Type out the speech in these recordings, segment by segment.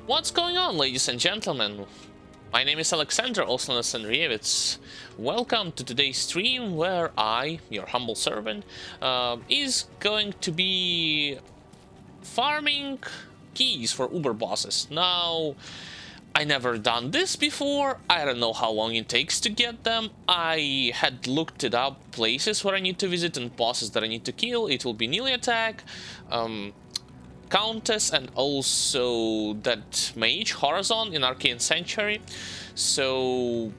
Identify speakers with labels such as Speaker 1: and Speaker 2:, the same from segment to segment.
Speaker 1: What's going on, ladies and gentlemen? My name is Alexander, also known as Andrievitz. Welcome to today's stream where I, your humble servant, is going to be farming keys for Uber bosses. Now, I never done this before. I don't know how long it takes to get them. I had looked it up, places where I need to visit and bosses that I need to kill. It will be melee attack, Countess, and also that mage Horizon in Arcane Sanctuary. So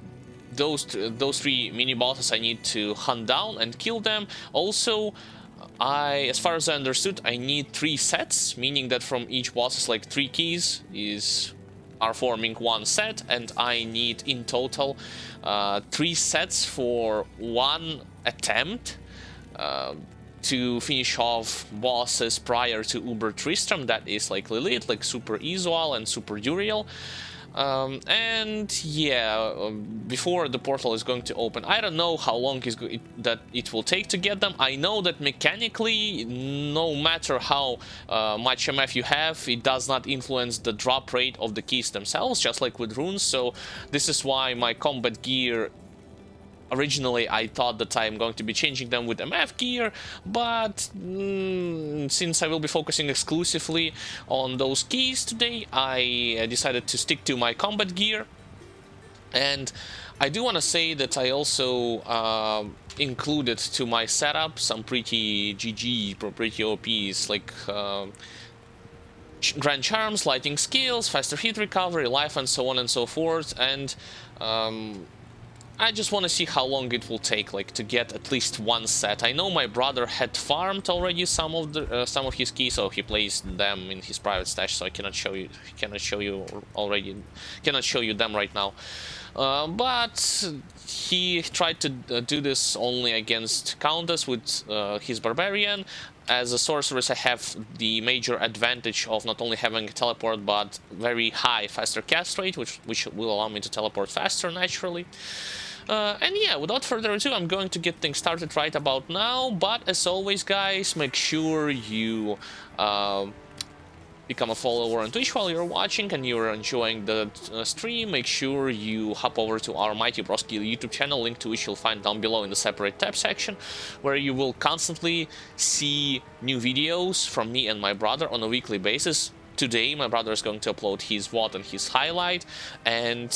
Speaker 1: those three mini bosses I need to hunt down and kill them. Also, as far as I understood, I need 3 sets, meaning that from each boss is like 3 keys are forming 1 set, and I need in total 3 sets for 1 attempt to finish off bosses prior to Uber Tristram, that is like Lilith, like Super Isual and Super Duriel. And yeah, before the portal is going to open, I don't know how long that it will take to get them. I know that mechanically, no matter how much MF you have, it does not influence the drop rate of the keys themselves, just like with runes. So this is why my combat gear, originally I thought that I'm going to be changing them with MF gear, but since I will be focusing exclusively on those keys today, I decided to stick to my combat gear. And I do want to say that I also included to my setup some pretty GG, pretty OPs, like Grand Charms, Lighting Skills, Faster Hit Recovery, Life, and so on and so forth. And I just want to see how long it will take, like, to get at least 1 set. I know my brother had farmed already some of his keys, so he placed them in his private stash. So I cannot show you them right now. But he tried to do this only against Countess with his Barbarian. As a sorceress, I have the major advantage of not only having a teleport, but very high faster cast rate, which will allow me to teleport faster naturally. And yeah, without further ado, I'm going to get things started right about now. But as always, guys, make sure you become a follower on Twitch while you're watching and you're enjoying the stream. Make sure you hop over to our MightyBrosky YouTube channel, link to which you'll find down below in the separate tab section, where you will constantly see new videos from me and my brother on a weekly basis. Today, my brother is going to upload his VOD and his highlight, and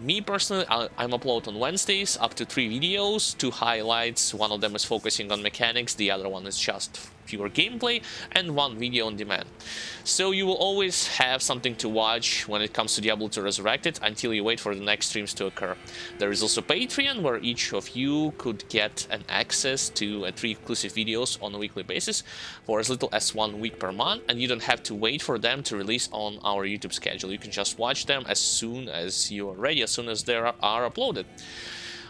Speaker 1: me personally, I'm upload on Wednesdays up to 3 videos, 2 highlights. One of them is focusing on mechanics, the other one is just pure gameplay, and 1 video on demand. So you will always have something to watch when it comes to Diablo 2 Resurrected until you wait for the next streams to occur. There is also Patreon, where each of you could get an access to 3 exclusive videos on a weekly basis for as little as 1 week per month, and you don't have to wait for them to release on our YouTube schedule. You can just watch them as soon as you are ready, as soon as they are uploaded.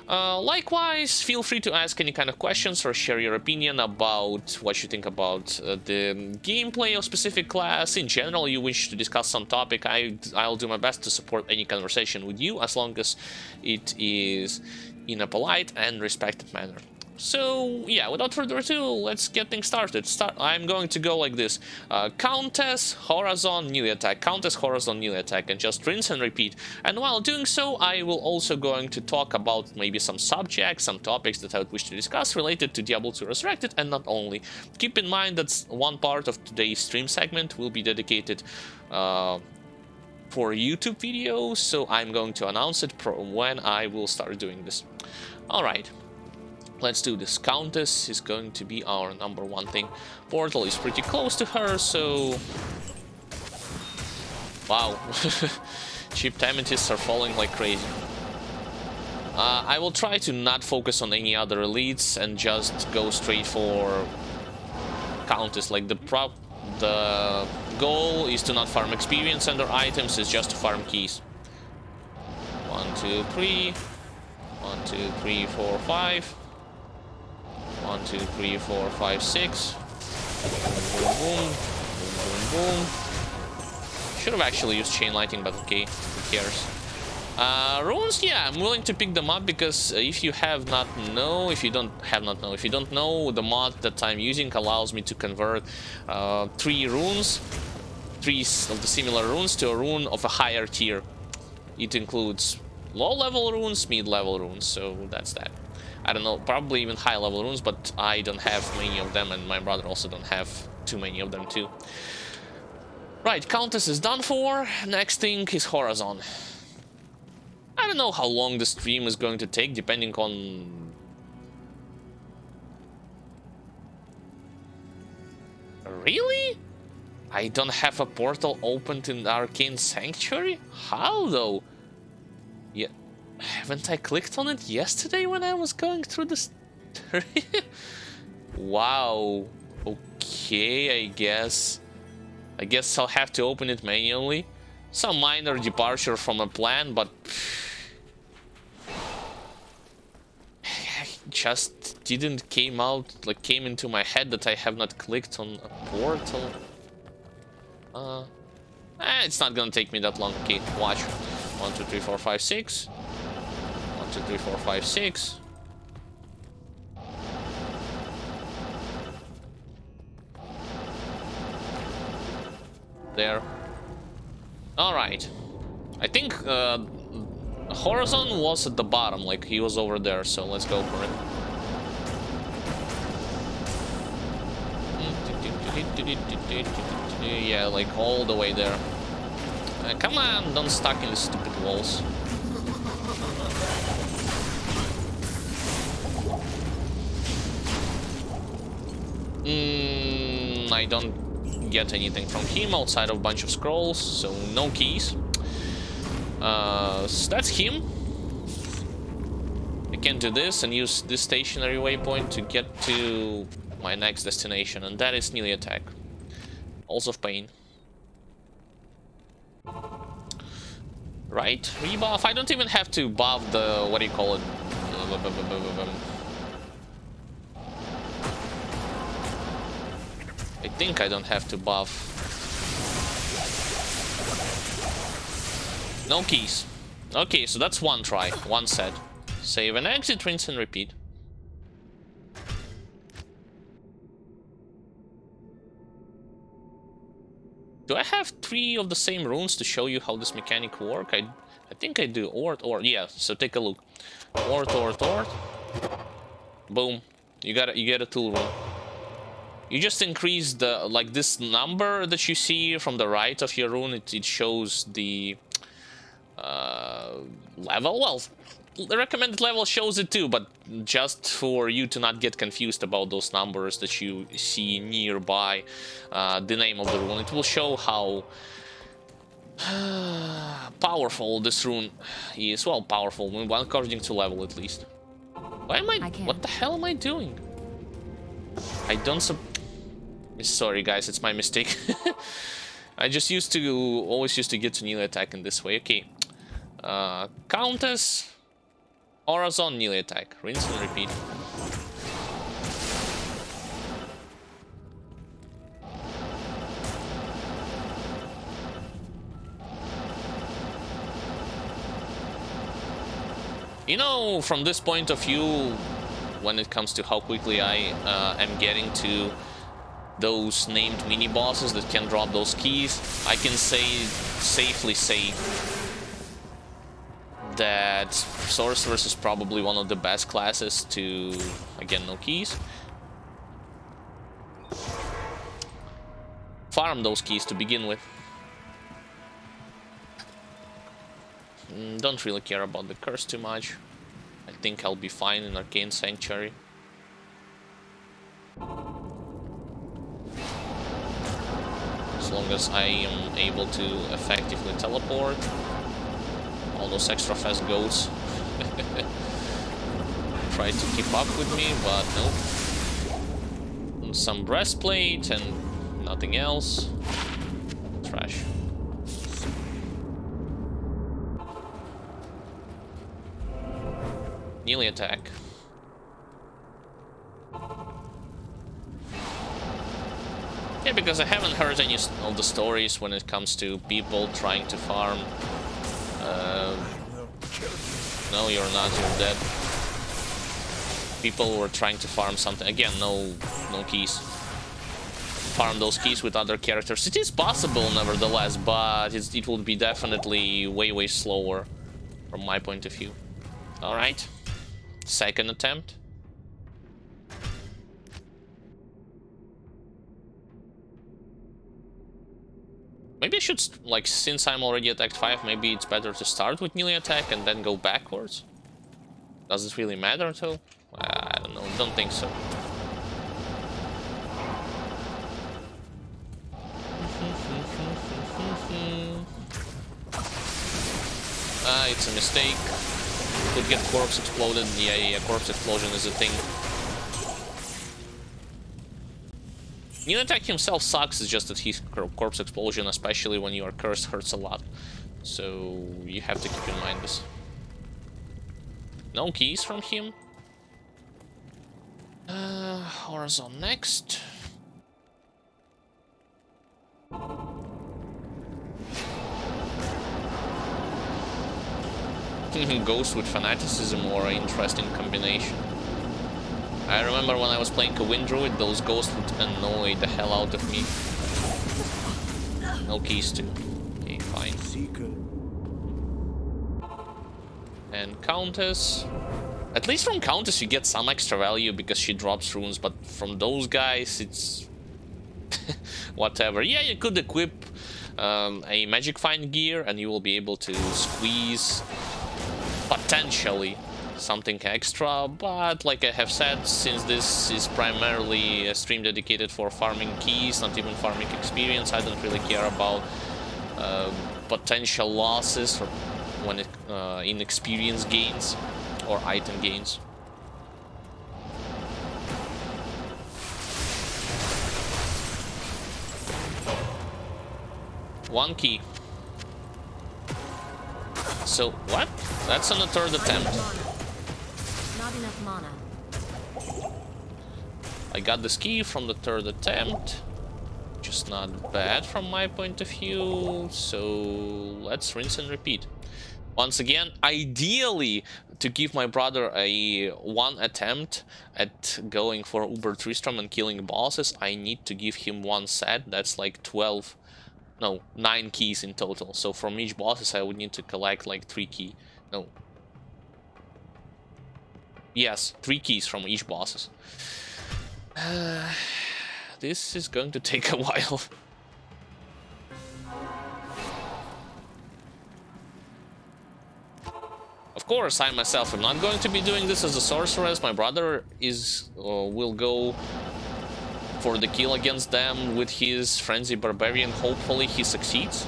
Speaker 1: Likewise, feel free to ask any kind of questions or share your opinion about what you think about the gameplay of specific class. In general, you wish to discuss some topic, I'll do my best to support any conversation with you, as long as it is in a polite and respected manner. So yeah, without further ado, let's get things started. I'm going to go like this: Countess, Horizon, melee attack, Countess, Horizon, melee attack, and just rinse and repeat. And while doing so, I will also going to talk about maybe some subjects, some topics that I would wish to discuss related to Diablo 2 Resurrected, and not only. Keep in mind that one part of today's stream segment will be dedicated for YouTube videos, so I'm going to announce it when I will start doing this. Alright. Let's do this. Countess is going to be our number 1 thing. Portal is pretty close to her, so... Wow. Cheap amethysts are falling like crazy. I will try to not focus on any other elites and just go straight for Countess. Like, the goal is to not farm experience under items, it's just to farm keys. 1, 2, 3. 1, 2, 3, 4, 5. 1, 2, 3, 4, 5, 6. Boom, boom, boom, boom, boom, boom. Should have actually used chain lighting, but okay, who cares? Runes, yeah, I'm willing to pick them up because if you don't know, the mod that I'm using allows me to convert 3 increase of the similar runes to a rune of a higher tier. It includes low-level runes, mid-level runes, so that's that. I don't know, probably even high-level runes, but I don't have many of them, and my brother also don't have too many of them too. Right, Countess is done for. Next thing is Horizon. I don't know how long the stream is going to take, depending on... Really? I don't have a portal opened in the Arcane Sanctuary? How though? Yeah, haven't I clicked on it yesterday when I was going through the story? Wow. Okay, I guess I'll have to open it manually. Some minor departure from a plan, but just didn't came into my head that I have not clicked on a portal. It's not gonna take me that long. Okay, watch. 1, 2, 3, 4, 5, 6. 1, 2, 3, 4, 5, 6. There. Alright. I think Horizon was at the bottom, like he was over there, so let's go for it. Yeah, like all the way there. Come on, don't stuck in the stupid walls. I don't get anything from him outside of a bunch of scrolls, so no keys. So that's him. I can do this and use this stationary waypoint to get to my next destination, and that is melee attack. Also of pain. Right, rebuff. I don't even have to buff the, what do you call it? I think I don't have to buff. No keys. Okay, so that's one try, one set. Save and exit, rinse and repeat. Do I have 3 of the same runes to show you how this mechanic works? I think I do. Or, yeah, so take a look. Or. Boom. You get a tool rune. You just increase the, like this number that you see from the right of your rune, it shows the level. Well, the recommended level shows it too, but just for you to not get confused about those numbers that you see nearby the name of the rune, it will show how powerful this rune is. Well, powerful, according to level at least. Why am I what the hell am I doing? I don't sorry guys, it's my mistake. I just always used to get to melee attack in this way. Okay. Countess, Horizon, melee attack. Rinse and repeat. You know, from this point of view, when it comes to how quickly I am getting to those named mini-bosses that can drop those keys, I can safely say that Sorceress is probably one of the best classes to, again, no keys, farm those keys to begin with. Don't really care about the curse too much. I think I'll be fine in Arcane Sanctuary. As long as I am able to effectively teleport. All those extra fast goats try to keep up with me, but nope. Some breastplate and nothing else. Trash. Melee attack. Yeah, because I haven't heard any of the stories when it comes to people trying to farm. No, you're not, you're dead. People were trying to farm something. Again, no keys. farm those keys with other characters. It is possible, nevertheless, but it would be definitely way slower from my point of view. All right, second attempt. Maybe I should, like, since I'm already at Act 5, maybe it's better to start with melee attack and then go backwards. Does it really matter, though? I don't know, don't think so. It's a mistake. Could get corpse exploded. Yeah, corpse explosion is a thing. Melee attack himself sucks, it's just that his corpse explosion, especially when you are cursed, hurts a lot. So you have to keep in mind this. No keys from him. Horizon next. Ghost with fanaticism, or an interesting combination. I remember when I was playing a Wind Druid, those ghosts would annoy the hell out of me. No keys too. Okay, fine. And Countess. At least from Countess you get some extra value because she drops runes, but from those guys it's whatever. Yeah, you could equip a Magic Find gear and you will be able to squeeze potentially something extra, but like I have said, since this is primarily a stream dedicated for farming keys, not even farming experience, I don't really care about potential losses or when it in experience gains or item gains. One key. So what? That's on the third attempt.
Speaker 2: Not enough mana.
Speaker 1: I got this key from the third attempt. Just not bad from my point of view. So let's rinse and repeat. Once again, ideally, to give my brother a one attempt at going for Uber Tristram and killing bosses, I need to give him one set. That's like 9 keys in total. So from each bosses I would need to collect like 3 keys. No. Yes, 3 keys from each bosses. This is going to take a while. Of course, I myself am not going to be doing this as a sorceress. My brother will go for the kill against them with his Frenzy Barbarian. Hopefully he succeeds.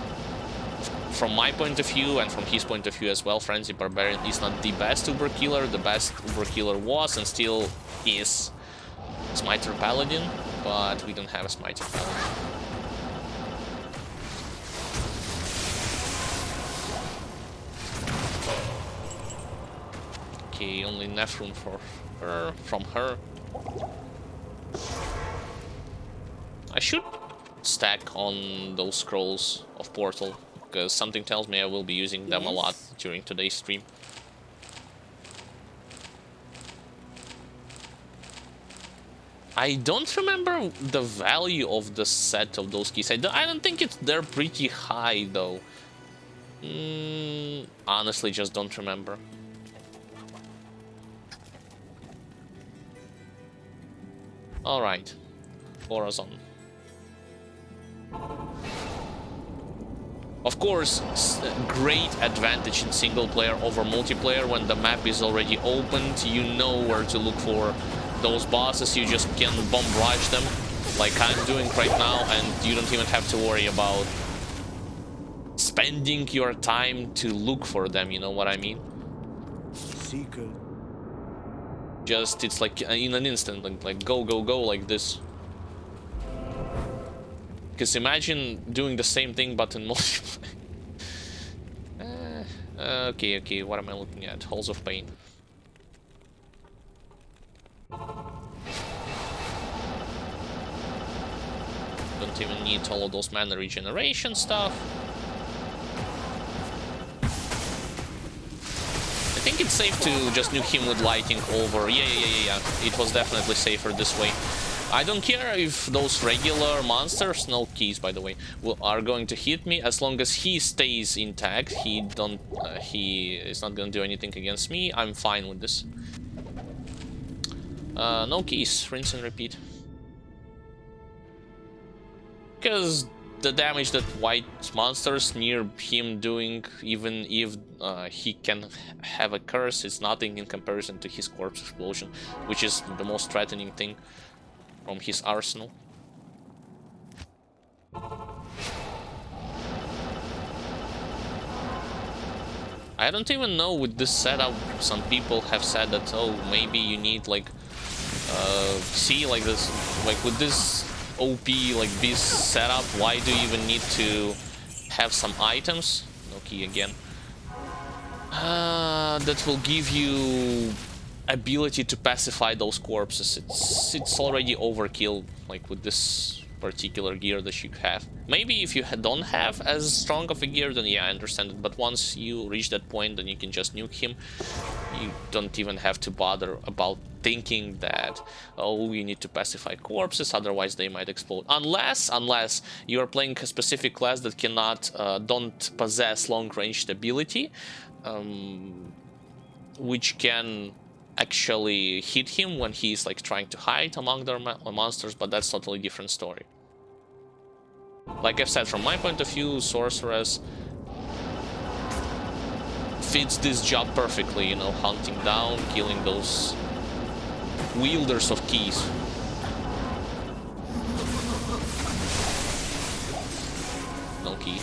Speaker 1: From my point of view and from his point of view as well, Frenzy Barbarian is not the best Uber killer. The best Uber killer was and still is Smiter Paladin, but we don't have a Smiter Paladin. Okay, only Nephrune from her. I should stack on those scrolls of Portal, because something tells me I will be using them a lot during today's stream. I don't remember the value of the set of those keys. I don't think they're pretty high though. Honestly, just don't remember. Alright, Horizon. Of course, great advantage in single player over multiplayer. When the map is already opened, you know where to look for those bosses. You just can bomb rush them like I'm doing right now, and you don't even have to worry about spending your time to look for them, you know what I mean?
Speaker 3: Seeker.
Speaker 1: Just, it's like in an instant, like go like this. Because imagine doing the same thing but in multiplayer. Okay, what am I looking at? Halls of Pain. Don't even need all of those mana regeneration stuff. I think it's safe to just nuke him with lighting over. Yeah. It was definitely safer this way. I don't care if those regular monsters, no keys by the way, are going to hit me. As long as he stays intact, he is not going to do anything against me. I'm fine with this. No keys, rinse and repeat. Because the damage that white monsters near him doing, even if he can have a curse, is nothing in comparison to his corpse explosion, which is the most threatening thing from his arsenal. I don't even know with this setup, some people have said that, oh, maybe you need like see, like this, like with this OP like beast setup, why do you even need to have some items, no key again, that will give you ability to pacify those corpses? It's already overkill, like with this particular gear that you have. Maybe if you don't have as strong of a gear, then yeah, I understand it, but once you reach that point, then you can just nuke him. You don't even have to bother about thinking that, oh, you need to pacify corpses, otherwise they might explode. Unless you are playing a specific class that cannot, don't possess long-ranged ability, which can actually hit him when he's like trying to hide among the monsters, but that's totally different story. Like I've said, from my point of view, Sorceress fits this job perfectly, you know, hunting down, killing those wielders of keys. No key.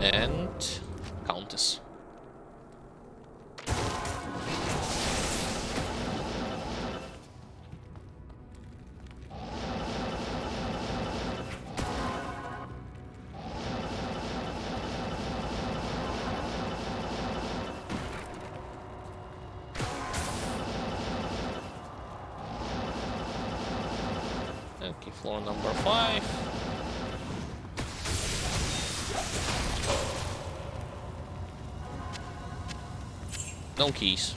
Speaker 1: And Countess. Okay, floor number 5. No keys.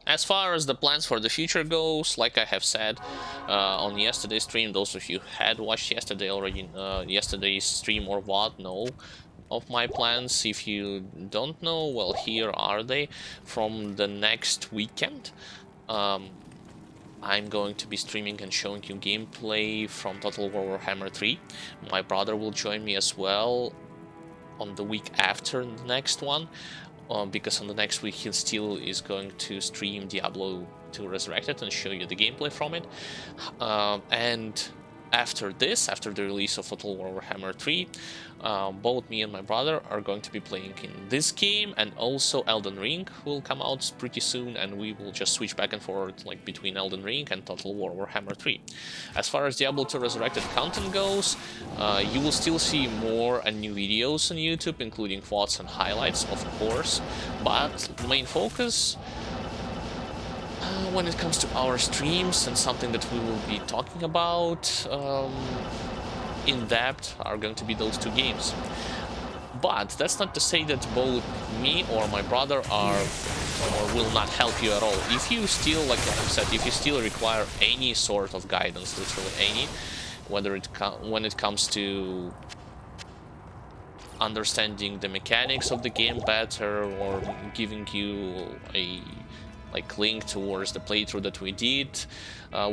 Speaker 1: As far as the plans for the future goes, like I have said on yesterday's stream, those of you who had watched yesterday already, yesterday's stream or what, know of my plans. If you don't know, well, here are they. From the next weekend, I'm going to be streaming and showing you gameplay from Total War Warhammer 3. My brother will join me as well on the week after the next one, because on the next week he still is going to stream Diablo 2 Resurrected and show you the gameplay from it. And after this, after the release of Total War Warhammer 3, both me and my brother are going to be playing in this game, and also Elden Ring will come out pretty soon, and we will just switch back and forth like between Elden Ring and Total War Warhammer 3. As far as Diablo 2 Resurrected content goes, you will still see more and new videos on YouTube, including VODs and highlights, of course, but the main focus when it comes to our streams and something that we will be talking about in depth are going to be those two games. But that's not to say that both me or my brother are or will not help you at all. If you still, like I said, if you still require any sort of guidance, literally any, whether when it comes to understanding the mechanics of the game better, or giving you a link towards the playthrough that we did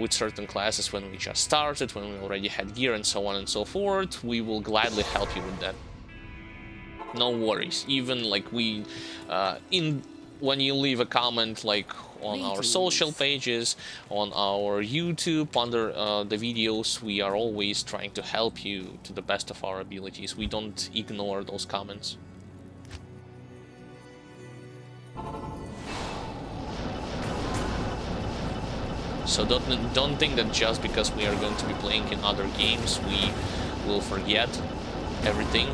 Speaker 1: with certain classes when we just started, when we already had gear and so on and so forth, we will gladly help you with that. No worries. Even like we when you leave a comment like on our social pages, on our YouTube, under the videos, we are always trying to help you to the best of our abilities. We don't ignore those comments. So don't think that just because we are going to be playing in other games, we will forget everything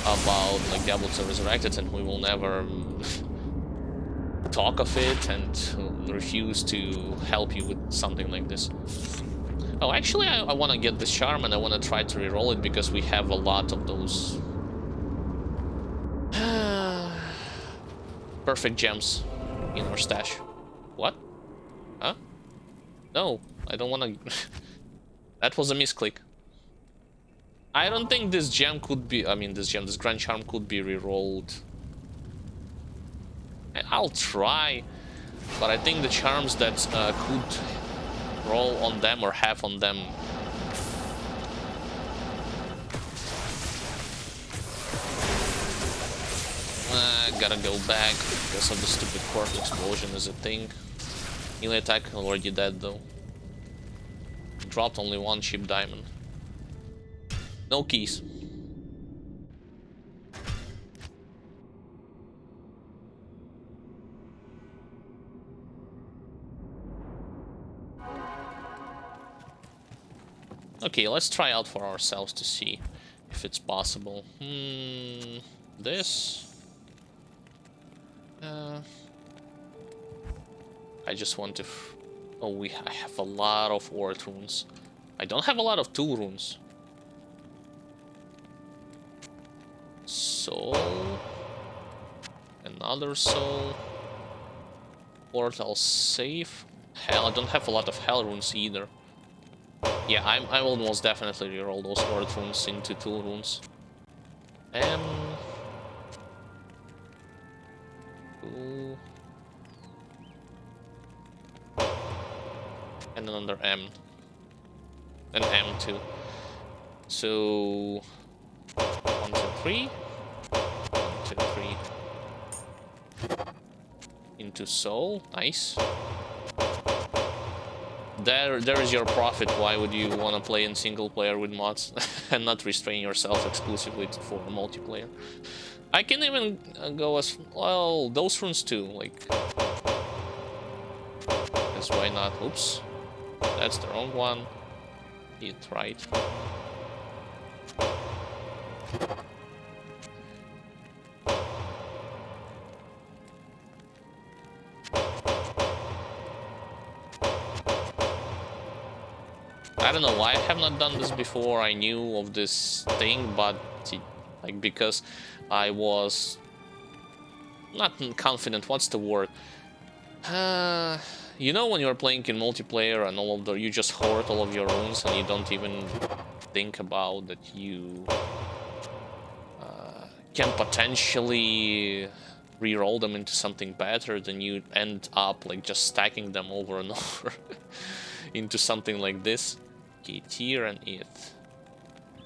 Speaker 1: about like Diablo 2 Resurrected, and we will never talk of it and refuse to help you with something like this. Oh, actually, I want to get this charm and I want to try to reroll it because we have a lot of those perfect gems in our stash. What? Huh? No, I don't want to. That was a misclick. I don't think this gem could be. I mean, this grand charm could be rerolled. I'll try, but I think the charms that could roll on them or have on them. Gotta go back because of the stupid quartz explosion is a thing. Melee attack already dead though. Dropped only one cheap diamond. No keys. Okay, let's try out for ourselves to see if it's possible. This. I just want to. Oh, I have a lot of ward runes. I don't have a lot of tool runes. Soul. Another soul. Portal safe. Hell, I don't have a lot of hell runes either. Yeah, I will most definitely reroll those ward runes into tool runes. Ooh. And another M. An M too. So 1, 2, 3. 1, 2, 3. Into soul. Nice. There is your profit. Why would you want to play in single player with mods and not restrain yourself exclusively for multiplayer? I can even go as well. Those runes too. Like, because why not? Oops, that's the wrong one. Hit right. I don't know why I have not done this before. I knew of this thing, but like because I was not confident. What's the word? You know when you're playing in multiplayer and all of the you just hoard all of your runes and you don't even think about that you can potentially re-roll them into something better, then you end up like just stacking them over and over into something like this. Okay, tier and it.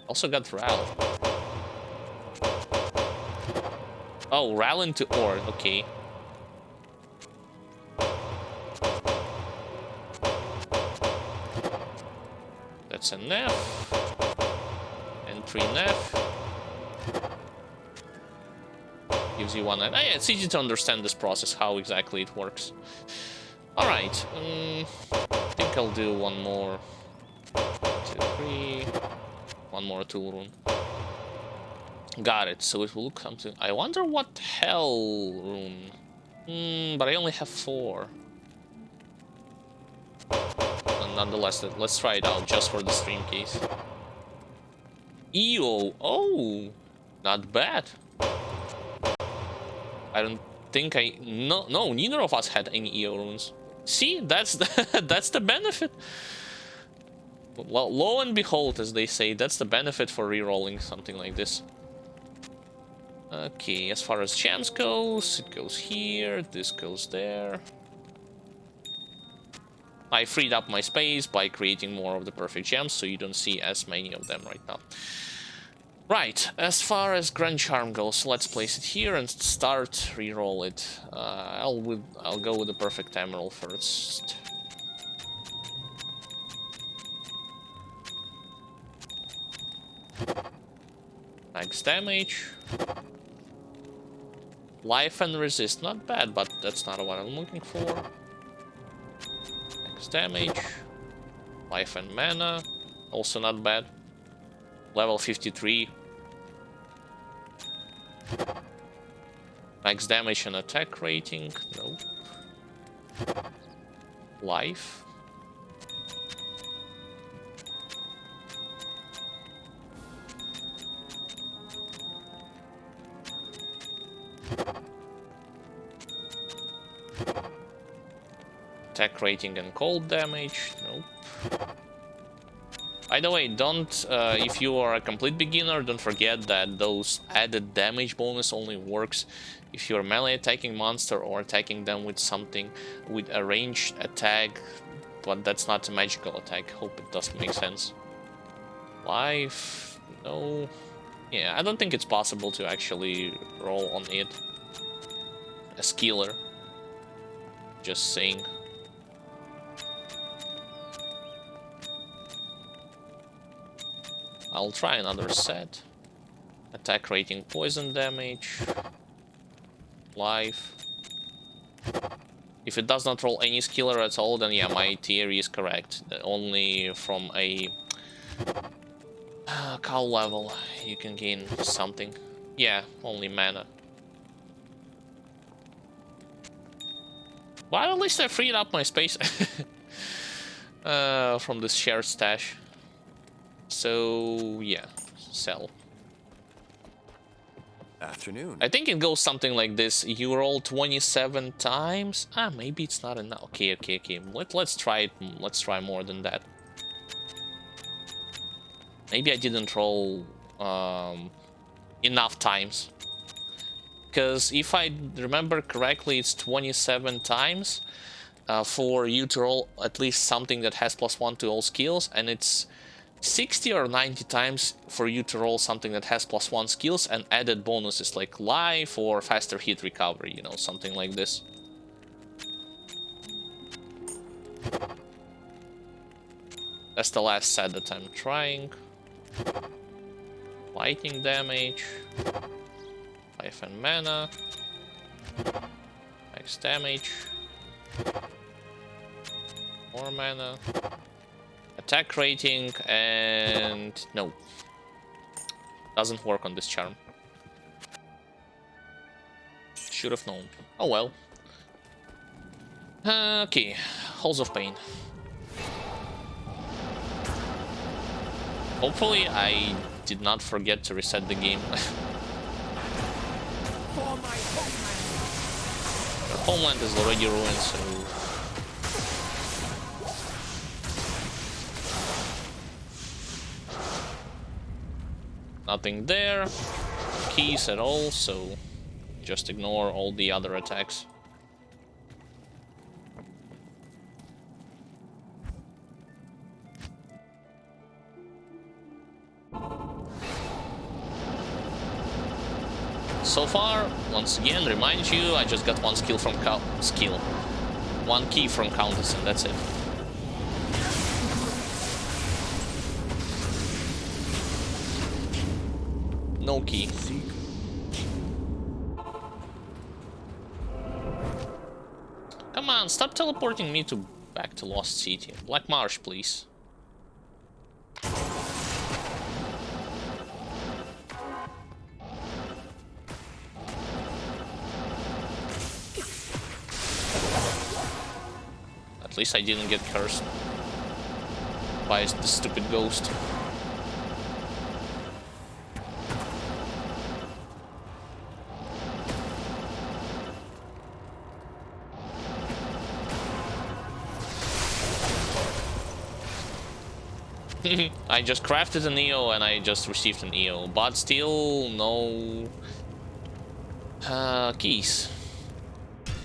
Speaker 1: Also got Ral. Oh, Ral into Ord, okay. That's a Nef. And 3 Nef. Gives you 1 Nef. Yeah, it's easy to understand this process, how exactly it works. Alright, I think I'll do one more. 1, 2, 3. One more tool rune. Got it, so it will come to... I wonder what hell rune. But I only have 4. And nonetheless, let's try it out just for the stream case. EO. Oh, not bad. I don't think no, neither of us had any EO runes. See, that's that's the benefit. Well, lo and behold, as they say, that's the benefit for re-rolling something like this. Okay, as far as gems goes, it goes here, this goes there. I freed up my space by creating more of the perfect gems, so you don't see as many of them right now. Right, as far as Grand Charm goes, let's place it here and start re-roll it. I'll go with the perfect emerald first. Max damage. Life and resist, not bad, but that's not what I'm looking for. Max damage. Life and mana, also not bad. Level 53. Max damage and attack rating, nope. Life. Attack rating and cold damage. Nope. By the way, don't, if you are a complete beginner, don't forget that those added damage bonus only works if you're melee attacking monster or attacking them with something with a ranged attack, but that's not a magical attack. Hope it does make sense. Life, no. Yeah, I don't think it's possible to actually roll on it as killer. Just saying. I'll try another set. Attack rating, poison damage, life. If it does not roll any skiller at all, then yeah, my theory is correct. Only from a cow level you can gain something. Yeah, only mana. Well, at least I freed up my space from this shared stash. So yeah, sell.
Speaker 4: Afternoon.
Speaker 1: I think it goes something like this. You roll 27 times. Ah, maybe it's not enough. Okay. Let's try it. Let's try more than that. Maybe I didn't roll enough times. Because if I remember correctly, it's 27 times for you to roll at least something that has +1 to all skills, and it's 60 or 90 times for you to roll something that has +1 skills and added bonuses like life or faster hit recovery, you know, something like this. That's the last set that I'm trying. Lightning damage. Life and mana. Max damage. More mana. Attack rating and no. Doesn't work on this charm. Should have known. Oh well. Okay. Halls of Pain. Hopefully I did not forget to reset the game. Our homeland is already ruined, so... Nothing there. Keys at all, so just ignore all the other attacks. So far, once again, remind you, I just got one skill from one key from Countess, and that's it. No key. Come on, stop teleporting me back to Lost City. Black Marsh, please. At least I didn't get cursed by the stupid ghost. I just crafted an EO and I just received an EO, but still no keys.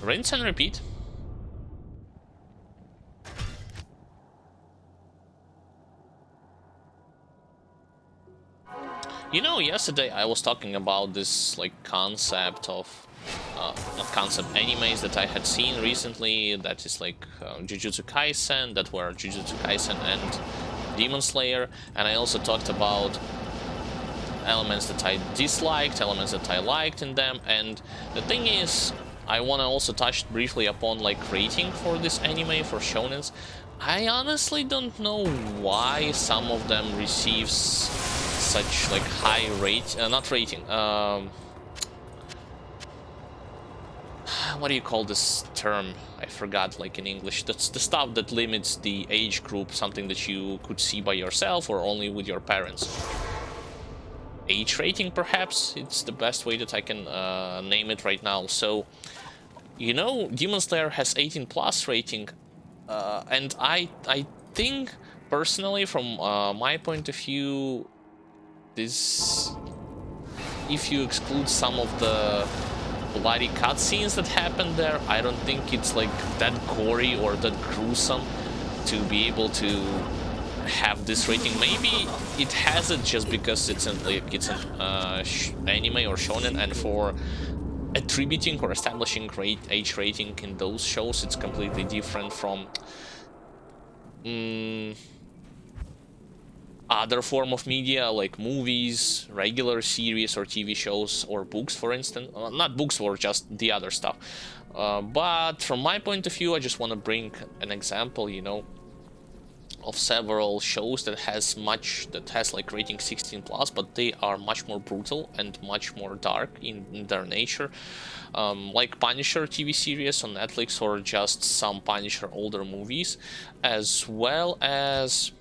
Speaker 1: Rinse and repeat. You know, yesterday I was talking about this like concept of not concept, animes that I had seen recently, that is like Jujutsu Kaisen, that were Jujutsu Kaisen and Demon Slayer, and I also talked about elements that I disliked, elements that I liked in them, and the thing is, I want to also touch briefly upon like rating for this anime, for shonens. I honestly don't know why some of them receive such like high rate, not rating, what do you call this term? I forgot, like in English. That's the stuff that limits the age group, something that you could see by yourself or only with your parents. Age rating, perhaps? It's the best way that I can name it right now. So, you know, Demon Slayer has 18+ rating. And I think personally, from my point of view, this, if you exclude some of the bloody cutscenes that happen there, I don't think it's like that gory or that gruesome to be able to have this rating. Maybe it has it just because it's an anime or shonen, and for attributing or establishing age rating in those shows, it's completely different from other form of media like movies, regular series or TV shows, or books, for instance. Not books, or just the other stuff. But from my point of view, I just want to bring an example, you know, of several shows that has like rating 16 plus, but they are much more brutal and much more dark in their nature, like Punisher TV series on Netflix, or just some Punisher older movies, as well as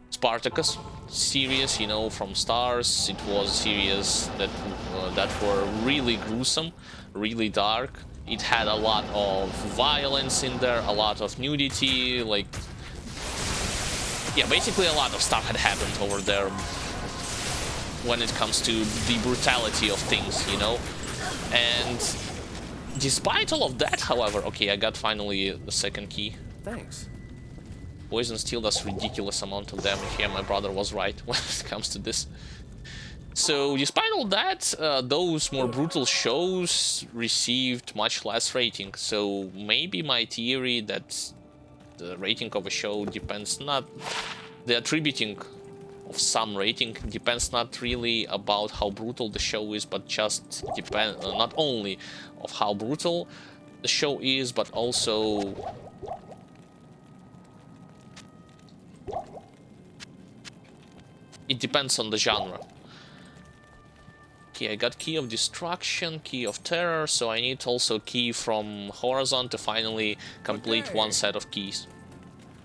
Speaker 1: Spartacus series, you know, from Stars. It was series that were really gruesome, really dark. It had a lot of violence in there, a lot of nudity, like, yeah, basically a lot of stuff had happened over there when it comes to the brutality of things, you know. And despite all of that, however, okay, I got finally the second key.
Speaker 3: Thanks.
Speaker 1: Poison still does ridiculous amount of damage. Here my brother was right when it comes to this. So despite all that, those more brutal shows received much less rating. So maybe my theory that the rating of a show depends not... the attributing of some rating depends not really about how brutal the show is, but just depend not only of how brutal the show is, but also it depends on the genre. Okay, I got Key of Destruction, Key of Terror, so I need also Key from Horizon to finally complete one set of keys.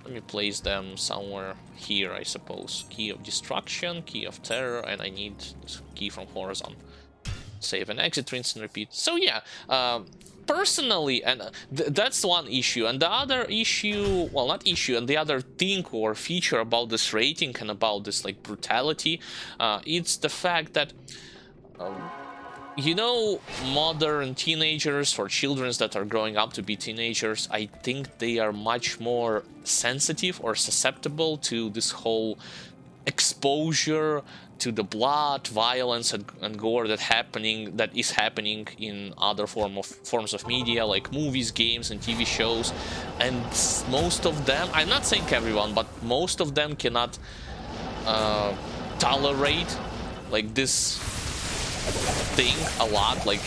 Speaker 1: Let me place them somewhere here, I suppose. Key of Destruction, Key of Terror, and I need Key from Horizon. Save and exit, rinse and repeat. So yeah, personally, and that's one issue. And the other issue, well, not issue, and the other thing or feature about this rating and about this like brutality, it's the fact that you know, modern teenagers or children that are growing up to be teenagers, I think they are much more sensitive or susceptible to this whole exposure to the blood, violence, and gore that is happening in other forms of media, like movies, games, and TV shows. And most of them, I'm not saying everyone, but most of them cannot tolerate like this thing a lot, like,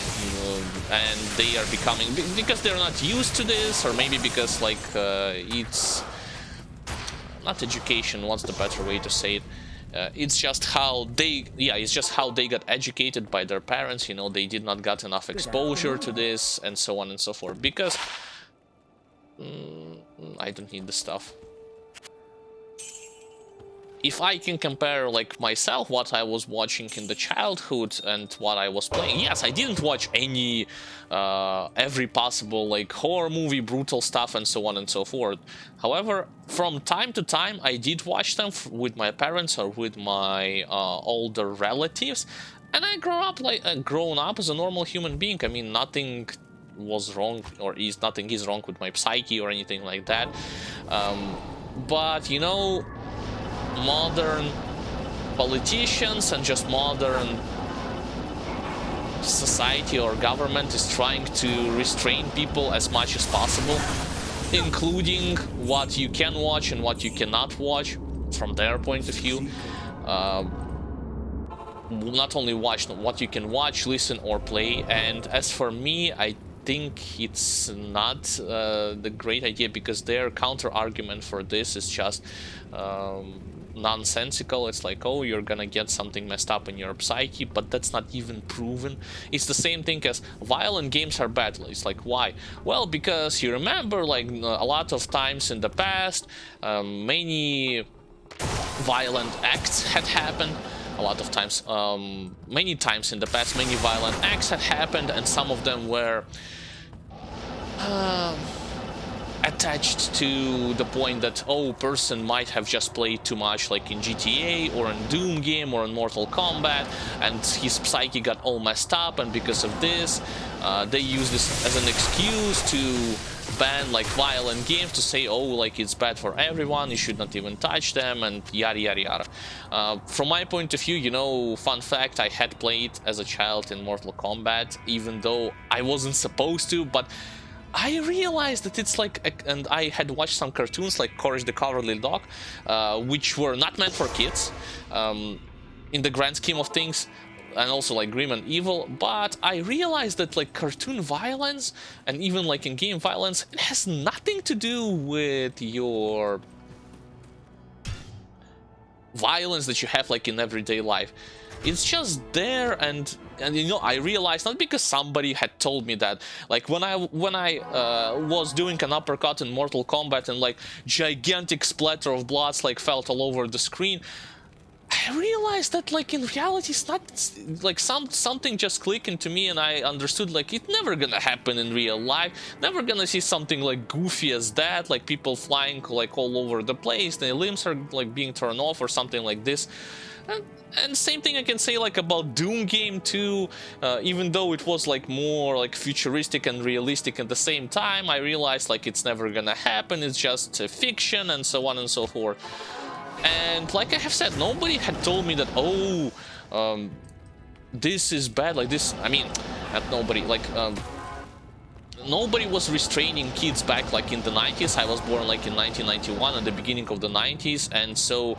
Speaker 1: and they are becoming, because they're not used to this, or maybe because like it's not education, what's the better way to say it, it's just how they, yeah, it's just how they got educated by their parents, you know. They did not get enough exposure to this, and so on and so forth, because I don't need the stuff. If I can compare, like, myself, what I was watching in the childhood and what I was playing, yes, I didn't watch any, every possible, like, horror movie, brutal stuff, and so on and so forth. However, from time to time, I did watch them with my parents or with my older relatives, and I grown up as a normal human being. I mean, nothing was wrong, or nothing is wrong with my psyche or anything like that. But, you know, modern politicians and just modern society or government is trying to restrain people as much as possible, including what you can watch and what you cannot watch from their point of view. Not only watch what you can watch, listen, or play. And as for me, I think it's not the great idea, because their counter argument for this is just nonsensical. It's like, oh, you're gonna get something messed up in your psyche, but that's not even proven. It's the same thing as violent games are bad. It's like, why? Well, because you remember, like, a lot of times in the past, many violent acts had happened. A lot of times, many times in the past, many violent acts had happened, and some of them were attached to the point that, oh, person might have just played too much like in GTA or in Doom game or in Mortal Kombat, and his psyche got all messed up, and because of this they use this as an excuse to ban like violent games, to say, oh, like it's bad for everyone, you should not even touch them, and yada yada yada. From my point of view, you know, fun fact, I had played as a child in Mortal Kombat, even though I wasn't supposed to, but I realized that it's like, and I had watched some cartoons like Courage the Cowardly Dog, which were not meant for kids in the grand scheme of things, and also like Grim and Evil, but I realized that like cartoon violence and even like in-game violence, it has nothing to do with your violence that you have like in everyday life. It's just there, and you know, I realized, not because somebody had told me that, like when I was doing an uppercut in Mortal Kombat and like gigantic splatter of bloods like felt all over the screen, I realized that like in reality it's not like something just clicked into me, and I understood like it's never gonna happen in real life, never gonna see something like goofy as that, like people flying like all over the place, their limbs are like being torn off or something like this. And same thing I can say like about Doom game too, even though it was like more like futuristic and realistic at the same time, I realized like it's never gonna happen, it's just fiction and so on and so forth. And like I have said, nobody had told me that, oh, this is bad, like this, I mean, not nobody, like, nobody was restraining kids back like in the 90s. I was born like in 1991 at the beginning of the 90s, and so,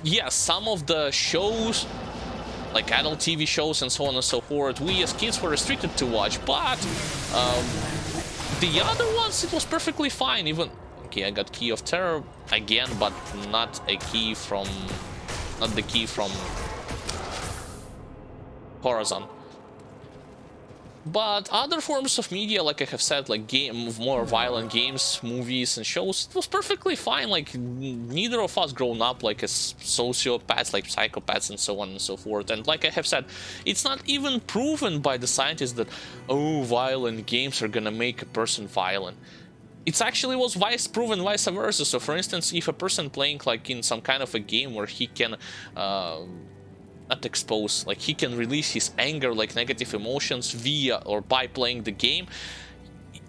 Speaker 1: yeah, some of the shows, like adult TV shows and so on and so forth, we as kids were restricted to watch, but the other ones, it was perfectly fine. Even, okay, I got Key of Terror again, but not a key from, not the key from Horizon. But other forms of media, like I have said, like more violent games, movies and shows, it was perfectly fine. Like neither of us grown up like as sociopaths, like psychopaths and so on and so forth. And like I have said, it's not even proven by the scientists that, oh, violent games are gonna make a person violent. It's actually was proven vice versa. So for instance, if a person playing like in some kind of a game where he can not expose, like he can release his anger, like negative emotions via or by playing the game,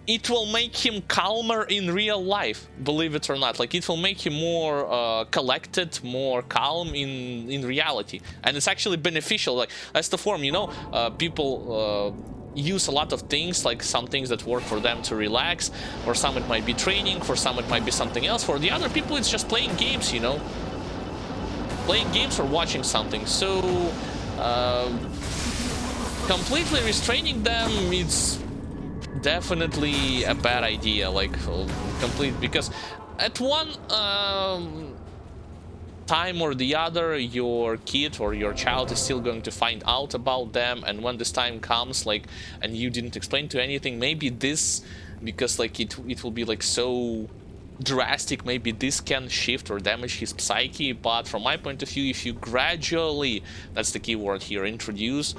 Speaker 1: it will make him calmer in real life, believe it or not. Like it will make him more collected, more calm in reality, and it's actually beneficial. Like that's the form, you know, people use a lot of things, like some things that work for them to relax, for some it might be training, for some it might be something else, for the other people it's just playing games, you know, playing games or watching something. So completely restraining them, it's definitely a bad idea, like complete, because at one time or the other your kid or your child is still going to find out about them, and when this time comes, like, and you didn't explain to anything, maybe this, because like it will be like so drastic, maybe this can shift or damage his psyche. But from my point of view, if you gradually, that's the key word here, introduce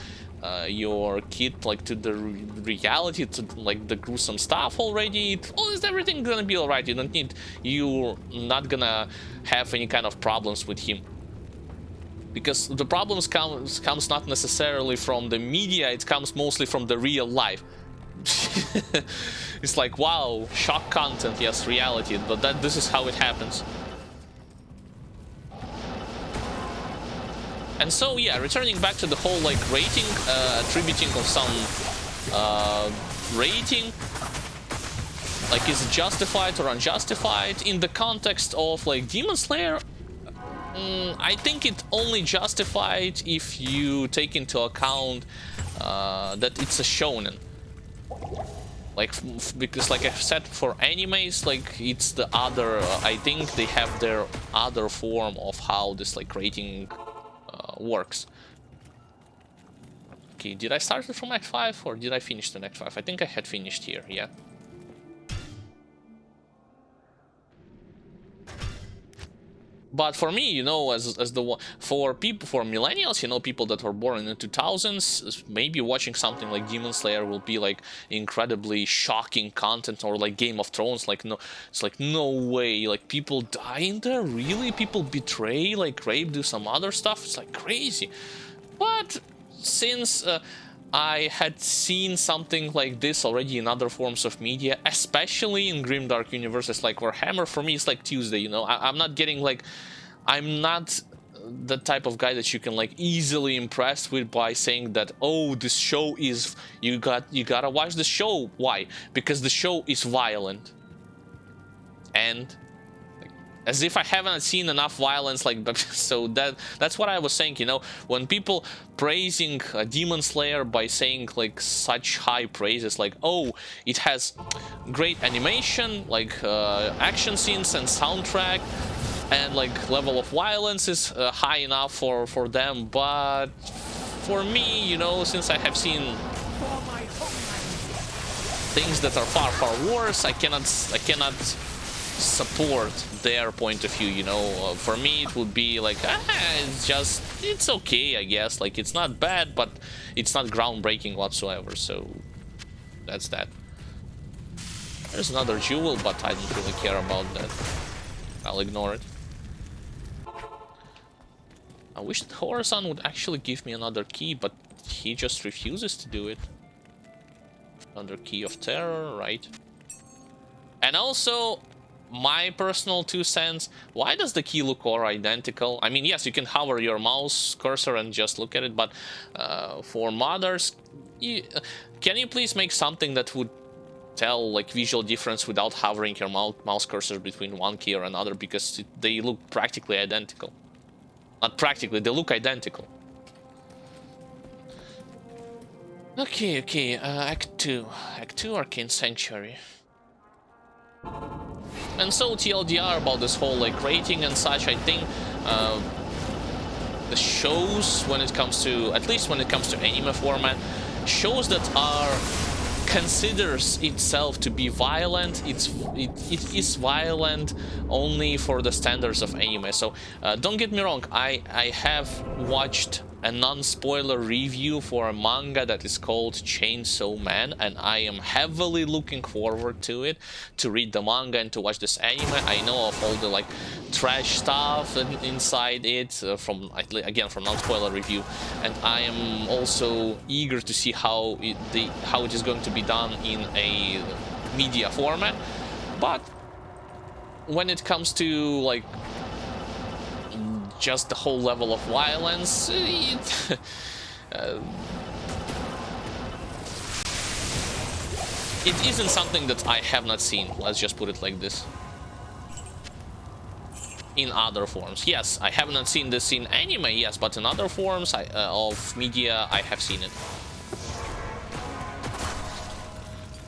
Speaker 1: your kid like to the reality, to like the gruesome stuff already, is everything gonna be all right. You're not gonna have any kind of problems with him, because the problems comes not necessarily from the media, it comes mostly from the real life. It's like, wow, shock content, yes, reality, but this is how it happens. And so, yeah, returning back to the whole like rating, attributing of some rating, like is it justified or unjustified in the context of like Demon Slayer? I think it only justified if you take into account that it's a shonen. Like, because like I've said, for animes, like it's the other, I think they have their other form of how this like rating works. Okay, did I start it from Act 5 or did I finish the Act 5? I think I had finished here, yeah. But for me, you know, as the one for people, for millennials, you know, people that were born in the 2000s, maybe watching something like Demon Slayer will be like incredibly shocking content, or like Game of Thrones. Like, no, it's like, no way, like people die in there, really? People betray, like rape, do some other stuff. It's like crazy. But since I had seen something like this already in other forms of media, especially in grimdark universes like Warhammer, for me it's like Tuesday, you know. I'm not getting like, I'm not the type of guy that you can like easily impress with by saying that, oh, this show is, you gotta watch the show. Why? Because the show is violent. And as if I haven't seen enough violence, like, so that's what I was saying, you know, when people praising Demon Slayer by saying like such high praises, like, oh, it has great animation, like action scenes and soundtrack, and like level of violence is high enough for them, but for me, you know, since I have seen things that are far worse, I cannot support their point of view, you know. For me it would be like, it's okay, I guess, like it's not bad, but it's not groundbreaking whatsoever. So that's that. There's another jewel, but I don't really care about that. I'll ignore it. I wish that Horizon would actually give me another key, but he just refuses to do it. Another key of terror, right? And also, my personal 2 cents, why does the key look all identical? I mean, yes, you can hover your mouse cursor and just look at it, but for modders, can you please make something that would tell like visual difference without hovering your mouse cursor between one key or another, because they look practically identical. Not practically, they look identical. Okay, Act 2, Arcane Sanctuary. And so TLDR about this whole like rating and such, I think the shows, when it comes to, at least when it comes to anime format, shows that are considers itself to be violent, it is violent only for the standards of anime. So don't get me wrong, I have watched a non-spoiler review for a manga that is called Chainsaw Man, and I am heavily looking forward to it, to read the manga and to watch this anime. I know of all the like trash stuff inside it from non-spoiler review, and I am also eager to see how it is going to be done in a media format. But when it comes to like just the whole level of violence, it isn't something that I have not seen, let's just put it like this, in other forms. Yes, I have not seen this in anime, yes, but in other forms of media, I have seen it.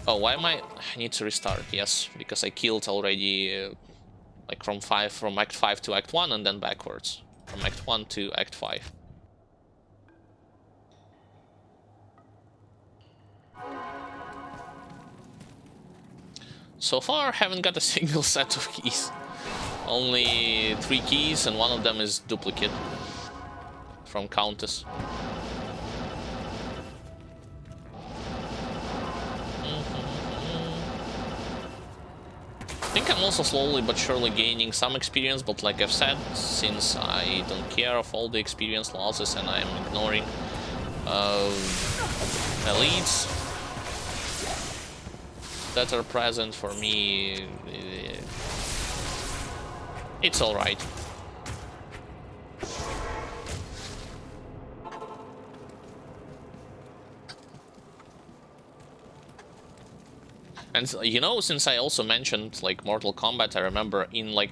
Speaker 1: Oh, why am I need to restart? Yes, because I killed already like from Act 5 to Act 1 and then backwards. From Act 1 to Act 5. So far, haven't got a single set of keys. Only 3 keys, and one of them is duplicate from Countess. I think I'm also slowly but surely gaining some experience, but like I've said, since I don't care of all the experience losses and I'm ignoring elites that are present, for me, it's alright. And you know, since I also mentioned like Mortal Kombat, I remember in like,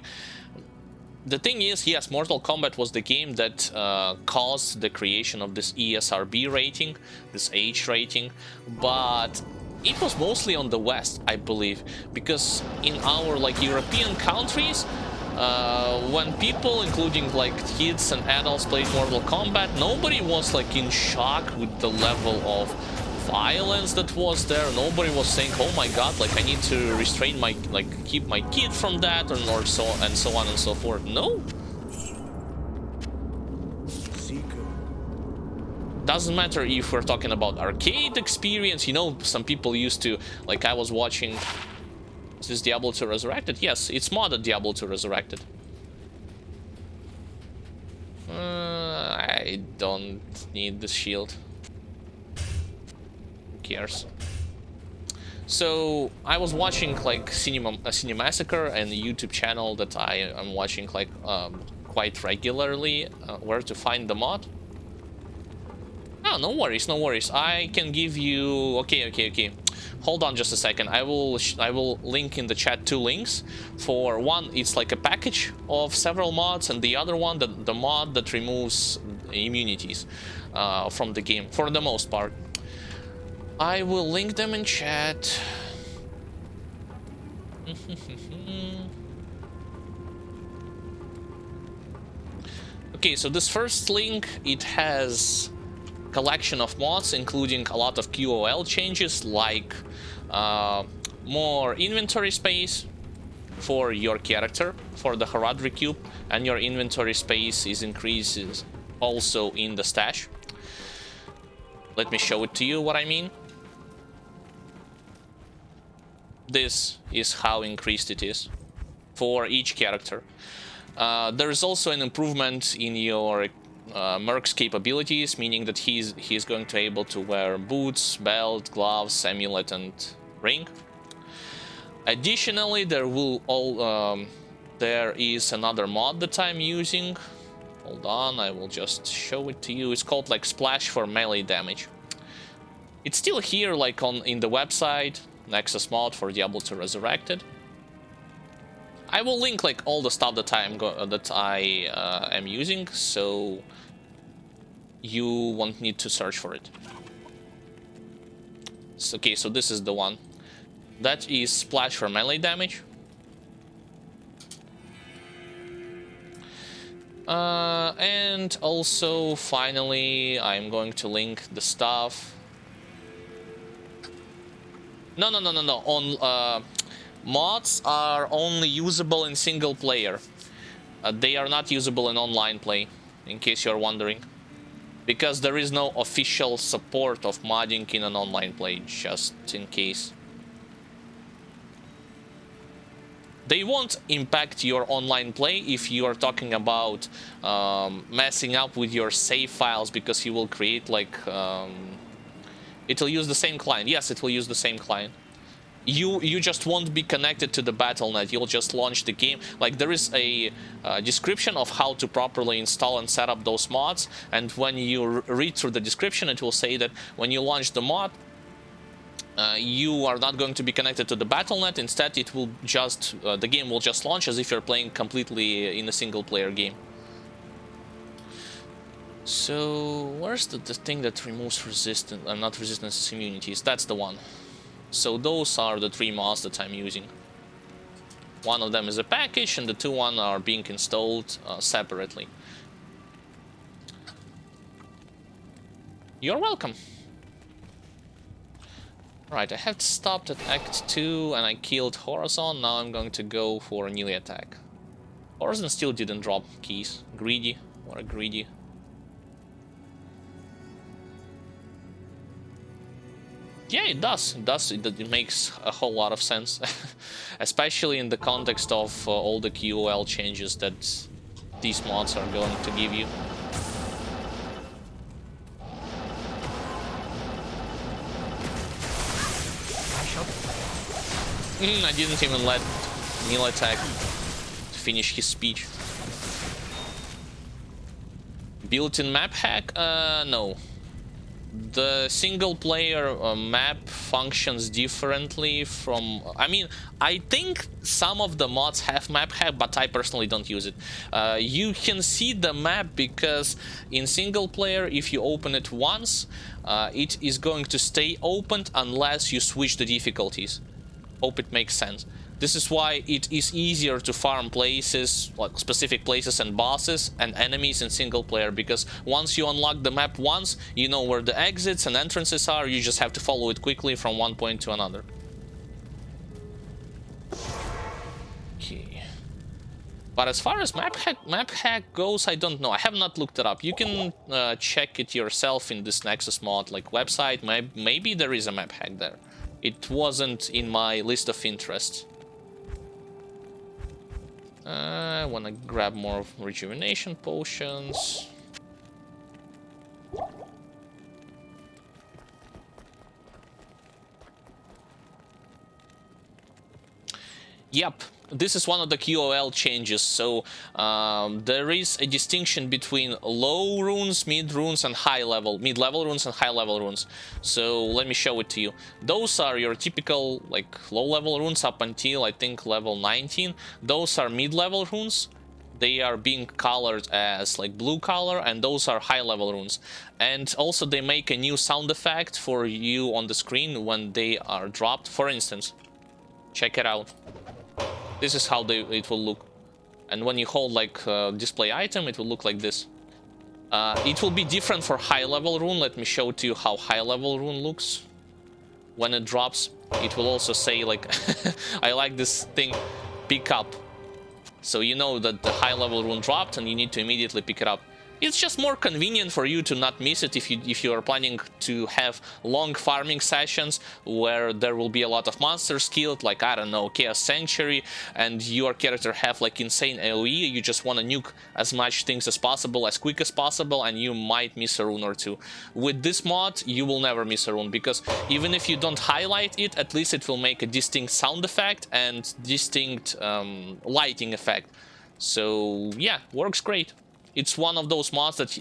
Speaker 1: the thing is, yes, Mortal Kombat was the game that caused the creation of this ESRB rating, this age rating, but it was mostly on the West, I believe, because in our like European countries, when people, including like kids and adults, played Mortal Kombat, nobody was like in shock with the level of violence that was there. Nobody was saying, oh my god, like I need to restrain my, like keep my kid from that, or so on and so forth. No, Doesn't matter if we're talking about arcade experience. You know, some people used to, like, I was watching. Is this Diablo 2 Resurrected? Yes, it's modded Diablo 2 Resurrected. I don't need the shield. Who cares? So I was watching like Cinemassacre and a YouTube channel that I am watching like quite regularly. Where to find the mod? Oh, no worries, no worries. I can give you. Okay. Hold on just a second. I will link in the chat 2 links. For one, it's like a package of several mods, and the other one, the mod that removes immunities from the game for the most part. I will link them in chat. Okay, so this first link, it has collection of mods, including a lot of QOL changes, like more inventory space for your character, for the Heraldry Cube, and your inventory space is increases also in the stash. Let me show it to you what I mean. This is how increased it is for each character. There is also an improvement in your Merc's capabilities, meaning that he's going to be able to wear boots, belt, gloves, amulet, and ring. Additionally, there is another mod that I'm using. Hold on, I will just show it to you. It's called like Splash for melee damage. It's still here, like in the website. Nexus mod for Diablo 2 Resurrected. I will link like all the stuff that I am using, so you won't need to search for it. Okay, so this is the one. That is Splash for melee damage. And also, finally, I'm going to link the stuff. No. Mods are only usable in single player. They are not usable in online play, in case you're wondering. Because there is no official support of modding in an online play, just in case. They won't impact your online play if you are talking about messing up with your save files, because you will create like... it will use the same client. Yes, it will use the same client. You just won't be connected to the Battle.net. You'll just launch the game. Like, there is a description of how to properly install and set up those mods. And when you read through the description, it will say that when you launch the mod, you are not going to be connected to the Battle.net. Instead, it will just the game will just launch as if you're playing completely in a single-player game. So, where's the thing that removes resistance? Not resistance, immunities. That's the one. So those are the 3 mods that I'm using. One of them is a package, and the 2 are being installed separately. You're welcome. Right, I have stopped at Act 2, and I killed Horizon. Now I'm going to go for a melee attack. Horizon still didn't drop keys. Greedy. What a greedy. Yeah, it does. It makes a whole lot of sense. Especially in the context of all the QOL changes that these mods are going to give you. I didn't even let melee attack finish his speech. Built-in map hack? No. The single-player map functions differently from... I mean, I think some of the mods have map hack, but I personally don't use it. You can see the map because in single-player, if you open it once, it is going to stay opened unless you switch the difficulties. Hope it makes sense. This is why it is easier to farm places, like specific places and bosses and enemies in single player, because once you unlock the map once, you know where the exits and entrances are, you just have to follow it quickly from one point to another. Okay. But as far as map hack goes, I don't know. I have not looked it up. You can check it yourself in this Nexus mod like website. Maybe there is a map hack there. It wasn't in my list of interests. I want to grab more rejuvenation potions. Yep, this is one of the QOL changes. So there is a distinction between low runes, mid runes, and mid-level runes and high-level runes. So let me show it to you. Those are your typical like low-level runes up until I think level 19. Those are mid-level runes. They are being colored as like blue color, and those are high-level runes. And also they make a new sound effect for you on the screen when they are dropped. For instance, check it out. This is how it will look. And when you hold like display item, it will look like this. It will be different for high-level rune. Let me show to you how high-level rune looks. When it drops, it will also say like, I like this thing, pick up. So you know that the high-level rune dropped and you need to immediately pick it up. It's just more convenient for you to not miss it if you are planning to have long farming sessions where there will be a lot of monsters killed, like, I don't know, Chaos Sanctuary, and your character have like insane AoE. You just want to nuke as much things as possible, as quick as possible, and you might miss a rune or two. With this mod, you will never miss a rune, because even if you don't highlight it, at least it will make a distinct sound effect and distinct lighting effect. So yeah, works great. It's one of those mods that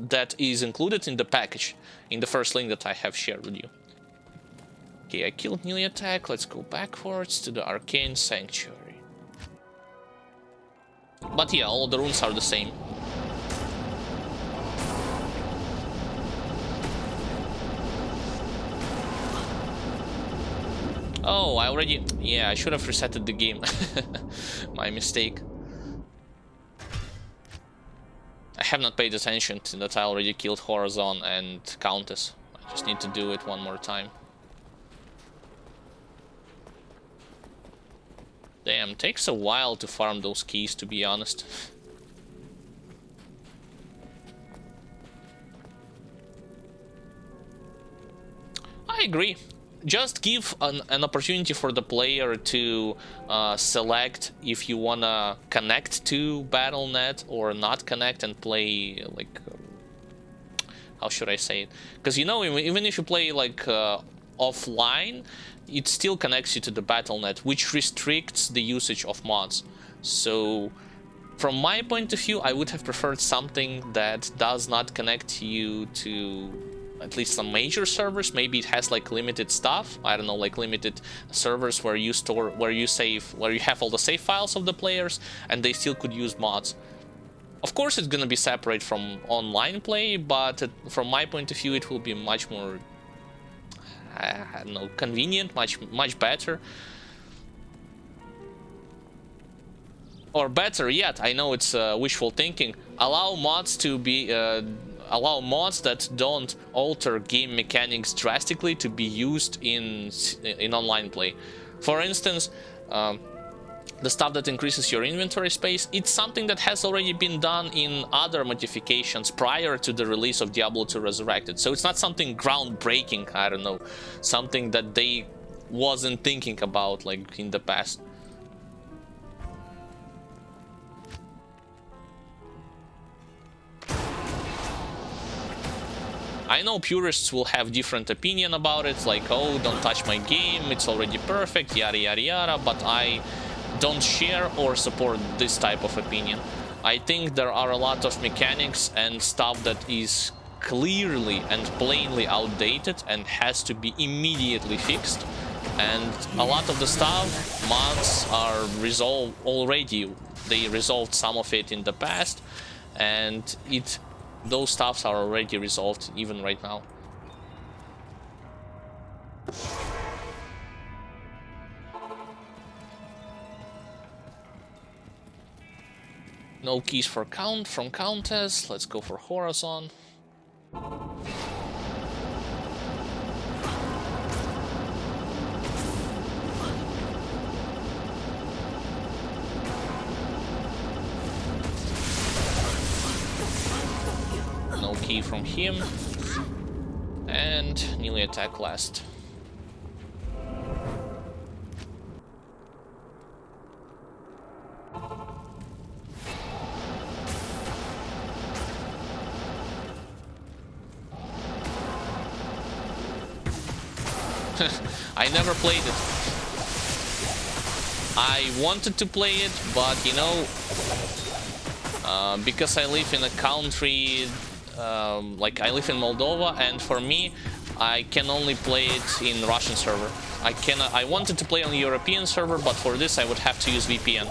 Speaker 1: that is included in the package, in the first link that I have shared with you. Okay, I killed melee attack. Let's go backwards to the Arcane Sanctuary. But yeah, all the runes are the same. Oh, I already... Yeah, I should have resetted the game. My mistake. I have not paid attention to that I already killed Horizon and Countess. I just need to do it one more time. Damn, takes a while to farm those keys, to be honest. I agree. Just give an opportunity for the player to select if you wanna connect to Battle.net or not connect and play, like, how should I say it? Because, you know, even if you play like offline, it still connects you to the Battle.net, which restricts the usage of mods. So from my point of view, I would have preferred something that does not connect you to at least some major servers. Maybe it has like limited stuff, I don't know, like limited servers where you store, where you have all the save files of the players, and they still could use mods. Of course it's gonna be separate from online play, but from my point of view it will be much more, I don't know, convenient, much better. Or better yet, I know it's wishful thinking, allow mods to be allow mods that don't alter game mechanics drastically to be used in online play. For instance, the stuff that increases your inventory space, it's something that has already been done in other modifications prior to the release of Diablo 2 Resurrected. So it's not something groundbreaking, I don't know, something that they wasn't thinking about like in the past. I know purists will have different opinion about it, like, oh, don't touch my game, it's already perfect, yada yada yada, but I don't share or support this type of opinion. I think there are a lot of mechanics and stuff that is clearly and plainly outdated and has to be immediately fixed. And a lot of the stuff, mods are resolved already. They resolved some of it in the past, and those stuffs are already resolved even right now. No keys for from Countess. Let's go for Horizon. XP from him. And melee attack last. I never played it. I wanted to play it, but you know, because I live in a country, like I live in Moldova, and for me, I can only play it in Russian server. I wanted to play on the European server, but for this I would have to use VPN.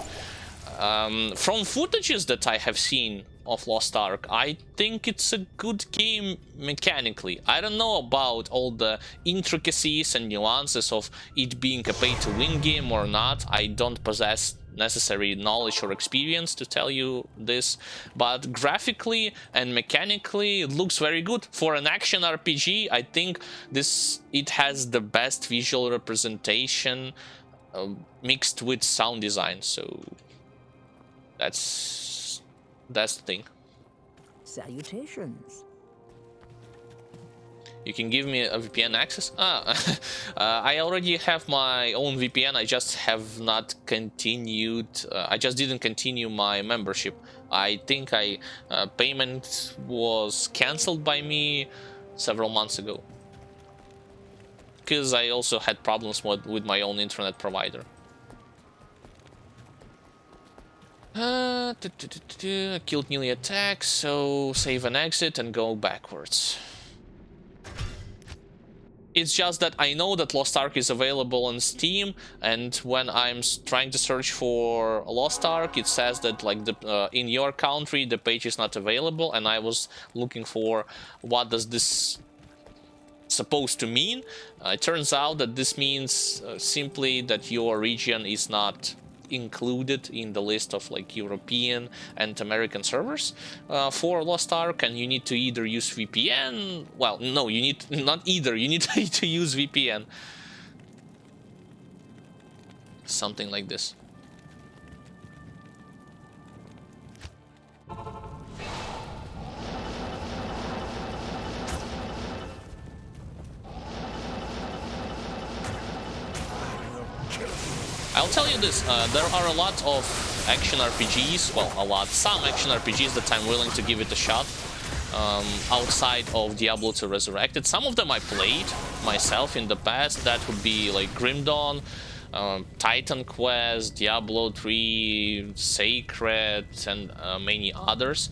Speaker 1: From footages that I have seen of Lost Ark, I think it's a good game mechanically. I don't know about all the intricacies and nuances of it being a pay-to-win game or not. I don't possess necessary knowledge or experience to tell you this, but graphically and mechanically it looks very good. For an action RPG, I think it has the best visual representation mixed with sound design, so that's the thing.
Speaker 4: Salutations.
Speaker 1: You can give me a VPN access? I already have my own VPN, I just have not continued, I just didn't continue my membership. I think payment was cancelled by me several months ago. Because I also had problems with my own internet provider. Killed melee attack, so save and exit and go backwards. It's just that I know that Lost Ark is available on Steam, and when I'm trying to search for Lost Ark, it says that like in your country the page is not available, and I was looking for what does this supposed to mean. It turns out that this means simply that your region is not included in the list of like European and American servers for Lost Ark, and you need to either use VPN. Well, no, you need not either. You need to use VPN. Something like this. I'll tell you this, there are a lot of action RPGs, well, some action RPGs that I'm willing to give it a shot, outside of Diablo 2 Resurrected. Some of them I played myself in the past. That would be like Grim Dawn, Titan Quest, Diablo 3, Sacred, and many others.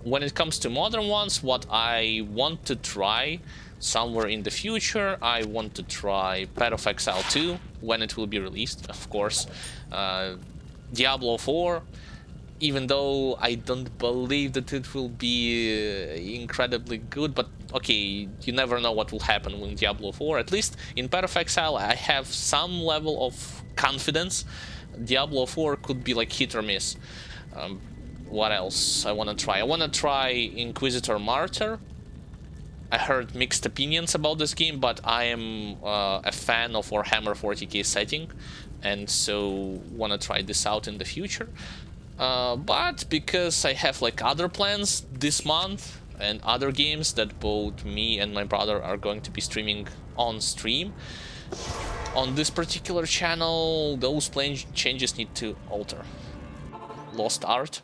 Speaker 1: When it comes to modern ones, what I want to try somewhere in the future, I want to try Path of Exile 2 when it will be released, of course. Diablo 4, even though I don't believe that it will be incredibly good, but okay, you never know what will happen with Diablo 4. At least in Path of Exile I have some level of confidence. Diablo 4 could be like hit or miss. What else I want to try? I want to try Inquisitor Martyr. I heard mixed opinions about this game, but I am a fan of Warhammer 40k setting, and so want to try this out in the future. But because I have like other plans this month and other games that both me and my brother are going to be streaming on stream on this particular channel, those plan changes need to alter. Lost art.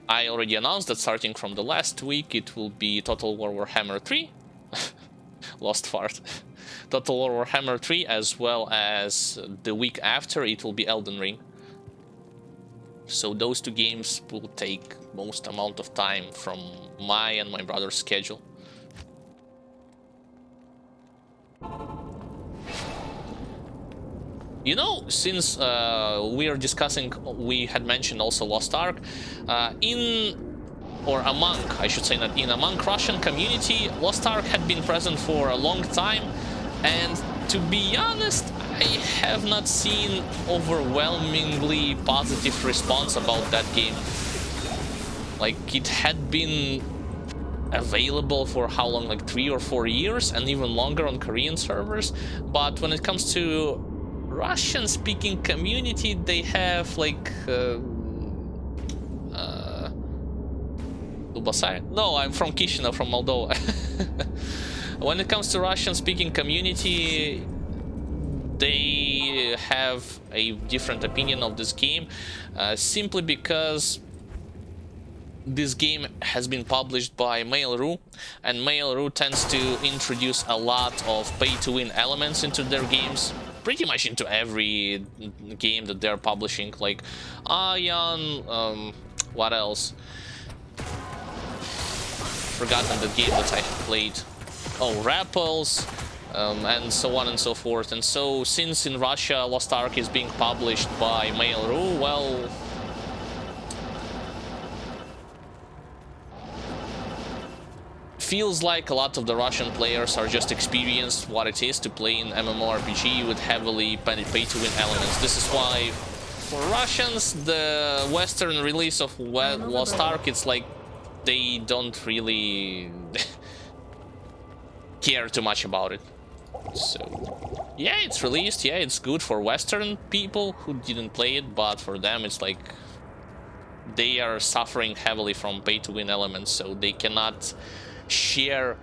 Speaker 1: I already announced that starting from the last week it will be Total War Warhammer 3. Lost fart. Total War Warhammer 3, as well as the week after it will be Elden Ring. So those two games will take most amount of time from my and my brother's schedule. You know, since we are discussing, we had mentioned also Lost Ark, among Russian community, Lost Ark had been present for a long time, and to be honest, I have not seen overwhelmingly positive response about that game. Like, it had been available for how long, like 3 or 4 years, and even longer on Korean servers, but when it comes to Russian-speaking community, they have like Lubasai? No, I'm from Chisinau, from Moldova. When it comes to Russian-speaking community, they have a different opinion of this game, simply because this game has been published by Mail.ru, and Mail.ru tends to introduce a lot of pay-to-win elements into their games, pretty much into every game that they're publishing, like Ion, what else? Forgotten the game that I have played. Oh, Rappels, and so on and so forth. And so, since in Russia Lost Ark is being published by Mail.ru, well, feels like a lot of the Russian players are just experienced what it is to play in MMORPG with heavily pay-to-win elements. This is why, for Russians, the Western release of Lost Ark, it's like they don't really care too much about it. So, yeah, it's released, yeah, it's good for Western people who didn't play it, but for them it's like they are suffering heavily from pay-to-win elements, so they cannot share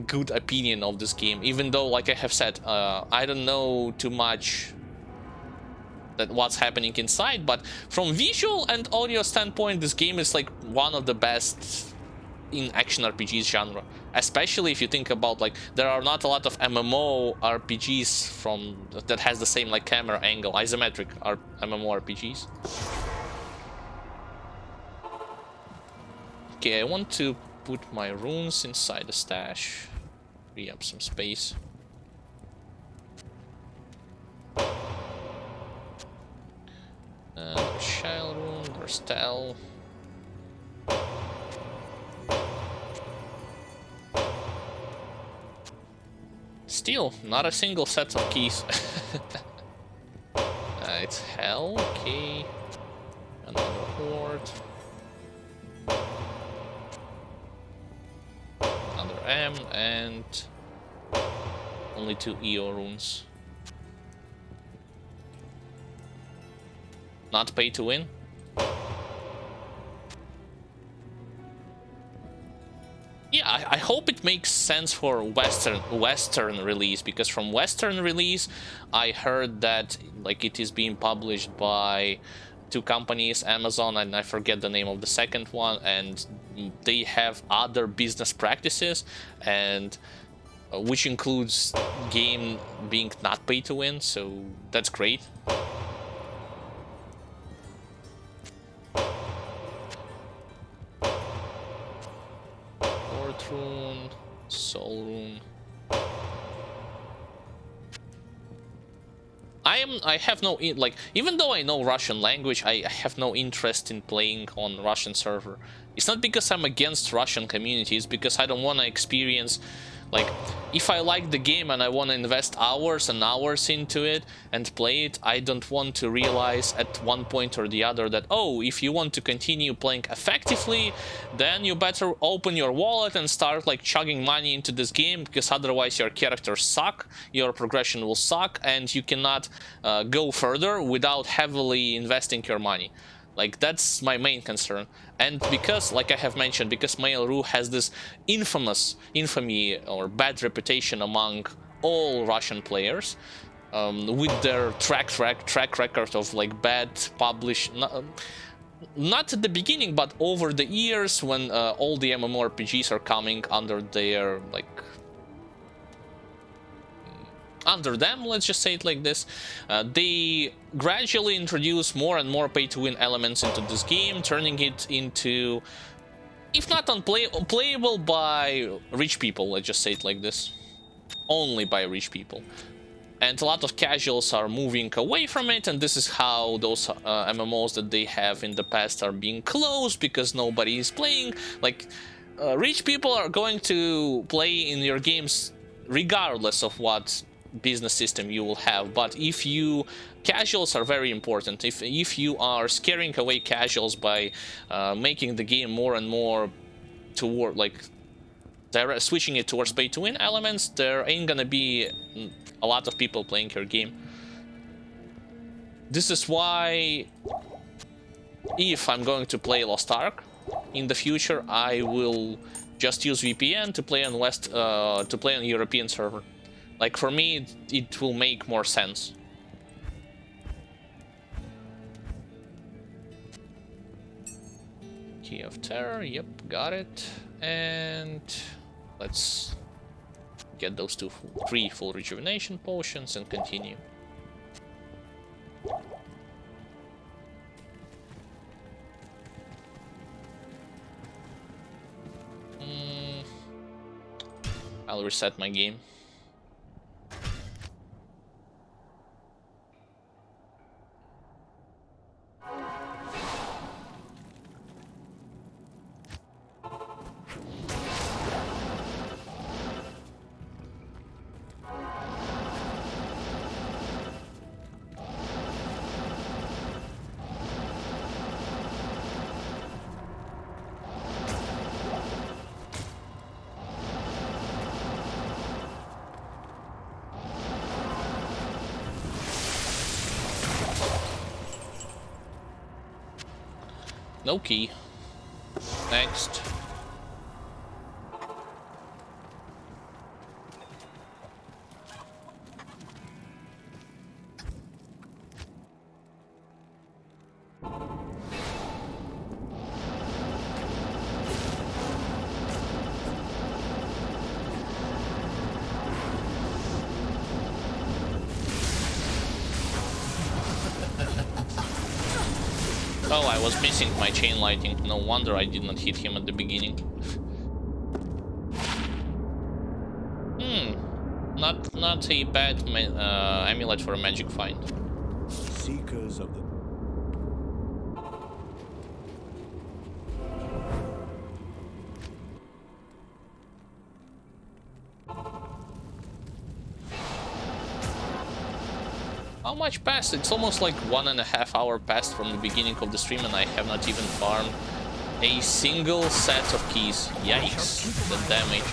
Speaker 1: good opinion of this game, even though, like I have said, I don't know too much that what's happening inside, but from visual and audio standpoint, this game is like one of the best in action RPGs genre, especially if you think about, like, there are not a lot of MMO RPGs from that has the same like camera angle, isometric MMO RPGs. Okay, I want to put my runes inside the stash, free up some space. There's Shell rune, there's Tel. Still, not a single set of keys. It's Hell, okay. Another Horde. Another M, and only 2 EO runes. Not pay to win. Yeah, I hope it makes sense for Western release, because from Western release I heard that like it is being published by 2 companies, Amazon and I forget the name of the second one, and they have other business practices, and which includes game being not pay to win, so that's great. Rune, Soul Rune. I have no like, even though I know Russian language, I have no interest in playing on Russian server. It's not because I'm against Russian communities, because I don't want to experience, like, if I like the game and I want to invest hours and hours into it and play it, I don't want to realize at one point or the other that, oh, if you want to continue playing effectively, then you better open your wallet and start like chugging money into this game, because otherwise your characters suck, your progression will suck, and you cannot go further without heavily investing your money. Like, that's my main concern. And because, like I have mentioned, because Mail.ru has this infamy or bad reputation among all Russian players, with their track record of like bad not at the beginning, but over the years, when all the MMORPGs are coming under their like under them, let's just say it like this, they gradually introduce more and more pay-to-win elements into this game, turning it into, if not unplayable by rich people, let's just say it like this, only by rich people. And a lot of casuals are moving away from it, and this is how those MMOs that they have in the past are being closed, because nobody is playing. Like, rich people are going to play in your games regardless of what business system you will have, but if you casuals are very important. If you are scaring away casuals by making the game more and more toward like switching it towards pay to win elements, there ain't gonna be a lot of people playing your game. This is why, if I'm going to play Lost Ark in the future, I will just use VPN to play on European server. Like, for me, it will make more sense. Key of Terror, yep, got it. And let's get those three full rejuvenation potions and continue. I'll reset my game. No key. Next. Oh, I was missing my chain lighting. No wonder I did not hit him at the beginning. Not a bad amulet for a magic find.
Speaker 3: Seekers of the...
Speaker 1: How much passed? It's almost like 1.5 hours passed from the beginning of the stream and I have not even farmed a single set of keys. Yikes, the damage.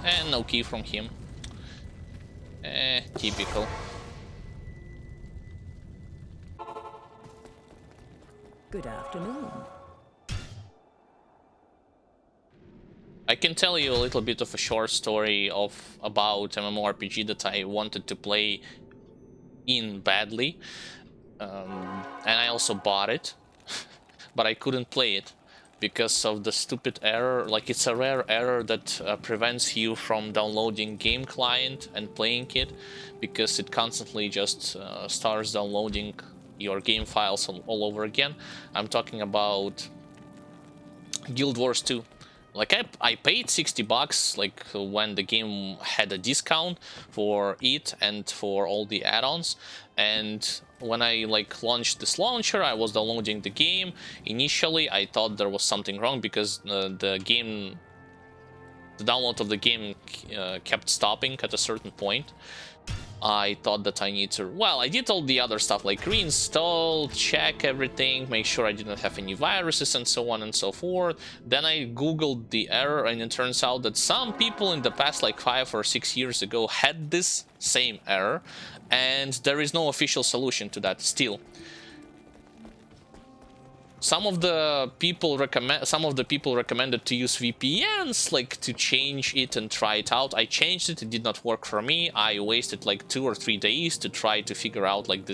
Speaker 1: And no key from him. Typical.
Speaker 4: Good afternoon.
Speaker 1: I can tell you a little bit of a short story about MMORPG that I wanted to play in badly. And I also bought it, but I couldn't play it because of the stupid error. Like, it's a rare error that prevents you from downloading game client and playing it, because it constantly just starts downloading your game files all over again. I'm talking about Guild Wars 2. Like, I paid $60 like when the game had a discount for it and for all the add-ons, and when I like launched this launcher, I was downloading the game. Initially I thought there was something wrong because the download of the game kept stopping at a certain point. I thought that I need to... Well, I did all the other stuff like reinstall, check everything, make sure I didn't have any viruses and so on and so forth. Then I googled the error and it turns out that some people in the past like 5 or 6 years ago had this same error, and there is no official solution to that still. Some of the people recommended to use VPNs, like to change it and try it out. I changed it, it did not work for me. I wasted like 2 or 3 days to try to figure out like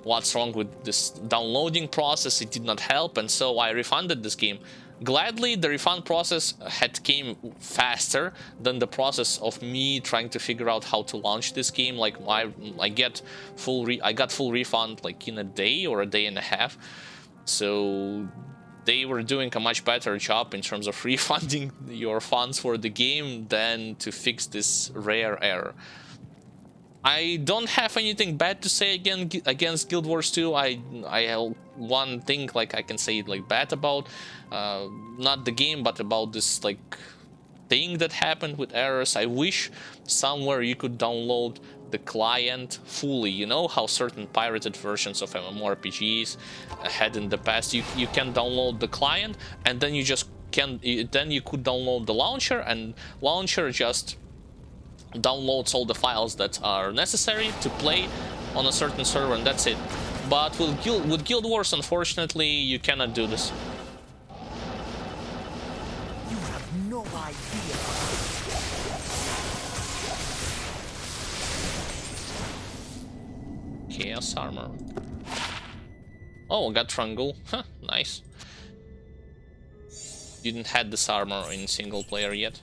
Speaker 1: what's wrong with this downloading process. It did not help, and so I refunded this game. Gladly, the refund process came faster than the process of me trying to figure out how to launch this game. Like, I got full refund like in a day or a day and a half. So they were doing a much better job in terms of refunding your funds for the game than to fix this rare error. I don't have anything bad to say against Guild Wars 2. I have one thing like I can say like bad about, not the game, but about this like thing that happened with errors. I wish somewhere you could download the client fully. You know how certain pirated versions of MMORPGs had in the past, you can download the client and then you just then you could download the launcher, and launcher just downloads all the files that are necessary to play on a certain server, and that's it. But with Guild Wars, unfortunately, you cannot do this.
Speaker 3: You have no idea.
Speaker 1: Chaos armor. Oh, I got Trangul. Huh, nice. Didn't had this armor in single player yet.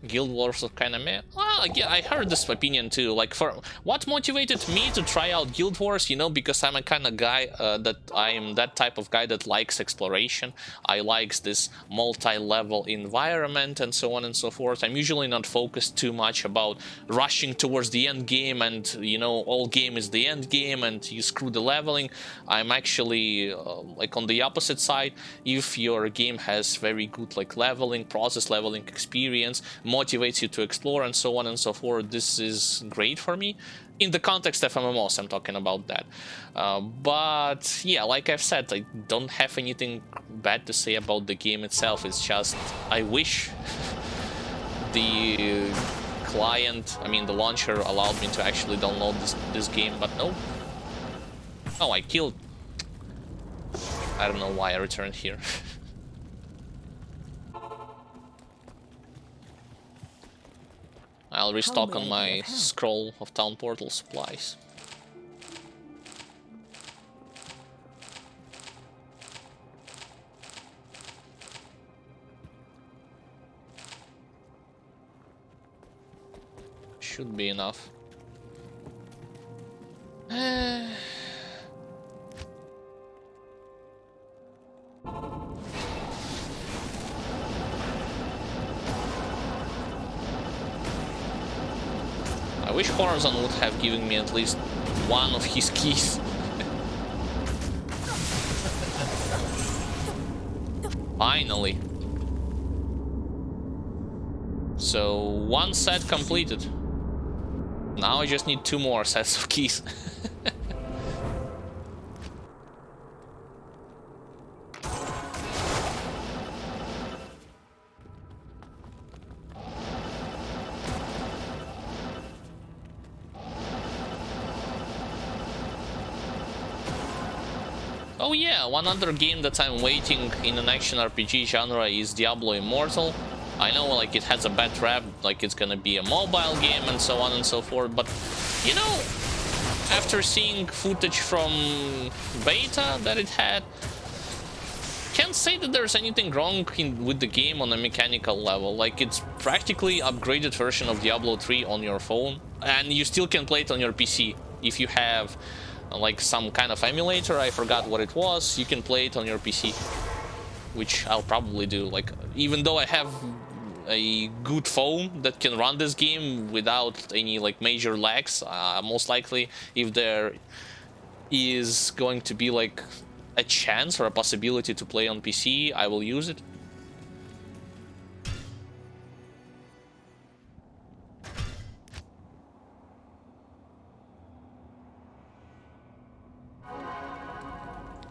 Speaker 1: Guild Wars are kind of meh. Well, yeah, I heard this opinion too. Like, for what motivated me to try out Guild Wars, you know, because I'm a kind of guy that I'm that type of guy that likes exploration. I likes this multi-level environment and so on and so forth. I'm usually not focused too much about rushing towards the end game and, you know, all game is the end game and you screw the leveling. I'm actually like on the opposite side. If your game has very good like leveling, process leveling experience, motivates you to explore and so on and so forth, this is great for me. In the context of MMOs, I'm talking about that. But yeah, like I've said, I don't have anything bad to say about the game itself. It's just, I wish the client, I mean the launcher, allowed me to actually download this game, but no. Oh, I killed. I don't know why I returned here. I'll restock on my scroll of town portal supplies. Should be enough. I wish Horizon would have given me at least one of his keys. Finally. So, one set completed. Now I just need 2 more sets of keys. Oh yeah, one other game that I'm waiting in an action RPG genre is Diablo Immortal. I know, like, it has a bad rap, like it's gonna be a mobile game and so on and so forth, but, you know, after seeing footage from beta that it had, can't say that there's anything wrong with the game on a mechanical level. Like, it's practically upgraded version of Diablo 3 on your phone, and you still can play it on your PC. If you have, like, some kind of emulator, I forgot what it was, you can play it on your PC. Which I'll probably do. Like, even though I have a good phone that can run this game without any like major lags, most likely if there is going to be like a chance or a possibility to play on PC, I will use it.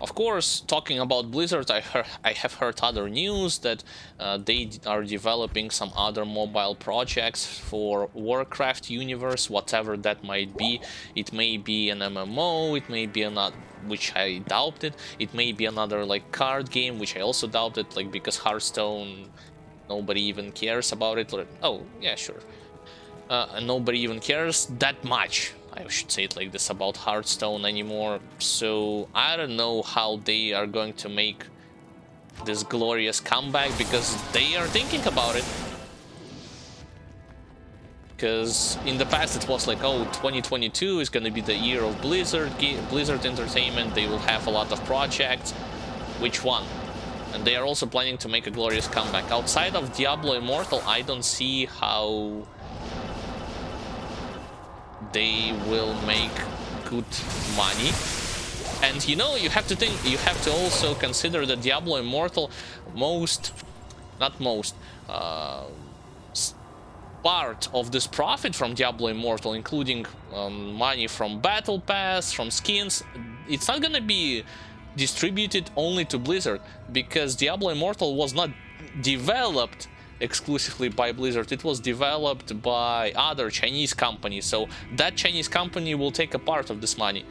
Speaker 1: Of course, talking about Blizzard, I have heard other news that they are developing some other mobile projects for Warcraft universe, whatever that might be. It may be an MMO, it may be another, which I doubted. It may be another like card game, which I also doubted, like because Hearthstone, nobody even cares about it. Oh, yeah, sure. And nobody even cares that much, I should say it like this, about Hearthstone anymore. So I don't know how they are going to make this glorious comeback, because they are thinking about it. Because in the past it was like, oh, 2022 is going to be the year of Blizzard Entertainment, they will have a lot of projects. Which one? And they are also planning to make a glorious comeback. Outside of Diablo Immortal, I don't see how they will make good money. And you know, you have to also consider that Diablo Immortal part of this profit from Diablo Immortal, including money from Battle Pass, from skins, it's not gonna be distributed only to Blizzard, because Diablo Immortal was not developed exclusively by Blizzard. It was developed by other Chinese companies, so that Chinese company will take a part of this money.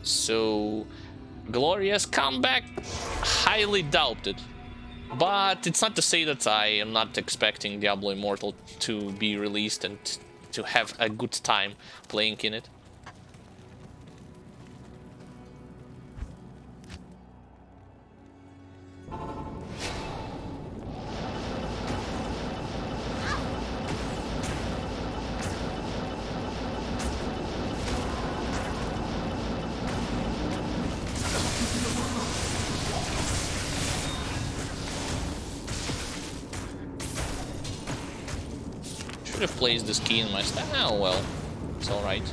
Speaker 1: So glorious comeback, highly doubted. But it's not to say that I am not expecting Diablo Immortal to be released and to have a good time playing in it. Should have placed this key in my stack. Oh well, it's alright.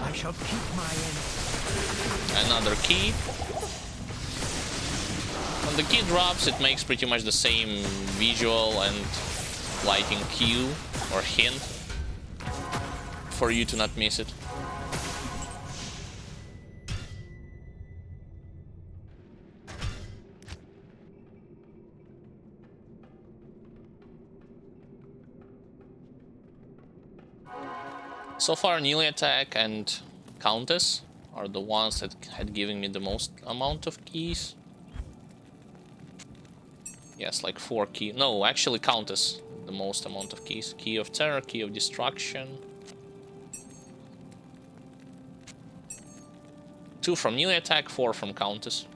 Speaker 3: I shall keep my end.
Speaker 1: Another key. When the key drops, it makes pretty much the same visual and lighting cue or hint for you to not miss it. So far, melee attack and Countess are the ones that had given me the most amount of keys. Yes, like 4 keys. No, actually Countess, the most amount of keys. Key of Terror, Key of Destruction. 2 from melee attack, 4 from Countess.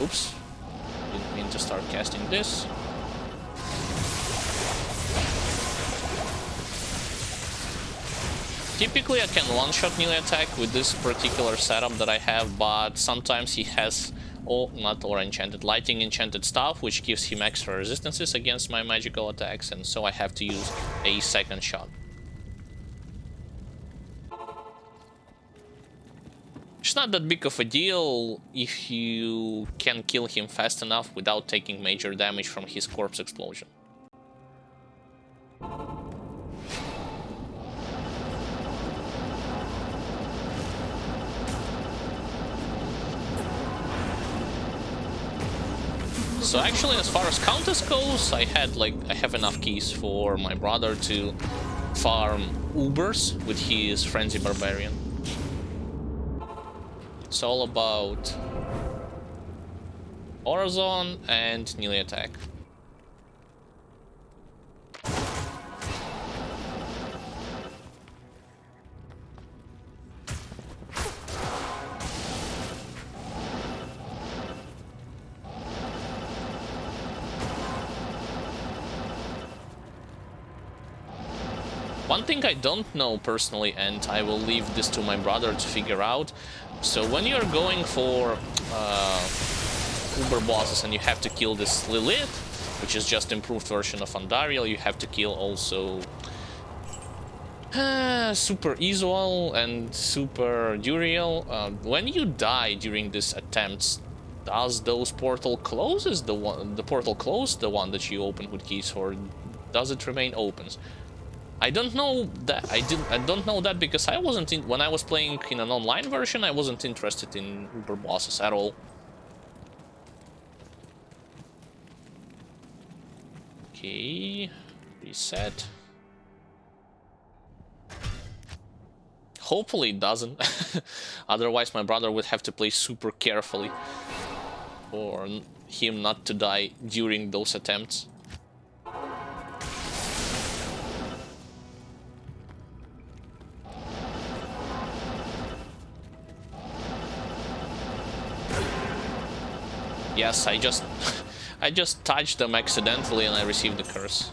Speaker 1: Oops, didn't mean to start casting this. Typically I can one-shot melee attack with this particular setup that I have, but sometimes he has not aura enchanted, lighting enchanted stuff, which gives him extra resistances against my magical attacks, and so I have to use a second shot. It's not that big of a deal if you can kill him fast enough without taking major damage from his corpse explosion. So actually, as far as Countess goes, I have enough keys for my brother to farm Ubers with his Frenzy Barbarian. It's all about Horizon and melee attack. One thing I don't know personally, and I will leave this to my brother to figure out. So when you're going for Uber bosses and you have to kill this Lilith, which is just improved version of Andariel, you have to kill also Super Isual and Super Duriel. When you die during these attempts, does those portal closes the portal close the one that you open with keys, or does it remain open? I don't know that. I don't know that because I wasn't in, when I was playing in an online version. I wasn't interested in Uber bosses at all. Okay, reset. Hopefully it doesn't. Otherwise, my brother would have to play super carefully for him not to die during those attempts. Yes, I just touched them accidentally and I received the curse.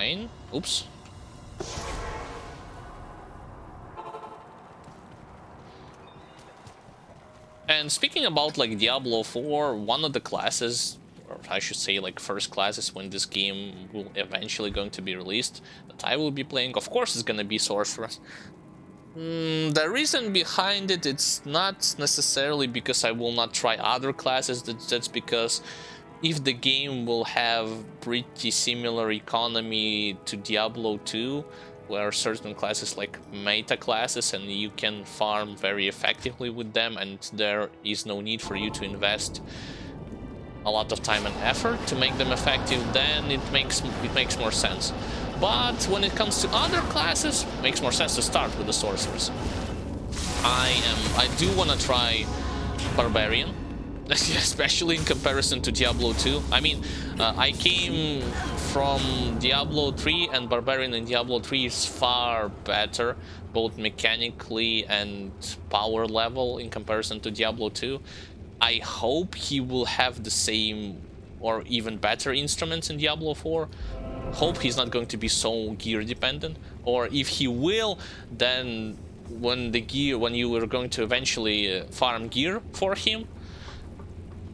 Speaker 1: fine. Oops. And speaking about like Diablo 4, one of the classes, or I should say like first classes when this game will eventually going to be released, that I will be playing, of course, is gonna be Sorceress. The reason behind it, it's not necessarily because I will not try other classes, that's because if the game will have pretty similar economy to Diablo 2, where certain classes like meta classes and you can farm very effectively with them and there is no need for you to invest a lot of time and effort to make them effective, then it makes more sense. But when it comes to other classes, it makes more sense to start with the sorcerers. I do want to try Barbarian, especially in comparison to Diablo 2. I mean, I came from Diablo 3, and Barbarian in Diablo 3 is far better, both mechanically and power level in comparison to Diablo 2. I hope he will have the same or even better instruments in Diablo 4. Hope he's not going to be so gear dependent, or if he will, then when you are going to eventually farm gear for him,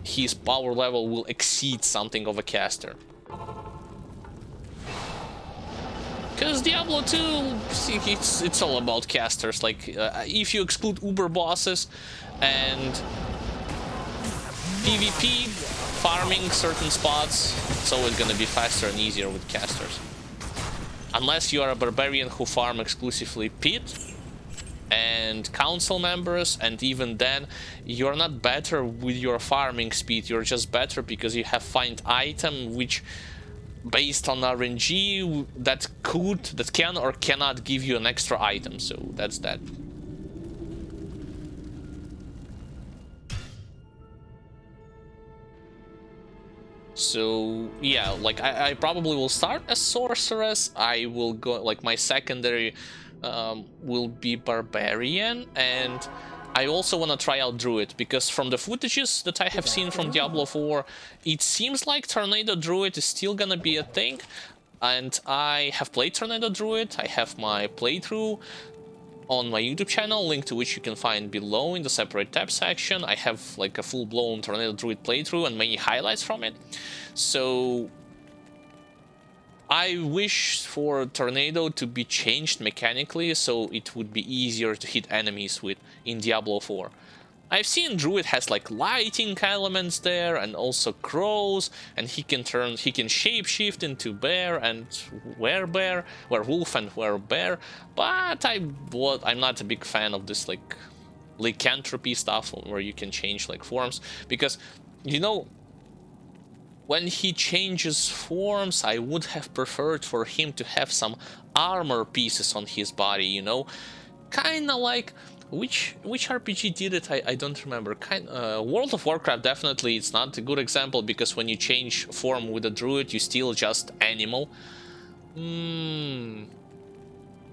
Speaker 1: his power level will exceed something of a caster. Because Diablo 2, it's all about casters. Like, if you exclude Uber bosses and PvP, farming certain spots, it's always gonna be faster and easier with casters. Unless you are a barbarian who farm exclusively pit and council members, and even then you're not better with your farming speed, you're just better because you have find item which based on RNG that can or cannot give you an extra item. So that's that. So yeah, like I probably will start as sorceress. I will go like my secondary will be barbarian, and I also want to try out druid, because from the footages that I have seen from Diablo 4, it seems like tornado druid is still gonna be a thing. And I have played tornado druid. I have my playthrough on my YouTube channel, link to which you can find below in the separate tab section. I have like a full-blown tornado druid playthrough and many highlights from it. So I wish for tornado to be changed mechanically so it would be easier to hit enemies with in Diablo 4. I've seen druid has like lighting elements there, and also crows, and he can shapeshift into bear and werewolf and werebear, but I'm not a big fan of this like lycanthropy stuff where you can change like forms, because you know, when he changes forms, I would have preferred for him to have some armor pieces on his body, you know, kind of like which RPG did it? I don't remember. World of Warcraft, definitely it's not a good example, because when you change form with a druid, you still just animal.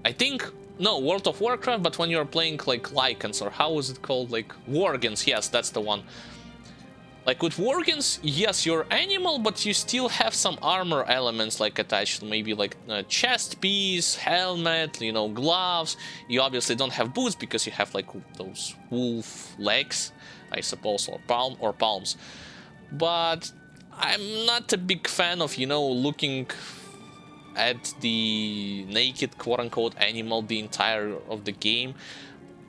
Speaker 1: I think no, World of Warcraft, but when you're playing like Lycans, or how is it called, like Worgens? Yes, that's the one. Like with Worgens, yes, you're animal, but you still have some armor elements like attached, maybe like a chest piece, helmet, you know, gloves. You obviously don't have boots because you have like those wolf legs, I suppose, or palms. But I'm not a big fan of, you know, looking at the naked quote-unquote animal the entire of the game,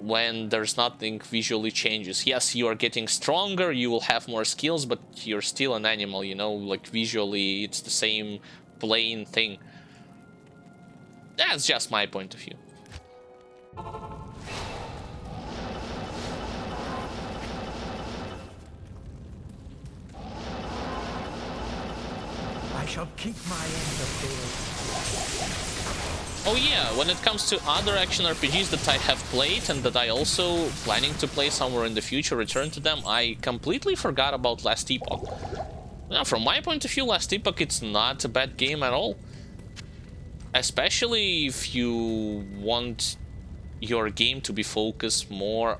Speaker 1: when there's nothing visually changes. Yes, you are getting stronger, you will have more skills, but you're still an animal, you know, like visually it's the same plain thing. That's just my point of view.
Speaker 3: I shall keep my end of the
Speaker 1: Oh yeah, when it comes to other action RPGs that I have played and that I also planning to play somewhere in the future, return to them, I completely forgot about Last Epoch. Now, from my point of view, Last Epoch, it's not a bad game at all. Especially if you want your game to be focused more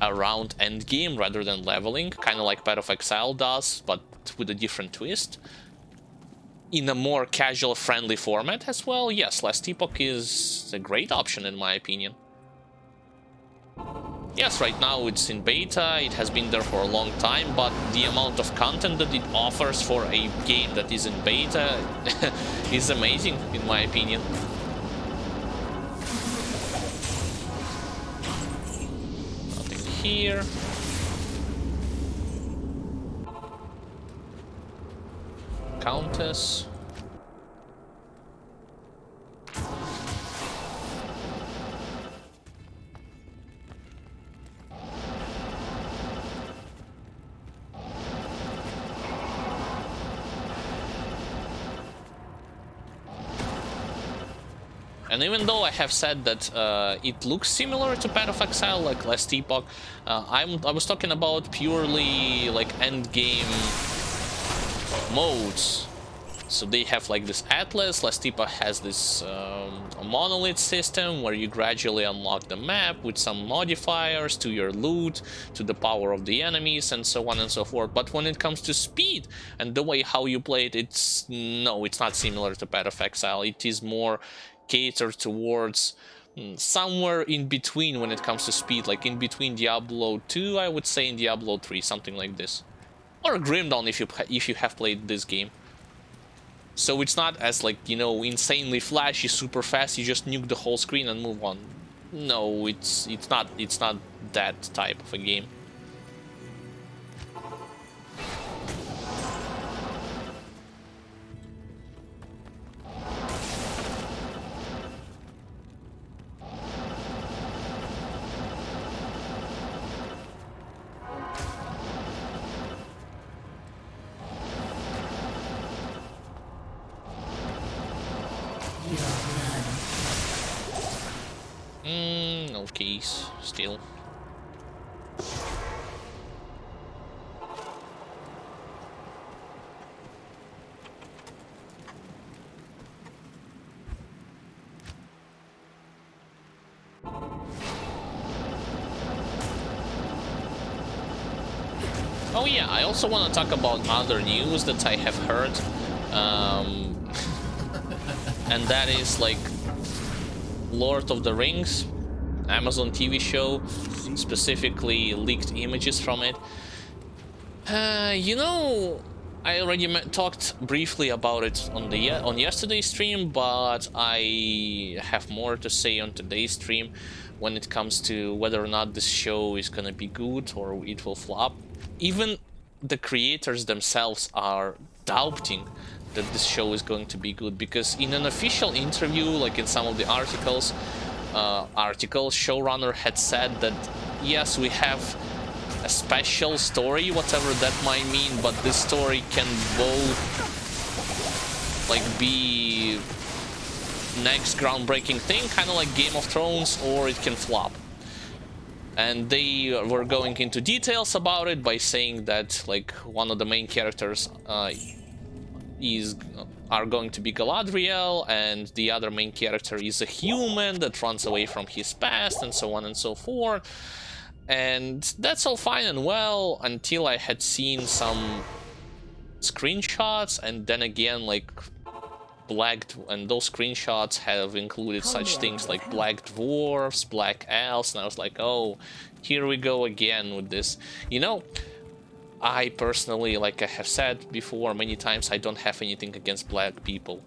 Speaker 1: around endgame rather than leveling, kind of like Path of Exile does, but with a different twist. in a more casual friendly format as well, yes, Last Epoch is a great option in my opinion. Yes, right now it's in beta, it has been there for a long time, but the amount of content that it offers for a game that is in beta is amazing in my opinion. Nothing here. Countess. And even though I have said that it looks similar to Path of Exile, like Last Epoch, I was talking about purely like end game modes. So they have like this Atlas. Last Epoch has this monolith system where you gradually unlock the map with some modifiers to your loot, to the power of the enemies, and so on and so forth. But when it comes to speed and the way how you play it, it's not similar to Path of Exile. It is more catered towards somewhere in between when it comes to speed, like in between Diablo 2, I would say, and Diablo 3, something like this, or Grim Dawn if you have played this game. So it's not as like, you know, insanely flashy, super fast. You just nuke the whole screen and move on. No, it's not that type of a game. No keys, still. Oh yeah, I also want to talk about other news that I have heard. And that is like Lord of the Rings, Amazon TV show, specifically leaked images from it. You know, I already talked briefly about it on yesterday's stream, but I have more to say on today's stream when it comes to whether or not this show is gonna be good or it will flop. Even the creators themselves are doubting that this show is going to be good, because in an official interview, like in some of the articles, showrunner had said that yes, we have a special story, whatever that might mean, but this story can both like be next groundbreaking thing, kind of like Game of Thrones, or it can flop. And they were going into details about it by saying that like one of the main characters are going to be Galadriel, and the other main character is a human that runs away from his past, and so on and so forth. And that's all fine and well until I had seen some screenshots, and then again like and those screenshots have included such things like black dwarves, black elves, and I was like, oh, here we go again with this. You know, I personally, like I have said before many times, I don't have anything against black people.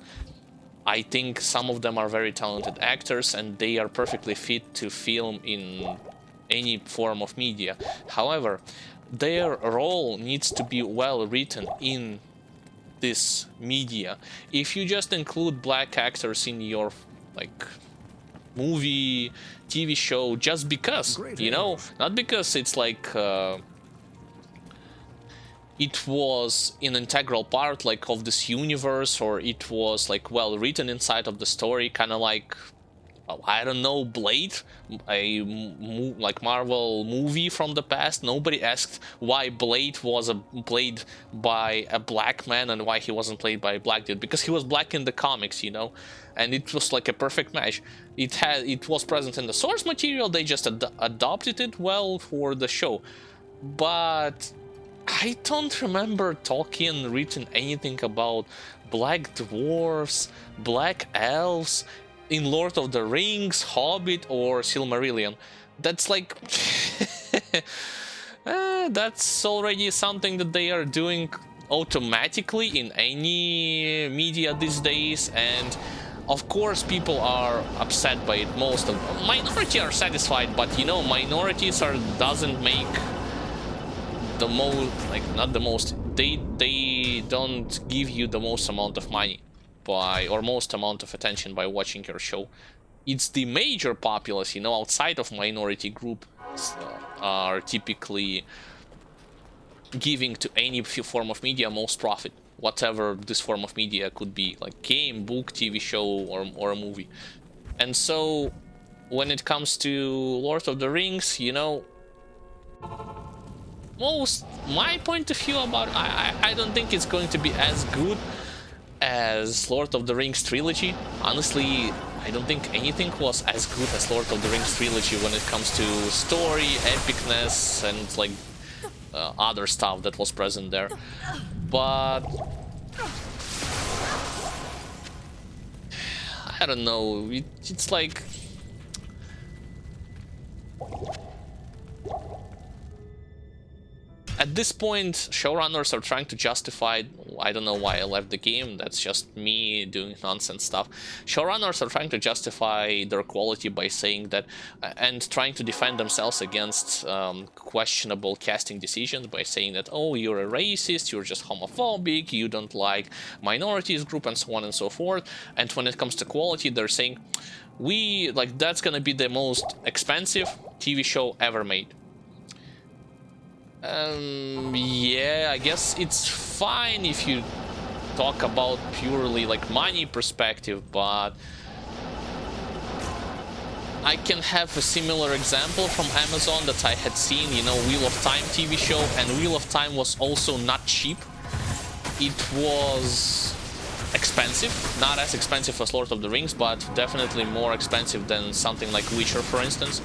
Speaker 1: I think some of them are very talented actors and they are perfectly fit to film in any form of media. However, their role needs to be well written in this media. If you just include black actors in your like movie, TV show, just because, you know, not because it's like it was an integral part like of this universe, or it was like well written inside of the story, kind of like, I don't know, Blade, like Marvel movie from the past. Nobody asked why Blade was played by a black man and why he wasn't played by a black dude, because he was black in the comics, you know, and it was like a perfect match. It was present in the source material, they just adopted it well for the show. But I don't remember Tolkien written anything about black dwarfs, black elves in Lord of the Rings, Hobbit, or Silmarillion. That's like... that's already something that they are doing automatically in any media these days, and of course people are upset by it. Most of minority are satisfied, but you know, minorities are doesn't make the most, like, not the most, they don't give you the most amount of money by, or most amount of attention by watching your show. It's the major populace, you know, outside of minority group are typically giving to any form of media most profit, whatever this form of media could be, like game, book, TV show, or a movie. And so when it comes to Lord of the Rings, you know, my point of view about I don't think it's going to be as good as Lord of the Rings trilogy. Honestly, I don't think anything was as good as Lord of the Rings trilogy when it comes to story, epicness, and like other stuff that was present there. But I don't know, it's like at this point, showrunners are trying to justify... I don't know why I left the game, that's just me doing nonsense stuff. Showrunners are trying to justify their quality by saying that... and trying to defend themselves against questionable casting decisions by saying that, oh, you're a racist, you're just homophobic, you don't like minorities group, and so on and so forth. And when it comes to quality, they're saying, we... like, that's gonna be the most expensive TV show ever made. Yeah, I guess it's fine if you talk about purely like money perspective, but I can have a similar example from Amazon that I had seen, you know, Wheel of Time TV show, and Wheel of Time was also not cheap. It was expensive, not as expensive as Lord of the Rings, but definitely more expensive than something like Witcher, for instance.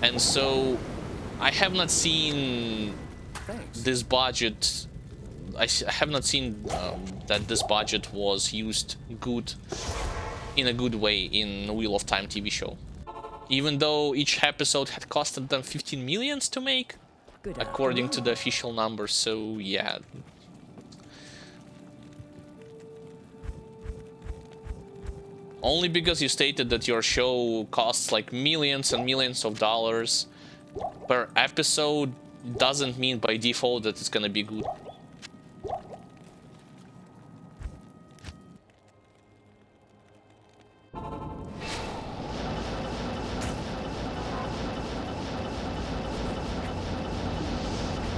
Speaker 1: And so I have not seen this budget. I have not seen that this budget was used in a good way in Wheel of Time TV show. Even though each episode had costed them 15 millions to make, according to the official numbers. So yeah. Only because you stated that your show costs like millions and millions of dollars per episode doesn't mean by default that it's gonna be good.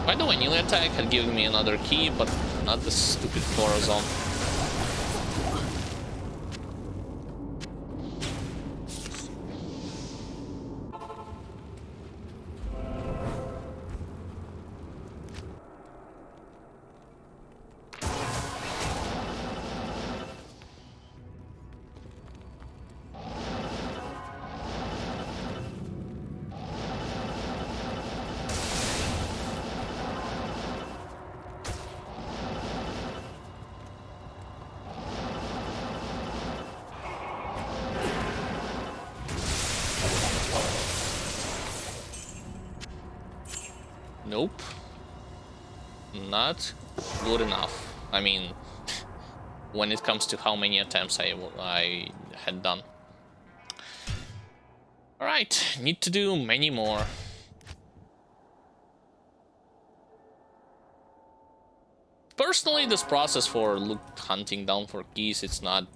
Speaker 1: By the way, Neely Attack had given me another key, but not this stupid Corazon. Nope. Not good enough. I mean, when it comes to how many attempts I had done. Alright, need to do many more. Personally, this process for hunting down for keys, it's not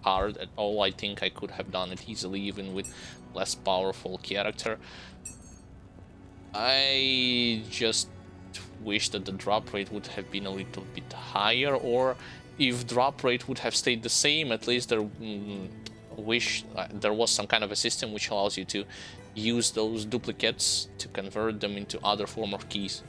Speaker 1: hard at all. I think I could have done it easily even with less powerful character. I just wish that the drop rate would have been a little bit higher, or if drop rate would have stayed the same, at least there was some kind of a system which allows you to use those duplicates to convert them into other form of keys.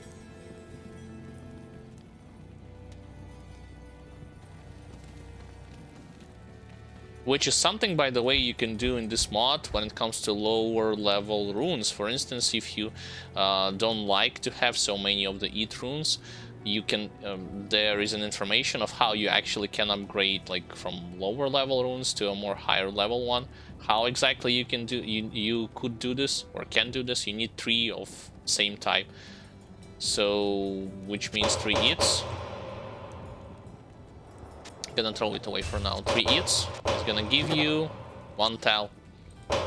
Speaker 1: which is something, by the way, you can do in this mod when it comes to lower level runes. For instance, if you don't like to have so many of the ETH runes, you can there is an information of how you actually can upgrade like from lower level runes to a more higher level one. How exactly you can do you could do this or can do this? You need 3 of same type, so which means 3 ETHs. Gonna throw it away for now. 3 ETHs is gonna give you 1 tile,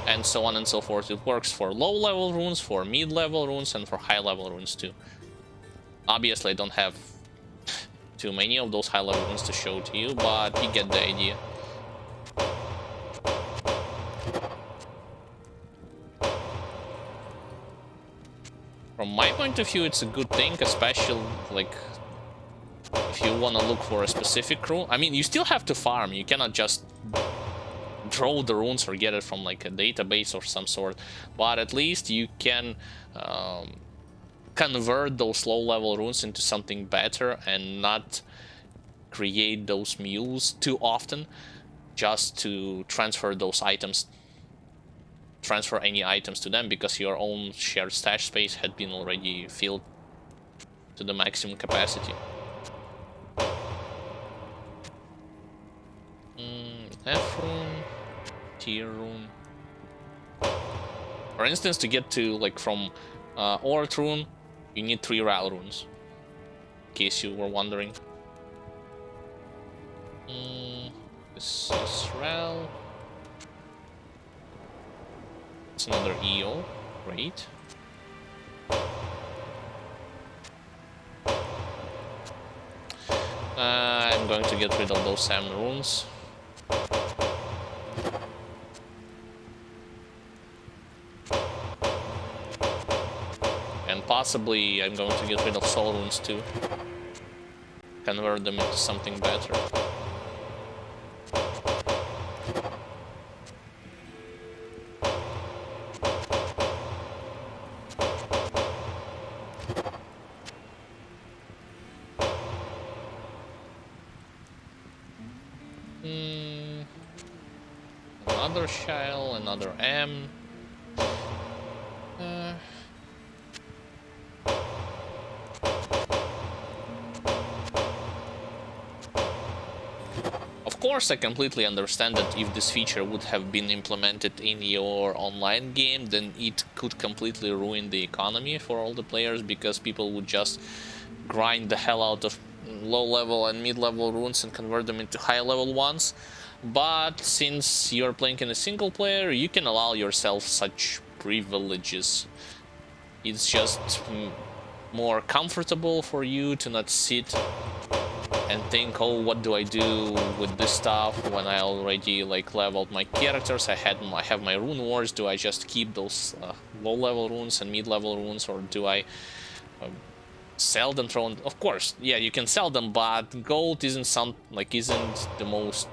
Speaker 1: and so on and so forth. It works for low level runes, for mid level runes, and for high level runes too. Obviously I don't have too many of those high level runes to show to you, but you get the idea. From my point of view, it's a good thing, especially like if you want to look for a specific rune. I mean, you still have to farm. You cannot just draw the runes or get it from like a database or some sort. But at least you can convert those low level runes into something better and not create those mules too often just to transfer those items. Transfer any items to them, because your own shared stash space had been already filled to the maximum capacity. F rune, tier rune. For instance, to get to like from Ort rune, you need 3 Ral runes. In case you were wondering. This is Ral. It's another EO. Great. I'm going to get rid of those Sam runes. And possibly I'm going to get rid of soul runes too. Convert them into something better. Another shell, another M. Of course, I completely understand that if this feature would have been implemented in your online game, then it could completely ruin the economy for all the players, because people would just grind the hell out of low-level and mid-level runes and convert them into high-level ones. But since you're playing in a single player, you can allow yourself such privileges. It's just more comfortable for you to not sit and think, oh, what do I do with this stuff when I already like leveled my characters? I have my rune wars. Do I just keep those low-level runes and mid-level runes, or do I sell them? Of course, yeah, you can sell them, but gold isn't the most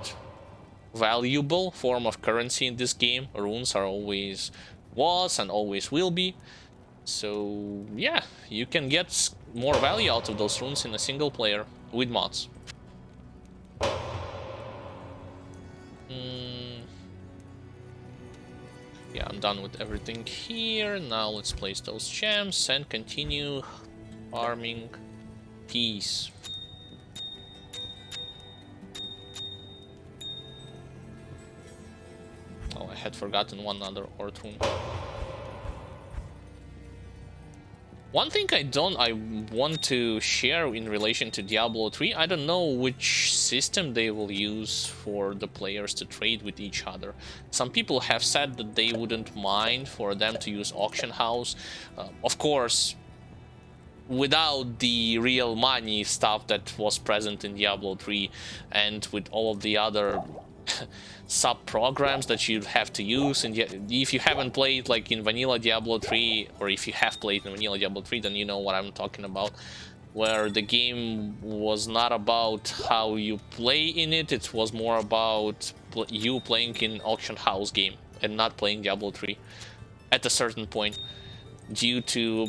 Speaker 1: valuable form of currency in this game. Runes are always was and always will be. So yeah, you can get more value out of those runes in a single player with mods. Yeah, I'm done with everything here. Now let's place those gems and continue farming peace. Oh, I had forgotten one other Ort rune. One thing I want to share in relation to Diablo 3, I don't know which system they will use for the players to trade with each other. Some people have said that they wouldn't mind for them to use auction house. Of course, without the real money stuff that was present in Diablo 3, and with all of the other sub-programs that you'd have to use. And if you haven't played like in vanilla Diablo 3, or if you have played in vanilla Diablo 3, then you know what I'm talking about, where the game was not about how you play in it, it was more about you playing in auction house game and not playing Diablo 3 at a certain point, due to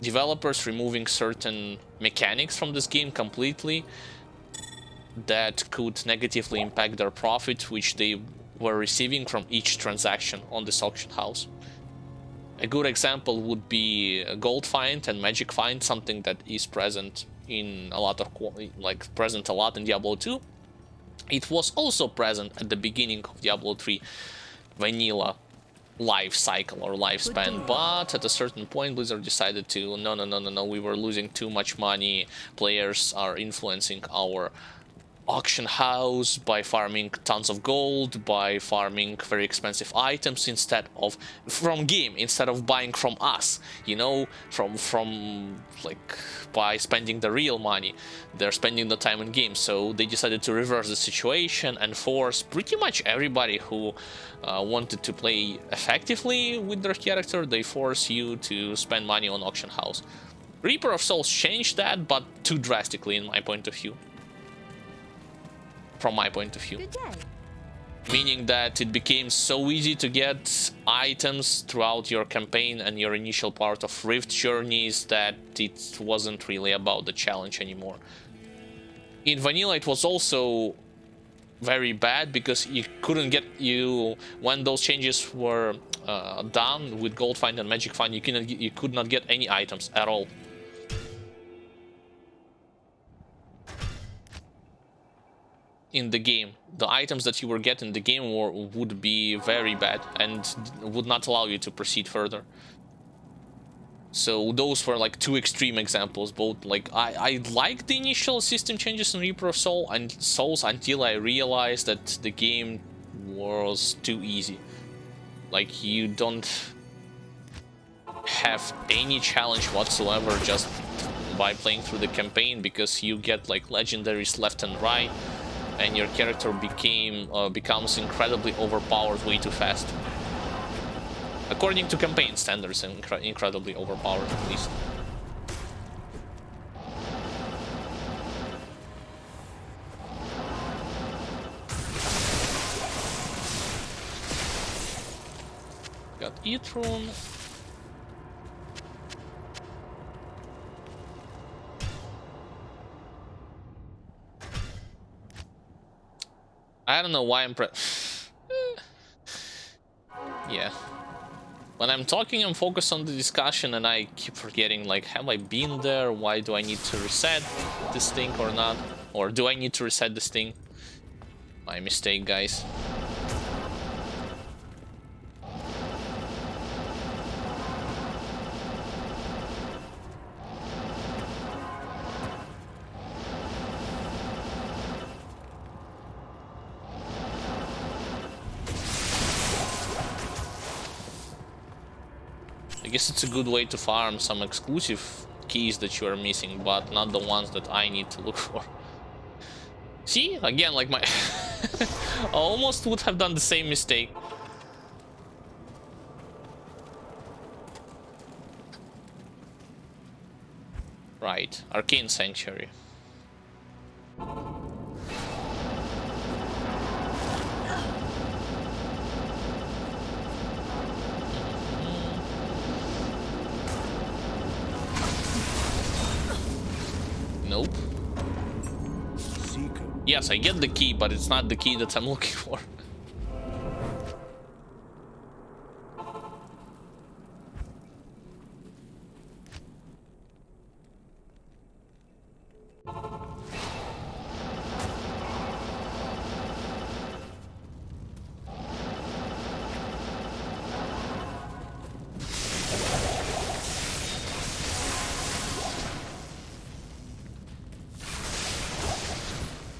Speaker 1: developers removing certain mechanics from this game completely. that could negatively impact their profit, which they were receiving from each transaction on this auction house. A good example would be gold find and magic find, something that is present in a lot of present a lot in Diablo 2. It was also present at the beginning of Diablo 3 vanilla life cycle or lifespan, but at a certain point Blizzard decided to no, we were losing too much money, players are influencing our auction house by farming tons of gold, by farming very expensive items instead of from game, instead of buying from us, you know, from like by spending the real money. They're spending the time in game, so they decided to reverse the situation and force pretty much everybody who wanted to play effectively with their character. They force you to spend money on auction house. Reaper of Souls changed that, but too drastically in my point of view. From my point of view.
Speaker 2: Good day.
Speaker 1: Meaning that it became so easy to get items throughout your campaign and your initial part of Rift journeys that it wasn't really about the challenge anymore. In vanilla it was also very bad because you couldn't get when those changes were done with gold find and magic find, you could not get any items at all. In the game, the items that you were getting in the game would be very bad and would not allow you to proceed further. So those were like two extreme examples. Both like I liked the initial system changes in Reaper of Souls until I realized that the game was too easy. Like you don't have any challenge whatsoever just by playing through the campaign, because you get like legendaries left and right. And your character becomes incredibly overpowered way too fast. According to campaign standards, incredibly overpowered at least. Got E-Throne. I don't know why I'm yeah. When I'm talking, I'm focused on the discussion and I keep forgetting, like, have I been there? Why do I need to reset this thing or not? Or do I need to reset this thing? My mistake, guys. I guess it's a good way to farm some exclusive keys that you are missing, but not the ones that I need to look for. See? Again, like my... I almost would have done the same mistake. Right, Arcane Sanctuary. Nope. Yes, I get the key, but it's not the key that I'm looking for.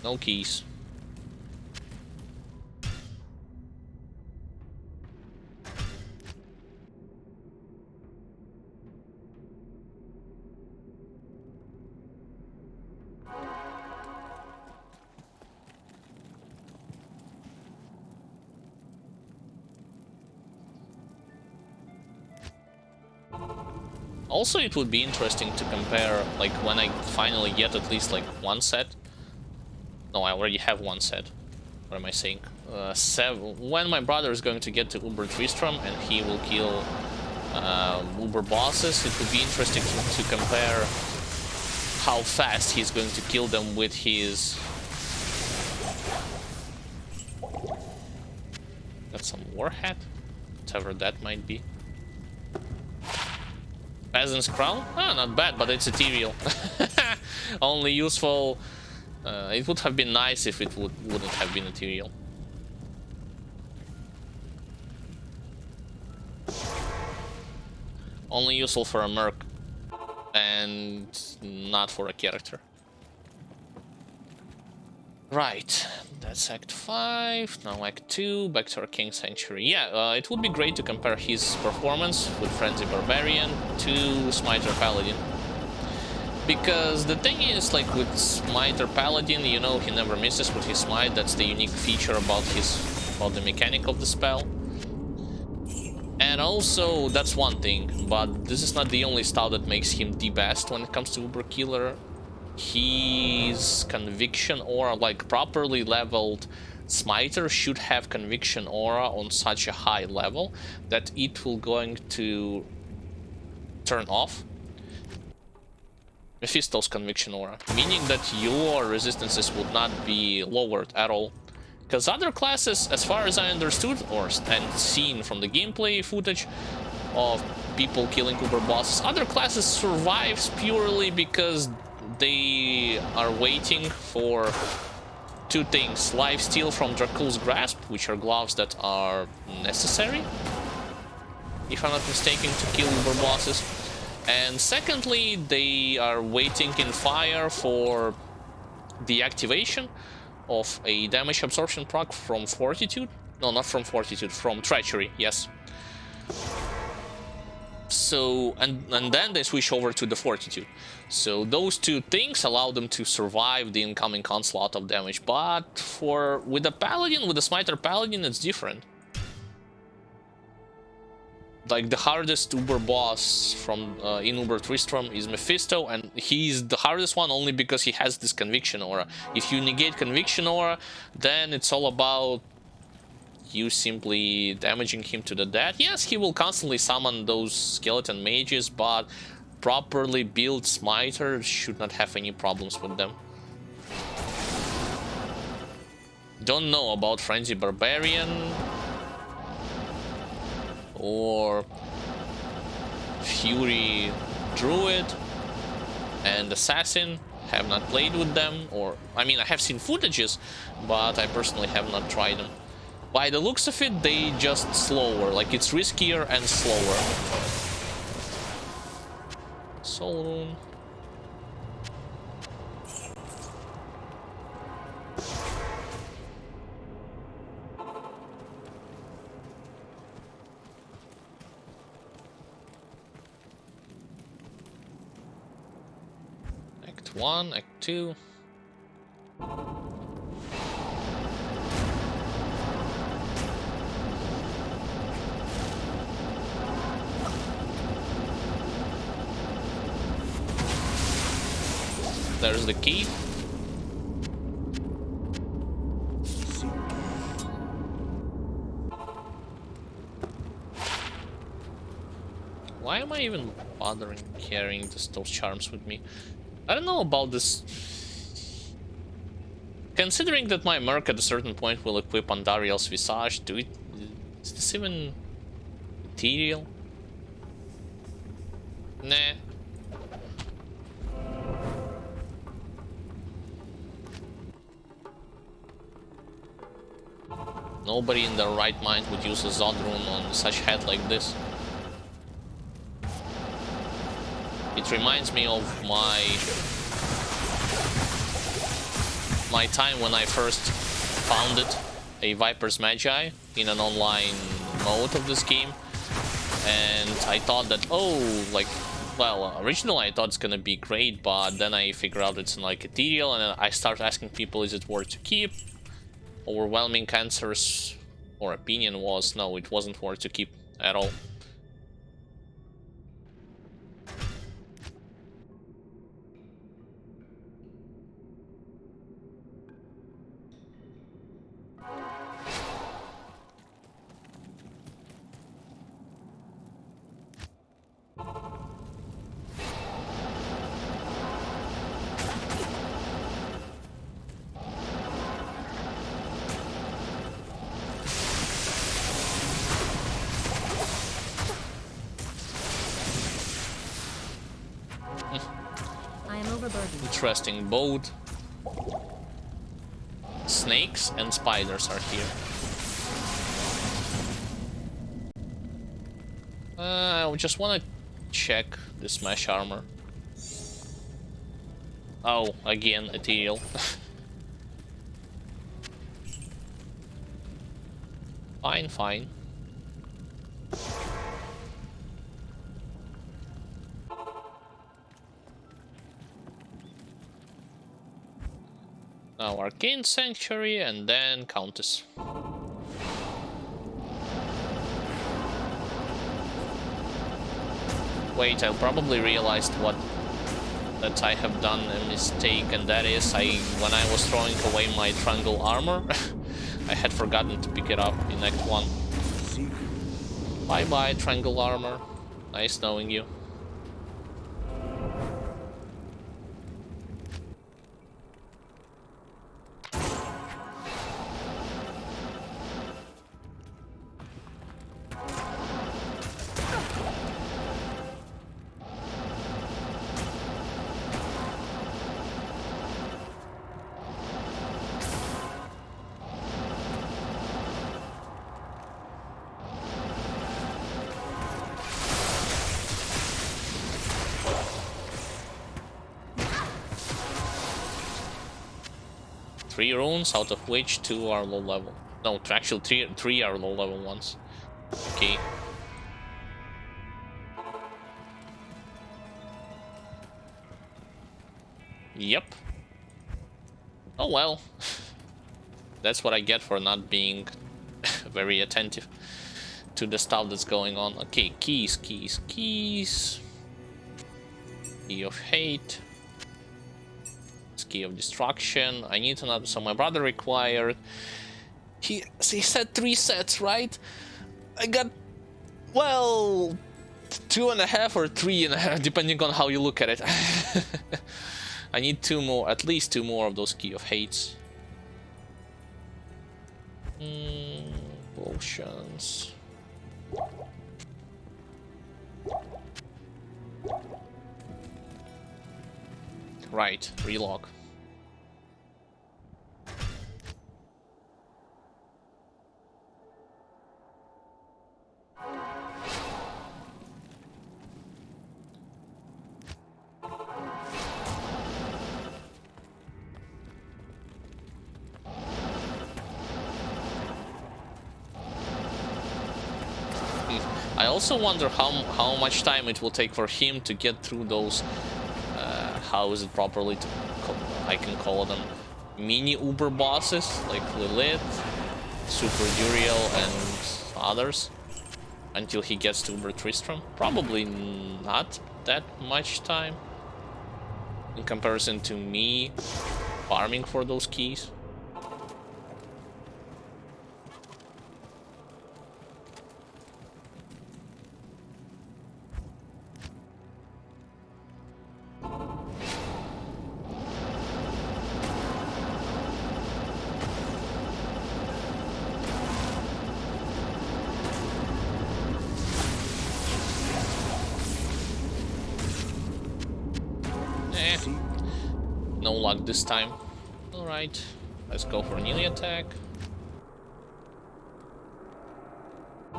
Speaker 1: No keys. Also, it would be interesting to compare, like, when I finally get at least, like, one set. No, I already have one set. What am I saying? When my brother is going to get to Uber Tristram and he will kill Uber bosses, it would be interesting to compare how fast he's going to kill them with his Warhead, whatever that might be. Peasant's Crown? Ah, not bad, but it's ethereal. Only useful... it would have been nice if it wouldn't have been ethereal. Only useful for a merc. And not for a character. Right, that's Act 5, now Act 2, back to Arcane Sanctuary. Yeah, it would be great to compare his performance with Frenzy Barbarian to Smiter Paladin. Because the thing is, like with Smiter Paladin, you know, he never misses with his smite. That's the unique feature about the mechanic of the spell. And also, that's one thing, but this is not the only style that makes him the best when it comes to Uber Killer. His Conviction Aura, like properly leveled Smiter should have Conviction Aura on such a high level that it will going to turn off Mephisto's Conviction Aura, meaning that your resistances would not be lowered at all. Because other classes, as far as I understood and seen from the gameplay footage of people killing Uber bosses, other classes survives purely because they are waiting for two things: lifesteal from Dracul's Grasp, which are gloves that are necessary, if I'm not mistaken, to kill Uber bosses. And secondly, they are waiting in fire for the activation of a damage absorption proc from Fortitude. No, not from Fortitude, from Treachery, yes. So, and then they switch over to the Fortitude. So those two things allow them to survive the incoming onslaught of damage. But with the Paladin, with the Smiter Paladin, it's different. Like the hardest Uber boss from in Uber Tristram is Mephisto, and he's the hardest one only because he has this Conviction Aura. If you negate Conviction Aura, then it's all about you simply damaging him to the death. Yes, he will constantly summon those skeleton mages, but properly built Smiter should not have any problems with them. Don't know about Frenzy Barbarian or Fury Druid and Assassin. Have not played with them, or I mean, I have seen footages, but I personally have not tried them. By the looks of it, they just slower, like it's riskier and slower. Soul Rune. Act 1, Act 2. There's the key. Why am I even bothering carrying those charms with me? I don't know about this. Considering that my Merc at a certain point will equip Andariel's Visage, is this even ethereal? Nah. Nobody in their right mind would use a Zod rune on such head like this. It reminds me of my time when I first founded a Viper's Magi in an online mode of this game. And I thought that, oh, like, well, originally I thought it's gonna be great, but then I figured out it's like ethereal, and then I started asking people, is it worth to keep? Overwhelming answers or opinion was no, it wasn't worth to keep at all.
Speaker 2: am overburdened.
Speaker 1: Interesting. Both snakes and spiders are here. I just want to check this mesh armor. Oh, again, ethereal. Fine, fine. Now Arcane Sanctuary and then Countess. Wait, I probably realized that I have done a mistake, and that is when I was throwing away my triangle armor, I had forgotten to pick it up in Act 1. Bye bye, triangle armor. Nice knowing you. Three runes, out of which 2 are low level. No, actually three are low level ones. Okay. Yep. Oh well. That's what I get for not being very attentive to the stuff that's going on. Okay, keys. Key of hate. Key of destruction. I need another, so my brother required. He said 3 sets, right? I got, well, 2.5 or 3.5, depending on how you look at it. I need 2 more, at least 2 more of those key of hates. Potions. Right, relock. I also wonder how much time it will take for him to get through those, how is it properly to I can call them mini Uber bosses like Lilith, Super Uriel and others, until he gets to Uber Tristram. Probably not that much time in comparison to me farming for those keys. No luck this time. Alright, let's go for an melee attack.
Speaker 3: I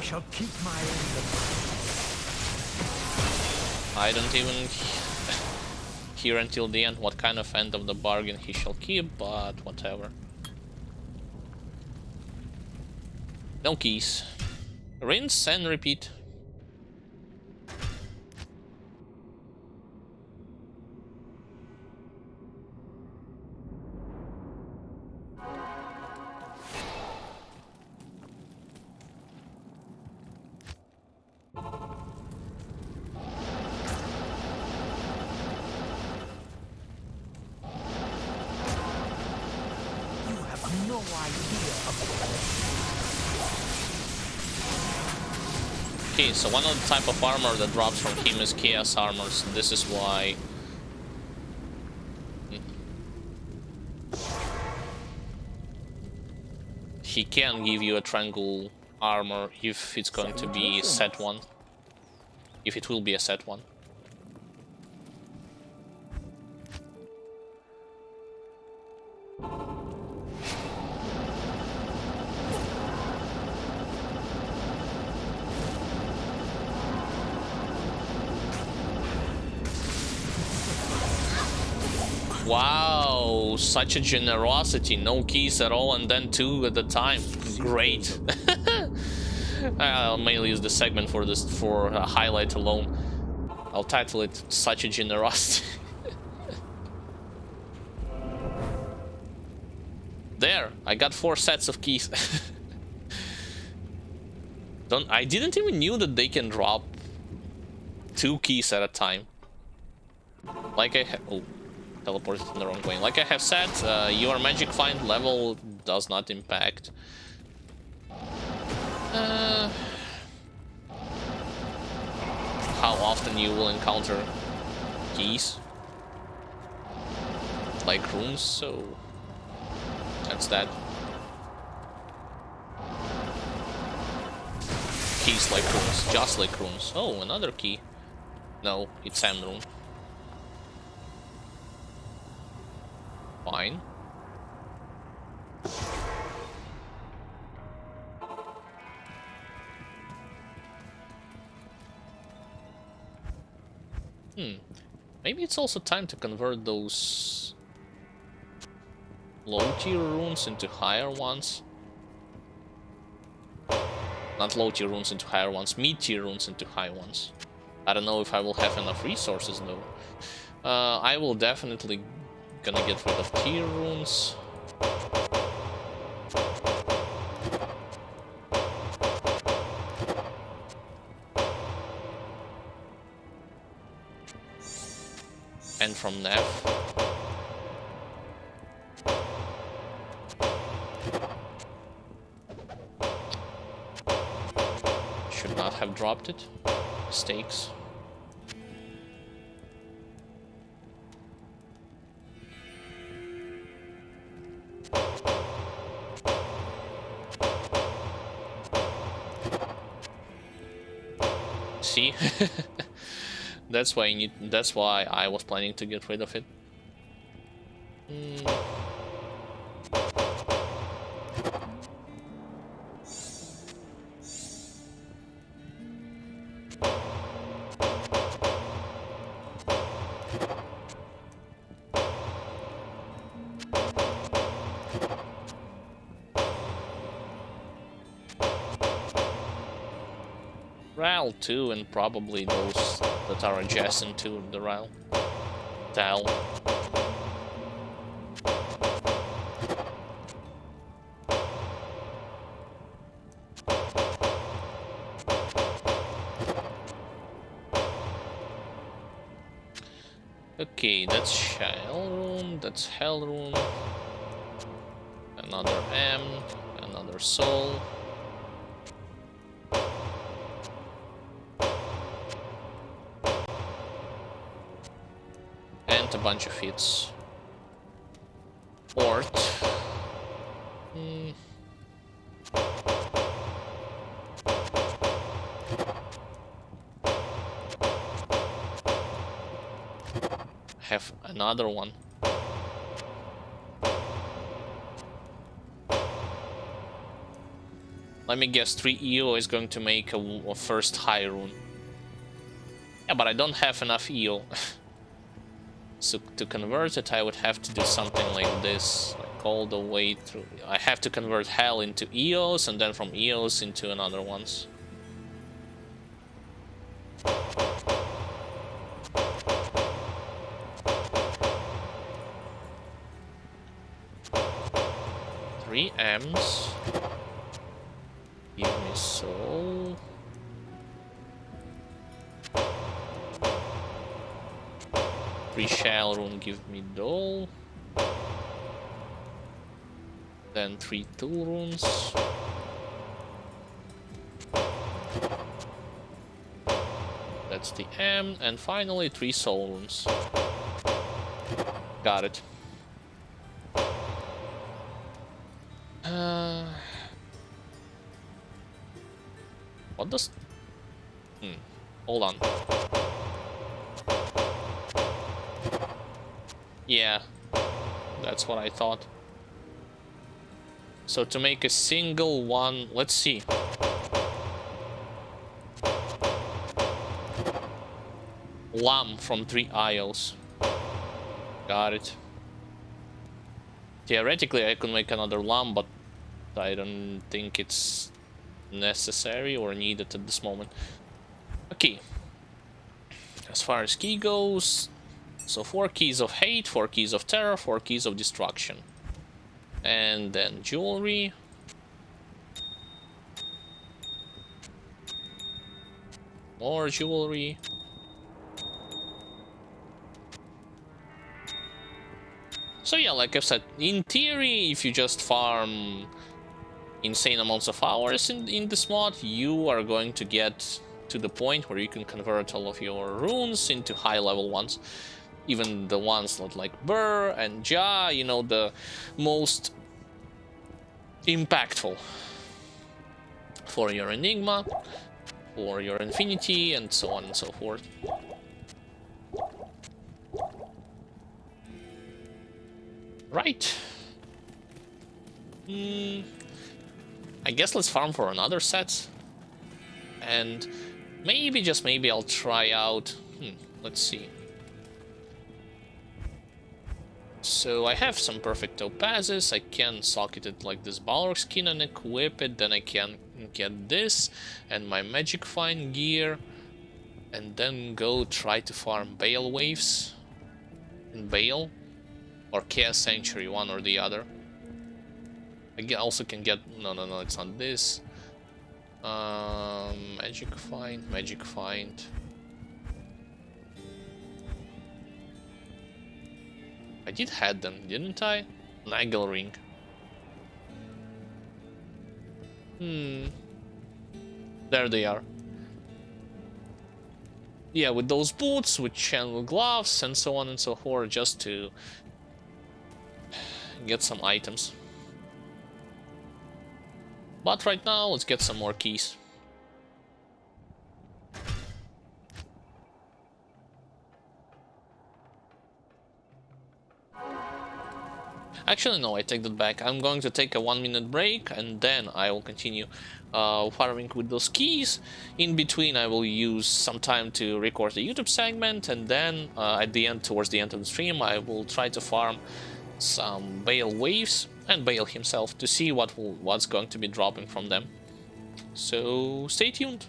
Speaker 3: shall keep my end of
Speaker 1: I don't even hear until the end what kind of end of the bargain he shall keep, but whatever. No keys. Rinse and repeat.
Speaker 3: You have no idea of
Speaker 1: Okay, so one of the type of armor that drops from him is Chaos Armor, so this is why... he can give you a triangle armor if it's going to be set one. If it will be a set one. Wow, such a generosity. No keys at all and then 2 at a time. Great. I'll mainly use the segment for this for a highlight alone. I'll title it Such a Generosity. There, I got 4 sets of keys. I didn't even knew that they can drop 2 keys at a time. Like I have... Oh, teleported in the wrong way. Like I have said, your magic find level does not impact. How often you will encounter keys. Like runes, so... That's that. Keys like runes, just like runes. Oh, another key. No, it's Sand Rune. Fine. Maybe it's also time to convert those low tier runes into higher ones. Not low tier runes into higher ones, mid tier runes into high ones. I don't know if I will have enough resources though. I will definitely gonna get rid of tier runes. And from Nev. Should not have dropped it. Mistakes. See? That's why I was planning to get rid of it. Ral too, and probably those that are adjacent to the Ral. Tal. Okay, that's Shell Rune, that's Hell Rune. Another M, another Soul. A bunch of hits. Ort. Have another one. Let me guess, 3 EO is going to make a first high rune. Yeah, but I don't have enough EO. So to convert it, I would have to do something like this, like all the way through. I have to convert Hell into EOS, and then from EOS into another ones. Three M's. Give me Soul. Three Shell Rune, give me Dole. Then 3 Tool Runes. That's the M. And finally 3 Soul Runes. Got it. What does... Hold on. Yeah, that's what I thought. So to make a single one, let's see. Lamb from 3 isles. Got it. Theoretically, I could make another lamb, but I don't think it's necessary or needed at this moment. Okay. As far as key goes, so 4 keys of hate, 4 keys of terror, 4 keys of destruction. And then jewelry. More jewelry. So yeah, like I've said, in theory, if you just farm insane amounts of hours in this mod, you are going to get to the point where you can convert all of your runes into high level ones. Even the ones that like Burr and Ja, you know, the most impactful for your Enigma, for your Infinity, and so on and so forth. Right. I guess let's farm for another set. And maybe, just maybe, I'll try out... let's see. So I have some perfect topazes. I can socket it like this Balrog skin and equip it. Then I can get this and my magic find gear. And then go try to farm Bale Waves in Bale. Or Chaos Sanctuary, one or the other. I also can get... No, it's not this. Magic find. I did had them, didn't I? Nagel ring. There they are. Yeah, with those boots, with channel gloves, and so on and so forth, just to get some items. But right now, let's get some more keys. Actually, no, I take that back. I'm going to take a 1-minute break, and then I will continue farming with those keys. In between, I will use some time to record the YouTube segment, and then at the end, towards the end of the stream, I will try to farm some Bale Waves and Bale himself to see what's going to be dropping from them. So stay tuned.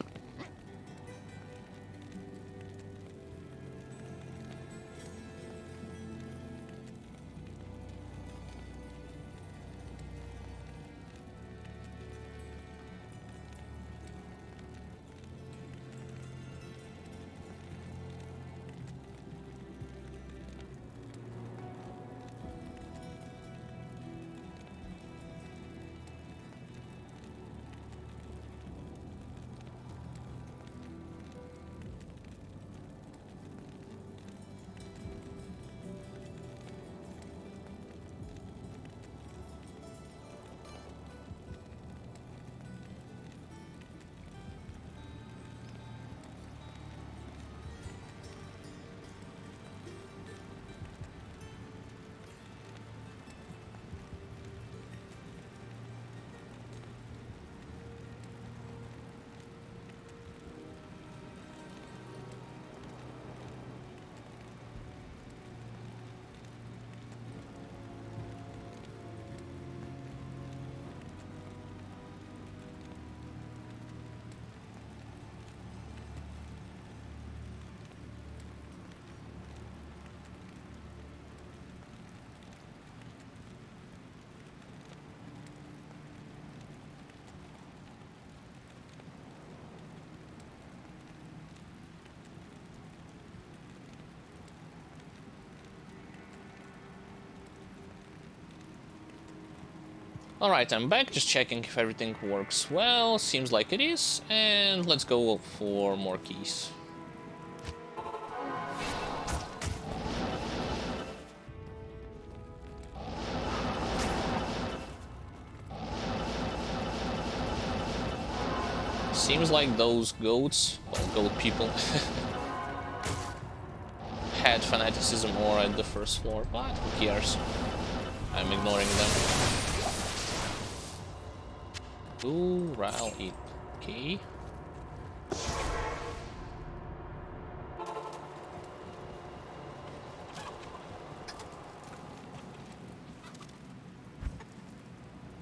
Speaker 1: Alright, I'm back, just checking if everything works well. Seems like it is, and let's go for more keys. Seems like those goats, well, goat people, had fanaticism aura at the first floor, but who cares? I'm ignoring them. Ooh, rally. Okay.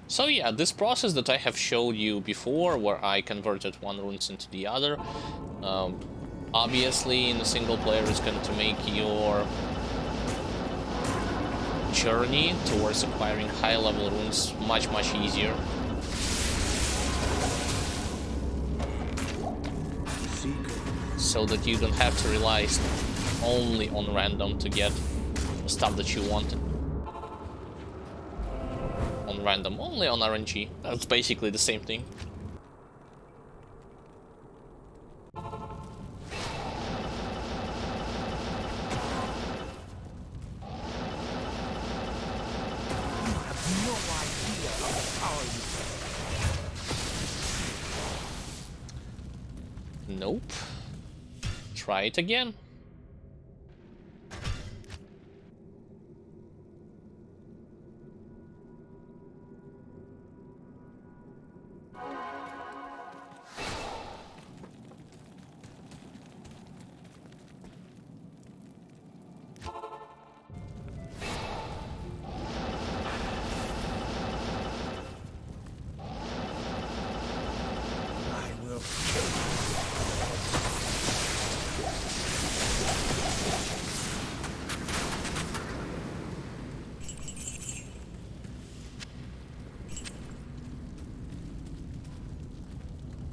Speaker 1: So yeah, this process that I have showed you before, where I converted one runes into the other, obviously in a single player is going to make your journey towards acquiring high level runes much easier. So that you don't have to rely only on random to get stuff that you wanted. On random, only on RNG. That's basically the same thing. Nope. Try it again.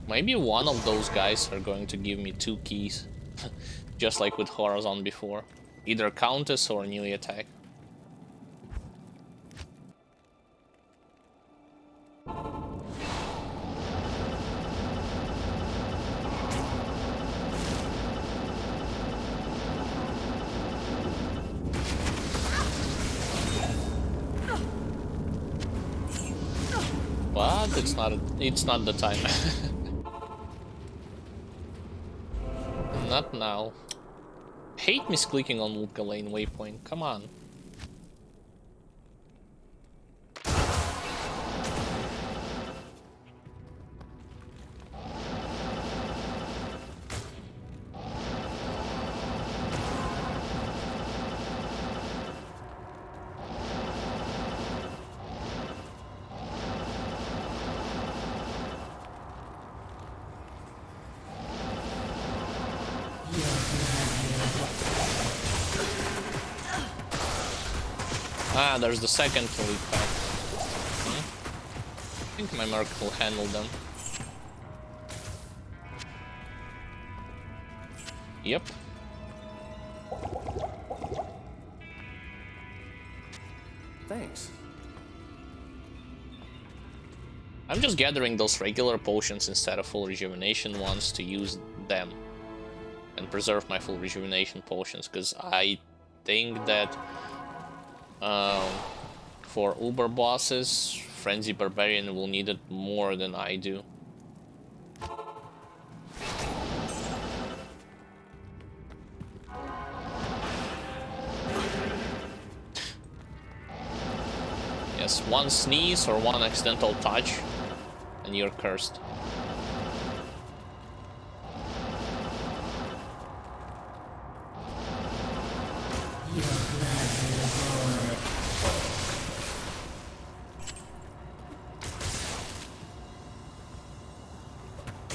Speaker 1: Maybe one of those guys are going to give me 2 keys. Just like with Horizon before. Either Countess or Newly Attack. But it's not the time. Not now. Hate misclicking on Lutka Lane waypoint, come on. Ah, there's the second lead pack. I think my Merc will handle them. Yep.
Speaker 5: Thanks.
Speaker 1: I'm just gathering those regular potions instead of full rejuvenation ones to use them and preserve my full rejuvenation potions, because I think that for Uber bosses, Frenzy Barbarian will need it more than I do. Yes, one sneeze or one accidental touch and you're cursed.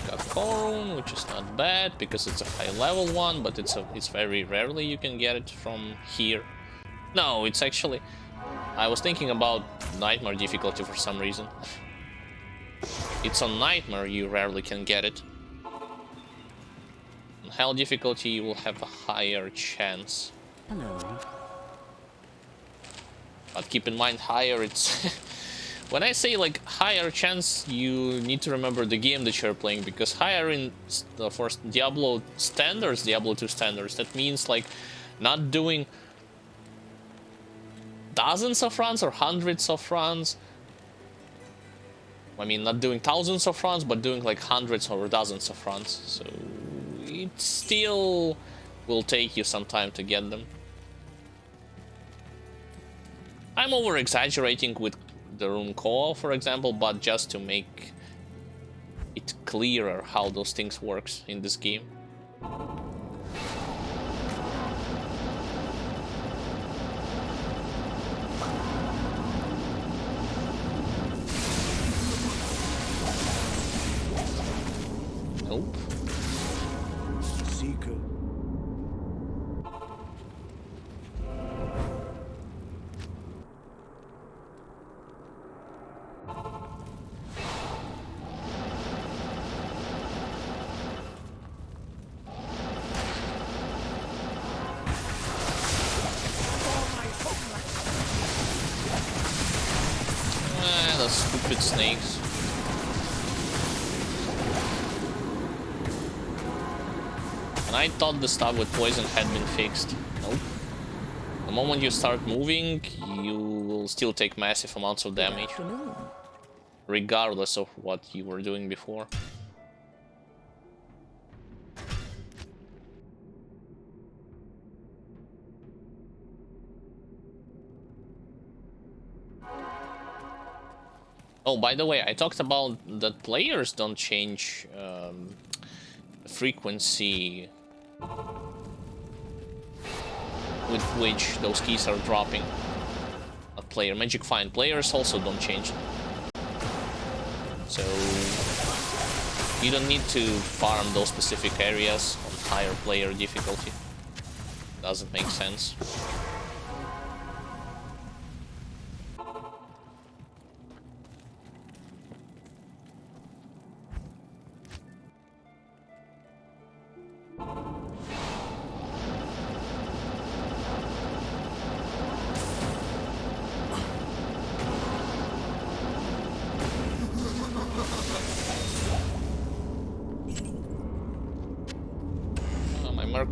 Speaker 1: Got Corun, which is not bad because it's a high level one, but it's very rarely you can get it from here. No, it's actually, I was thinking about Nightmare difficulty for some reason. It's on Nightmare, you rarely can get it. On Hell difficulty, you will have a higher chance.
Speaker 4: Hello.
Speaker 1: But keep in mind, higher, it's... When I say, like, higher chance, you need to remember the game that you're playing, because higher in the first Diablo standards, Diablo 2 standards, that means, like, not doing dozens of runs or hundreds of runs, I mean, not doing thousands of runs, but doing like hundreds or dozens of runs. So it still will take you some time to get them. I'm over exaggerating with the room call, for example, but just to make it clearer how those things works in this game. Nope.
Speaker 5: Seeker.
Speaker 1: Those stupid snakes. And I thought the stuff with poison had been fixed. Nope. The moment you start moving, you will still take massive amounts of damage, regardless of what you were doing before. Oh, by the way, I talked about that players don't change frequency with which those keys are dropping. A player magic find players also don't change. So you don't need to farm those specific areas on higher player difficulty. Doesn't make sense.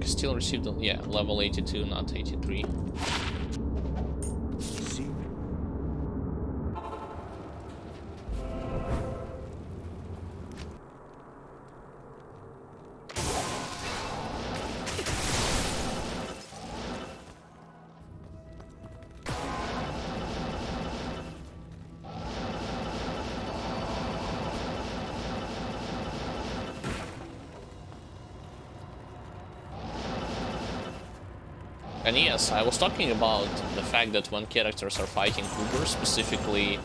Speaker 1: Still received, yeah, level 82, not 83. And yes, I was talking about the fact that when characters are fighting Uber, specifically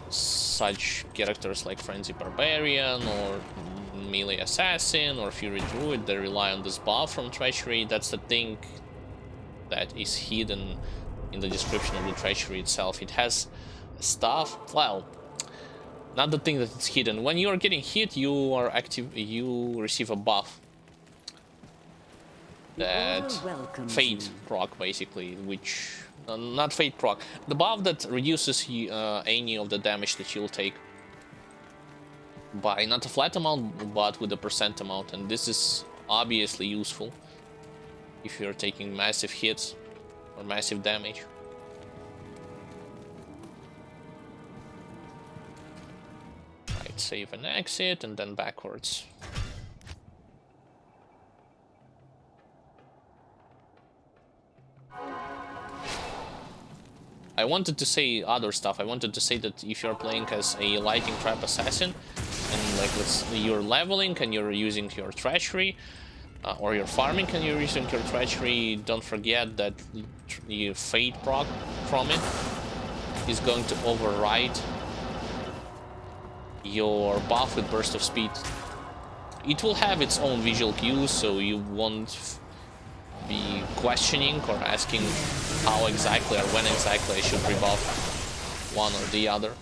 Speaker 1: such characters like Frenzy Barbarian or Melee Assassin or Fury Druid, they rely on this buff from Treachery. That's the thing that is hidden in the description of the Treachery itself. It has stuff, well, not the thing that it's hidden. When you are getting hit, you are active, you receive a buff. That fate proc, basically, which not fate proc, the buff that reduces any of the damage that you'll take by not a flat amount but with a percent amount, and this is obviously useful if you're taking massive hits or massive damage. Right, save and exit and then backwards. I wanted to say other stuff. I wanted to say that if you're playing as a Lightning Trap Assassin, and like you're leveling and you're using your Treachery, or you're farming and you're using your Treachery, don't forget that the Fate proc from it is going to override your buff with Burst of Speed. It will have its own visual cues, so you won't be questioning or asking how exactly or when exactly I should rebuff one or the other.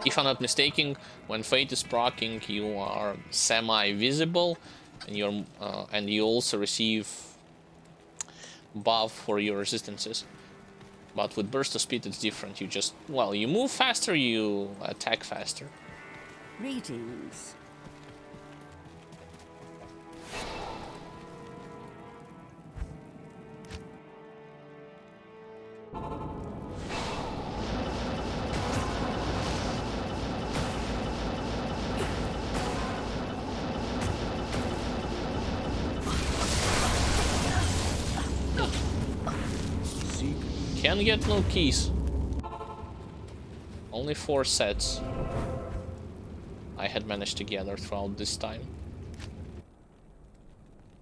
Speaker 1: If I'm not mistaken, when Fate is proccing, you are semi-visible, and you also receive buff for your resistances. But with Burst of Speed it's different. You just, well, you move faster, you attack faster.
Speaker 4: Greetings.
Speaker 1: Can get no keys. Only 4 sets I had managed to gather throughout this time.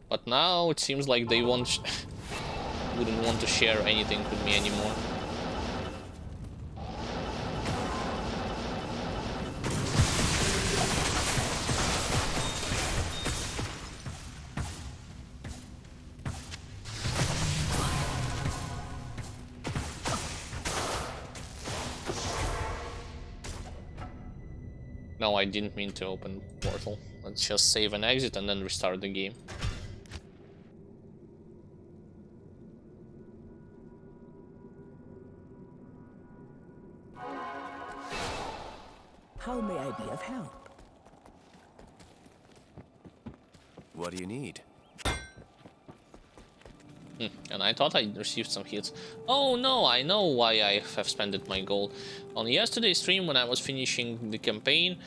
Speaker 1: But now it seems like they wouldn't want to share anything with me anymore. No, I didn't mean to open portal. Let's just save and exit and then restart the game.
Speaker 4: How may I be of help?
Speaker 5: What do you need?
Speaker 1: And I thought I received some hits. Oh no, I know why I have spent my gold. On yesterday's stream, when I was finishing the campaign,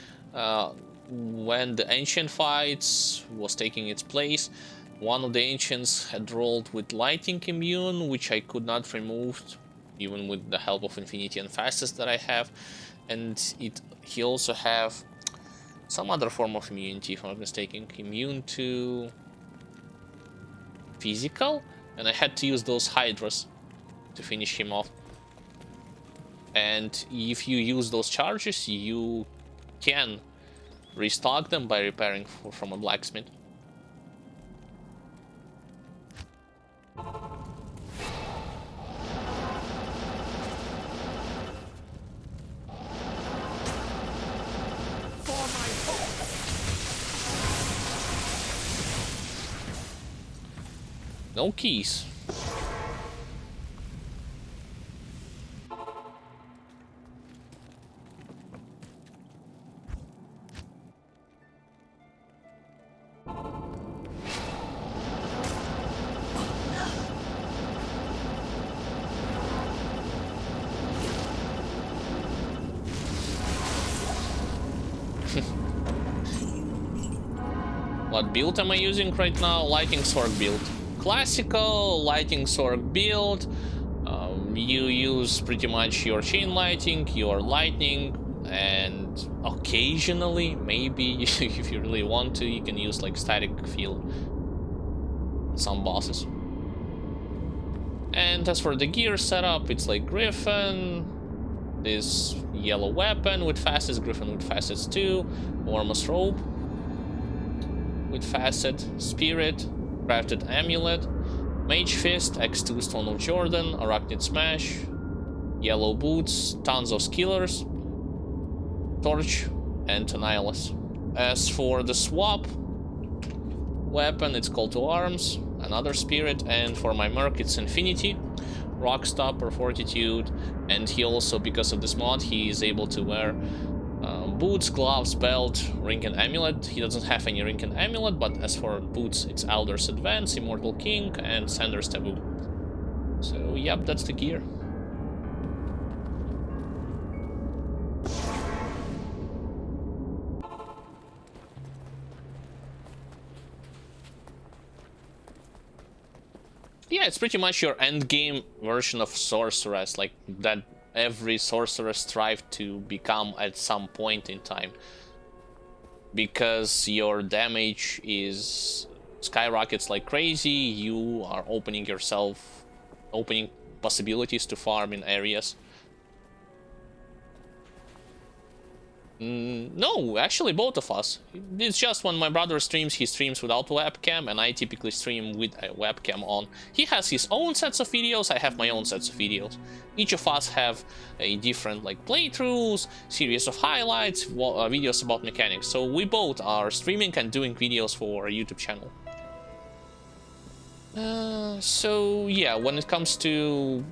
Speaker 1: when the ancient fights was taking its place, one of the ancients had rolled with lighting immune, which I could not remove, even with the help of Infinity and Fastest that I have. And he also have some other form of immunity, if I'm not mistaken. Immune to physical? And I had to use those Hydras to finish him off. And if you use those charges, you can restock them by repairing from a blacksmith. No keys. What build am I using right now? Lighting Sorc build. Classical lighting Sorc build. You use pretty much your chain lighting, your lightning, and occasionally, maybe if you really want to, you can use like static field on some bosses. And as for the gear setup, it's like Griffin, this yellow weapon with facets, Griffin with facets too, Warmest robe with facet, Spirit, crafted amulet, Mage Fist, X2 Stone of Jordan, Arachnid Smash, yellow boots, tons of skillers, Torch, and Annihilus. As for the swap weapon, it's Call to Arms, another Spirit, and for my Merc it's Infinity, Rock Stopper, Fortitude, and he also, because of this mod, he is able to wear boots, gloves, belt, ring and amulet. He doesn't have any ring and amulet, but as for boots, it's Elder's Advance, Immortal King, and Sander's Taboo. So, yep, that's the gear. Yeah, it's pretty much your endgame version of Sorceress, like that every sorceress strives to become at some point in time, because your damage is skyrockets like crazy. You are opening possibilities to farm in areas. No, actually both of us. It's just when my brother streams, he streams without webcam, and I typically stream with a webcam on. He has his own sets of videos, I have my own sets of videos. Each of us have a different like playthroughs, series of highlights, videos about mechanics. So we both are streaming and doing videos for our YouTube channel. So yeah, when it comes to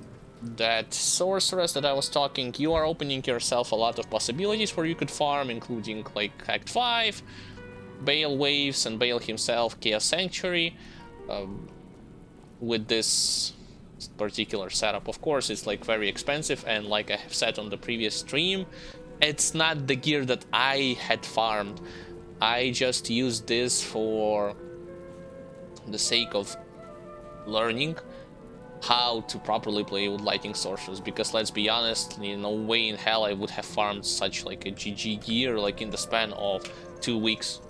Speaker 1: that sorceress that I was talking, you are opening yourself a lot of possibilities where you could farm, including like Act 5, Bale Waves and Bale himself, Chaos Sanctuary, with this particular setup. Of course, it's like very expensive, and like I have said on the previous stream, it's not the gear that I had farmed. I just used this for the sake of learning how to properly play with Lightning Sorcerers, because let's be honest, no way in hell I would have farmed such like a GG gear like in the span of 2 weeks.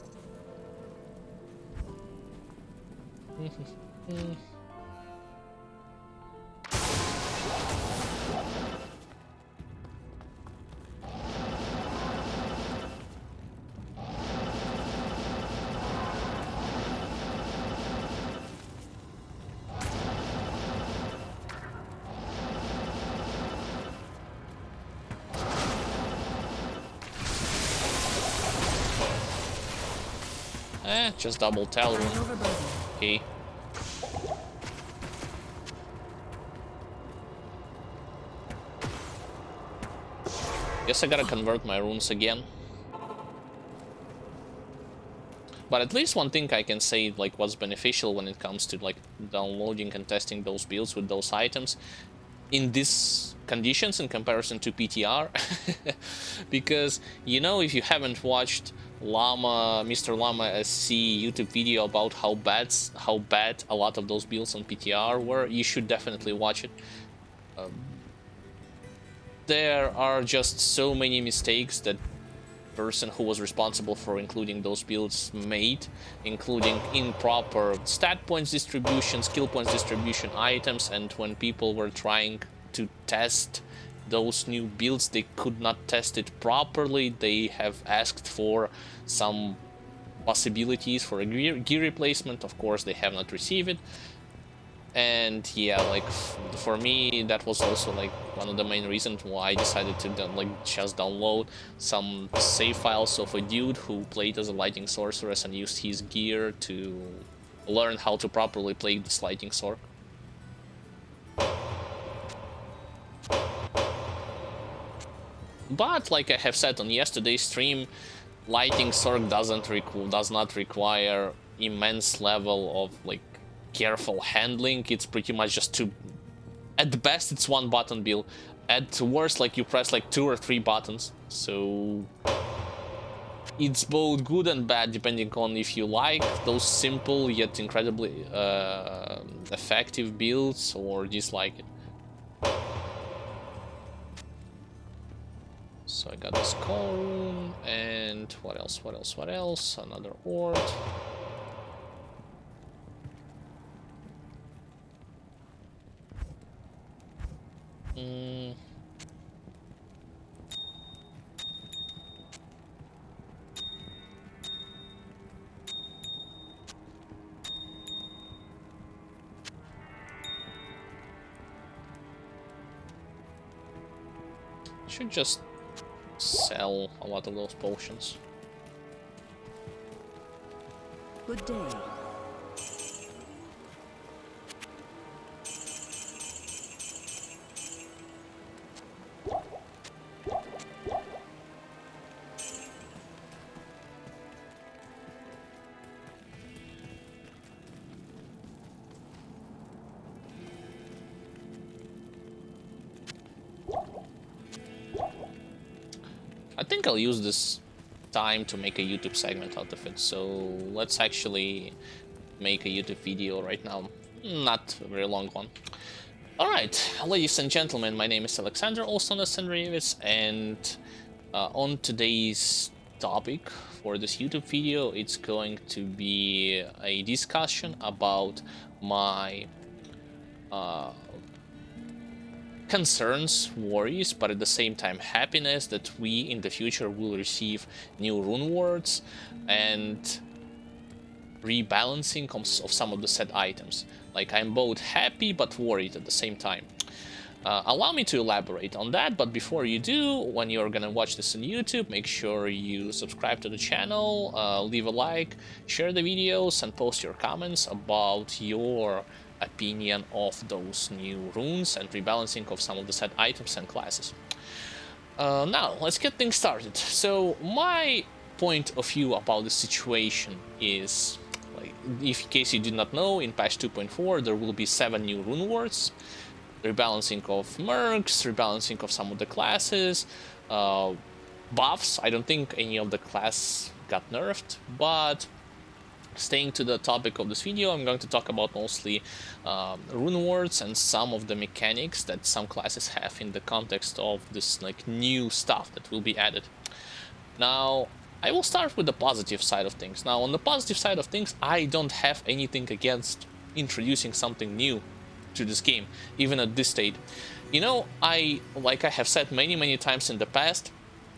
Speaker 1: Just double tell room. Okay. Guess I gotta convert my runes again. But at least one thing I can say, like, what's beneficial when it comes to like downloading and testing those builds with those items in these conditions in comparison to PTR, because you know, if you haven't watched Mr. Llama SC YouTube video about how bad a lot of those builds on PTR were, you should definitely watch it. There are just so many mistakes that person who was responsible for including those builds made, including improper stat points distribution, skill points distribution, items, and when people were trying to test those new builds, they could not test it properly. They have asked for some possibilities for a gear replacement. Of course, they have not received it. And yeah, like for me, that was also like one of the main reasons why I decided to just download some save files of a dude who played as a Lightning Sorceress and used his gear to learn how to properly play this Lightning Sorc. But like I have said on yesterday's stream, Lightning Sorc does not require immense level of like careful handling. It's pretty much just two. At the best, it's one button build. At worst, like you press like 2 or 3 buttons. So it's both good and bad depending on if you like those simple yet incredibly effective builds or dislike it. So I got this call room, and what else? Another ord. Should just sell a lot of those potions.
Speaker 4: Good day.
Speaker 1: I think I'll use this time to make a YouTube segment out of it, so let's actually make a YouTube video right now. Not a very long one. Alright, ladies and gentlemen, my name is Alexander, also known as Andreevitz, and on today's topic for this YouTube video, it's going to be a discussion about my concerns, worries, but at the same time happiness that we in the future will receive new rune words and rebalancing of some of the set items. Like, I'm both happy but worried at the same time. Allow me to elaborate on that, but before you do, when you're gonna watch this on YouTube, make sure you subscribe to the channel, leave a like, share the videos, and post your comments about your opinion of those new runes and rebalancing of some of the set items and classes. Now, let's get things started. So, my point of view about the situation is, like, if in case you did not know, in patch 2.4 there will be 7 new rune words, rebalancing of mercs, rebalancing of some of the classes, buffs. I don't think any of the class got nerfed, but staying to the topic of this video, I'm going to talk about mostly rune words and some of the mechanics that some classes have in the context of this like new stuff that will be added. Now, I will start with the positive side of things. Now, on the positive side of things, I don't have anything against introducing something new to this game, even at this state. You know, like I have said many times in the past,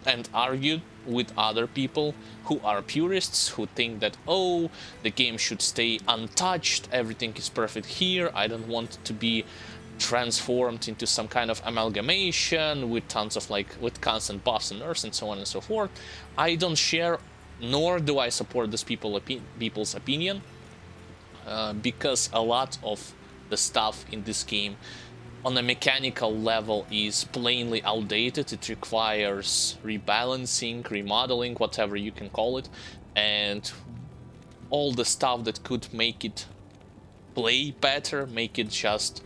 Speaker 1: and argued with other people who are purists, who think that, oh, the game should stay untouched, everything is perfect here, I don't want it to be transformed into some kind of amalgamation with tons of with constant buffs and nerfs and so on and so forth. I don't share, nor do I support this people's opinion, because a lot of the stuff in this game on a mechanical level is plainly outdated. It requires rebalancing, remodeling, whatever you can call it, and all the stuff that could make it play better, make it just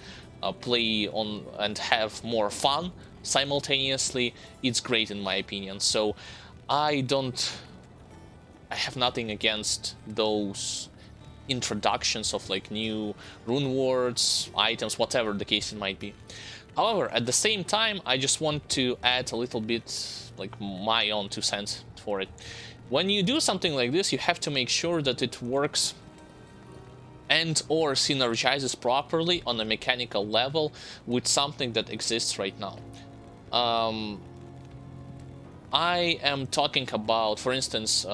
Speaker 1: play on and have more fun simultaneously, it's great in my opinion. So I have nothing against those introductions of like new rune words, items, whatever the case it might be. However, at the same time, I just want to add a little bit like my own 2 cents for it. When you do something like this, you have to make sure that it works and or synergizes properly on a mechanical level with something that exists right now. I am talking about, for instance,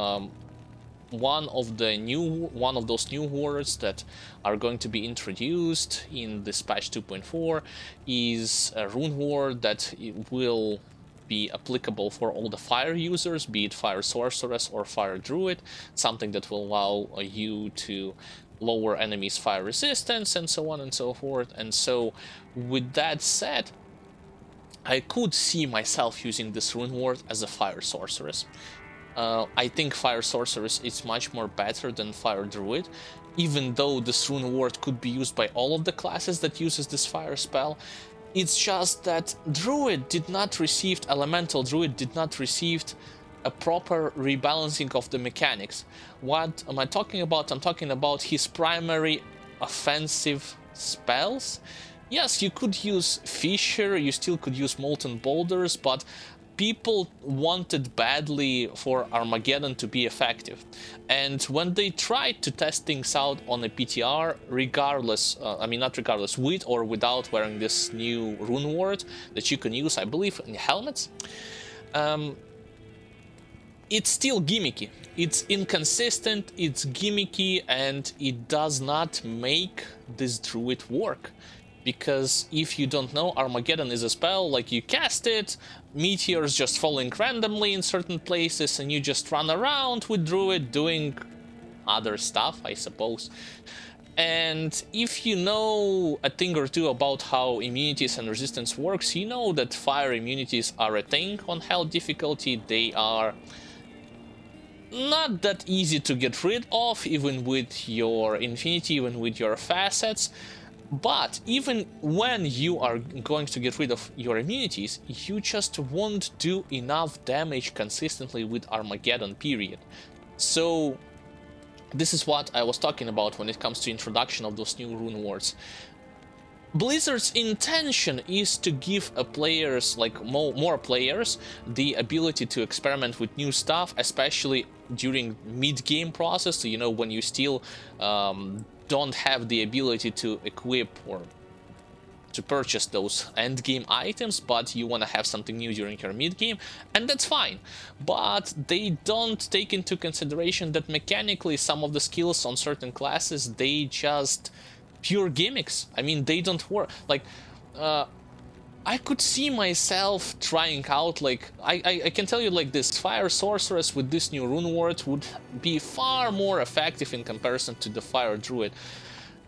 Speaker 1: one of those new words that are going to be introduced in this patch 2.4 is a rune word that will be applicable for all the fire users, be it fire sorceress or fire druid, something that will allow you to lower enemies' fire resistance and so on and so forth. And so with that said, I could see myself using this rune word as a fire sorceress. I think Fire Sorceress is much more better than Fire Druid, even though this rune word could be used by all of the classes that uses this fire spell. It's just that Elemental Druid did not receive a proper rebalancing of the mechanics. What am I talking about? I'm talking about his primary offensive spells. Yes, you could use Fissure, you still could use Molten Boulders, but people wanted badly for Armageddon to be effective. And when they tried to test things out on a PTR, with or without wearing this new rune word that you can use, I believe, in helmets, it's still gimmicky. It's inconsistent, it's gimmicky, and it does not make this druid work. Because if you don't know, Armageddon is a spell, like you cast it, meteors just falling randomly in certain places, and you just run around with Druid doing other stuff, I suppose. And if you know a thing or two about how immunities and resistance works, you know that fire immunities are a thing on hell difficulty. They are not that easy to get rid of, even with your infinity, even with your facets. But even when you are going to get rid of your immunities, you just won't do enough damage consistently with Armageddon, period. So this is what I was talking about when it comes to introduction of those new rune words. Blizzard's intention is to give players, like more players, the ability to experiment with new stuff, especially during mid-game process, you know, when you still don't have the ability to equip or to purchase those end game items, but you want to have something new during your mid game, and that's fine. But they don't take into consideration that mechanically some of the skills on certain classes, they just pure gimmicks. I mean, they don't work. Like I could see myself trying out, like, I can tell you like this, Fire Sorceress with this new rune word would be far more effective in comparison to the Fire Druid.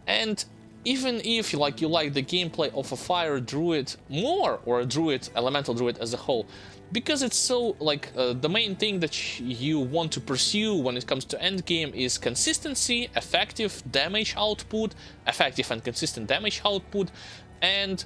Speaker 1: And even if you like the gameplay of a fire druid more, or a druid, elemental druid as a whole, because it's so like the main thing that you want to pursue when it comes to endgame is consistency, effective damage output, effective and consistent damage output, and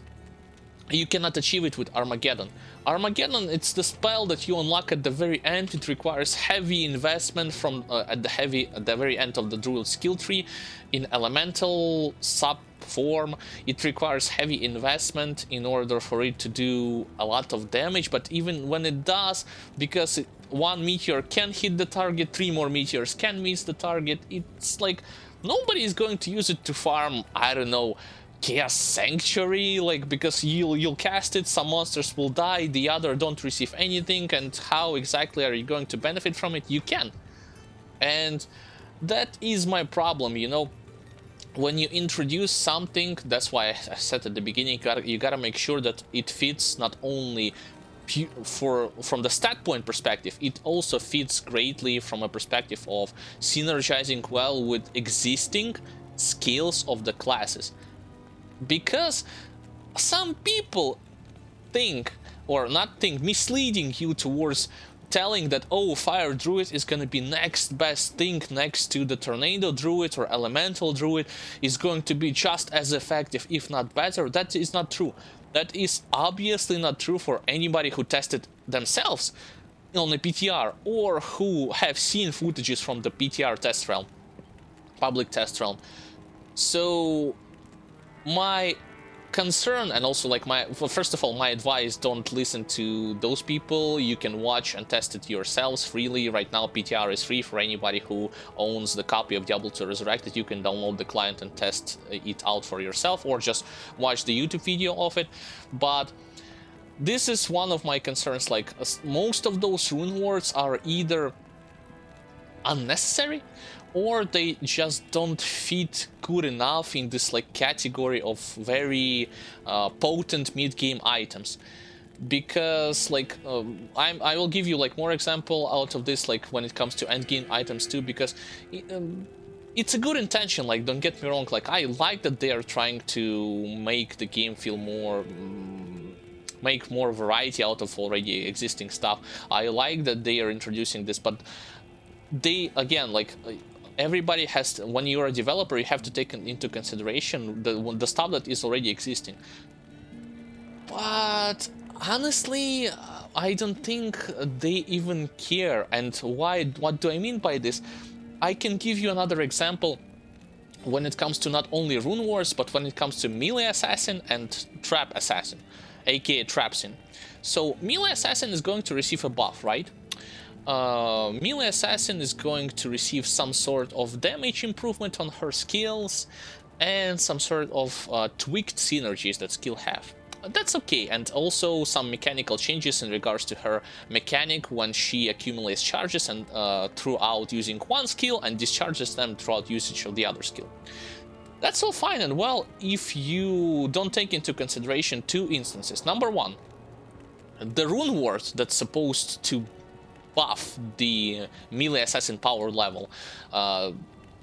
Speaker 1: you cannot achieve it with Armageddon. Armageddon, it's the spell that you unlock at the very end. It requires heavy investment from at the very end of the druid skill tree in elemental sub form. It requires heavy investment in order for it to do a lot of damage, but even when it does, because one meteor can hit the target, 3 more meteors can miss the target, it's like nobody is going to use it to farm, I don't know, Chaos Sanctuary, like, because you'll cast it, some monsters will die, the other don't receive anything, and how exactly are you going to benefit from it? You can. And that is my problem, you know. When you introduce something, that's why I said at the beginning, you gotta make sure that it fits not only from the stat point perspective, it also fits greatly from a perspective of synergizing well with existing skills of the classes. Because some people think, or not think, misleading you towards telling that, oh, fire druid is gonna be next best thing next to the tornado druid, or elemental druid is going to be just as effective, if not better. That is not true. That is obviously not true for anybody who tested themselves on the PTR, or who have seen footages from the PTR test realm, public test realm. So my concern, and also like first of all, my advice, don't listen to those people. You can watch and test it yourselves freely. Right now PTR is free for anybody who owns the copy of Diablo 2 Resurrected. You can download the client and test it out for yourself, or just watch the YouTube video of it. But this is one of my concerns, like most of those rune wards are either unnecessary, or they just don't fit good enough in this like category of very potent mid-game items. Because like I will give you like more example out of this, like when it comes to endgame items too, because it's a good intention, like don't get me wrong, like I like that they are trying to make the game feel more make more variety out of already existing stuff. I like that they are introducing this, but they, again, like everybody has to, when you're a developer, you have to take into consideration the stuff that is already existing. But honestly, I don't think they even care. And why? What do I mean by this? I can give you another example when it comes to not only rune wars, but when it comes to melee assassin and trap assassin, aka trapsin. So melee assassin is going to receive a buff, right? Melee assassin is going to receive some sort of damage improvement on her skills and some sort of tweaked synergies that skill have. That's okay, and also some mechanical changes in regards to her mechanic when she accumulates charges and throughout using one skill and discharges them throughout usage of the other skill. That's all fine and well if you don't take into consideration 2 instances. Number 1, the rune ward that's supposed to buff the melee assassin power level,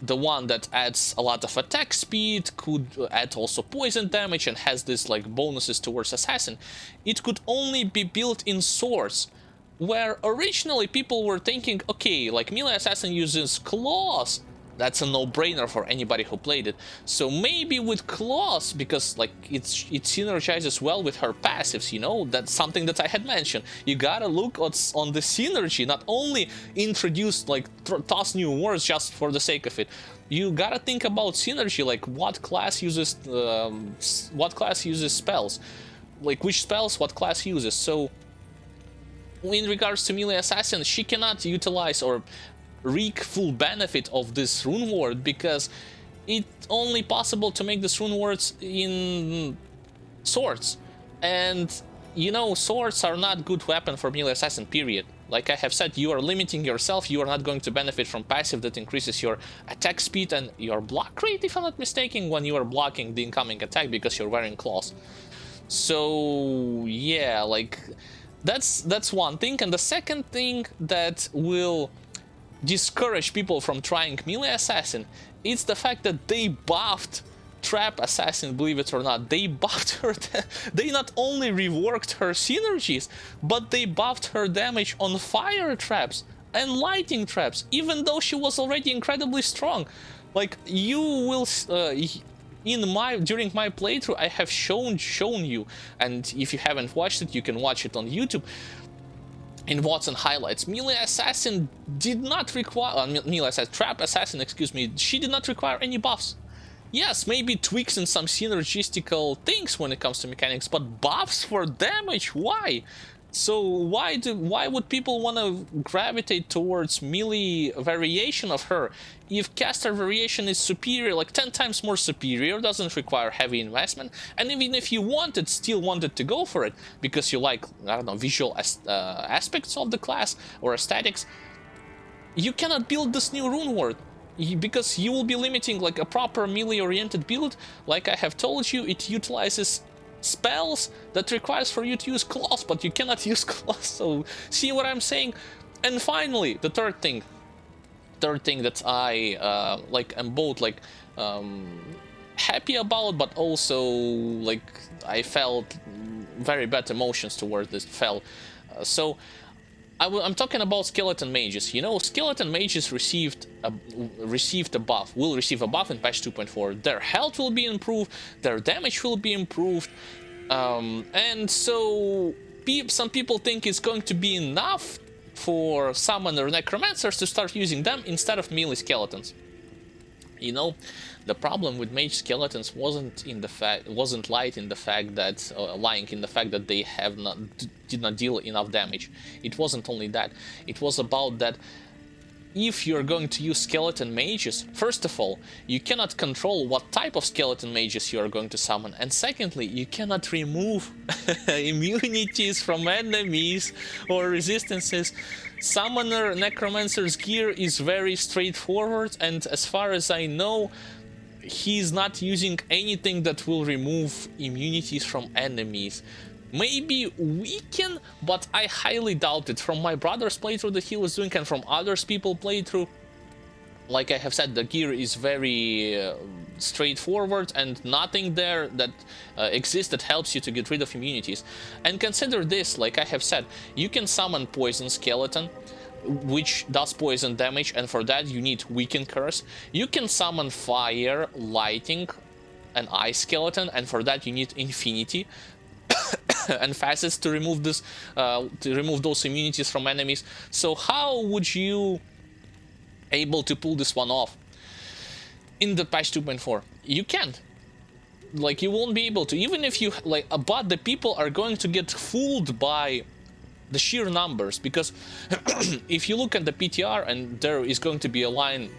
Speaker 1: the one that adds a lot of attack speed, could add also poison damage, and has this like bonuses towards assassin. It could only be built in swords, where originally people were thinking, okay, like melee assassin uses claws, that's a no-brainer for anybody who played it. So maybe with claws, because like it synergizes well with her passives, you know, that's something that I had mentioned. You gotta look on the synergy, not only introduce like toss new words just for the sake of it. You gotta think about synergy, like what class uses spells, like which spells what class uses. So in regards to melee assassin, she cannot utilize or reap full benefit of this rune ward, because it's only possible to make this rune wards in swords, and you know, swords are not good weapon for melee assassin, period. Like I have said, you are limiting yourself. You are not going to benefit from passive that increases your attack speed and your block rate, if I'm not mistaken, when you are blocking the incoming attack because you're wearing claws. So yeah, like that's one thing. And the second thing that will discourage people from trying melee assassin, it's the fact that they buffed Trap Assassin, believe it or not, they buffed her. They not only reworked her synergies, but they buffed her damage on fire traps and lightning traps, even though she was already incredibly strong. Like, you will during my playthrough, I have shown you, and if you haven't watched it, you can watch it on YouTube. In Watson highlights, melee assassin did not require trap assassin, excuse me, she did not require any buffs. Yes, maybe tweaks and some synergistical things when it comes to mechanics, but buffs for damage, why? So why would people want to gravitate towards melee variation of her if caster variation is superior, like 10 times more superior, doesn't require heavy investment, and even if you still wanted to go for it because you like, I don't know, visual aspects of the class or aesthetics, you cannot build this new rune ward because you will be limiting like a proper melee oriented build. Like I have told you, it utilizes spells that requires for you to use claws, but you cannot use claws. So see what I'm saying? And finally, the third thing that I am both happy about, but also like I felt very bad emotions towards this so I'm talking about skeleton mages. You know, skeleton mages will receive a buff in patch 2.4. Their health will be improved, their damage will be improved, and so some people think it's going to be enough for summoner necromancers to start using them instead of melee skeletons. You know, the problem with mage skeletons wasn't lying in the fact that they did not deal enough damage. It wasn't only that. It was about that if you're going to use skeleton mages, first of all, you cannot control what type of skeleton mages you are going to summon, and secondly, you cannot remove immunities from enemies or resistances. Summoner Necromancer's gear is very straightforward, and as far as I know, he's not using anything that will remove immunities from enemies. Maybe weaken, but I highly doubt it. From my brother's playthrough that he was doing and from others people playthrough, like I have said, the gear is very straightforward and nothing there that exists that helps you to get rid of immunities. And consider this, like I have said, you can summon Poison Skeleton, which does poison damage, and for that you need Weaken Curse. You can summon Fire, Lightning, and Ice Skeleton, and for that you need Infinity and Facets to remove those immunities from enemies. So how would you able to pull this one off in the patch 2.4? You can't. Like, you won't be able to, even if you like, but the people are going to get fooled by the sheer numbers, because if you look at the PTR and there is going to be a line,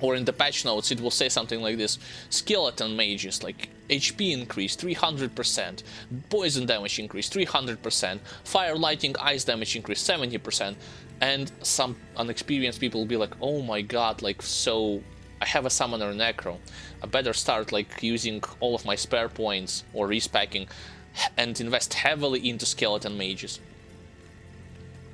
Speaker 1: or in the patch notes it will say something like this: skeleton mages, like HP increase 300%, poison damage increase 300%, fire, lightning, ice damage increase 70%, and some unexperienced people will be like, oh my god, like, so I have a summoner necro, I better start like using all of my spare points or respecking and invest heavily into skeleton mages.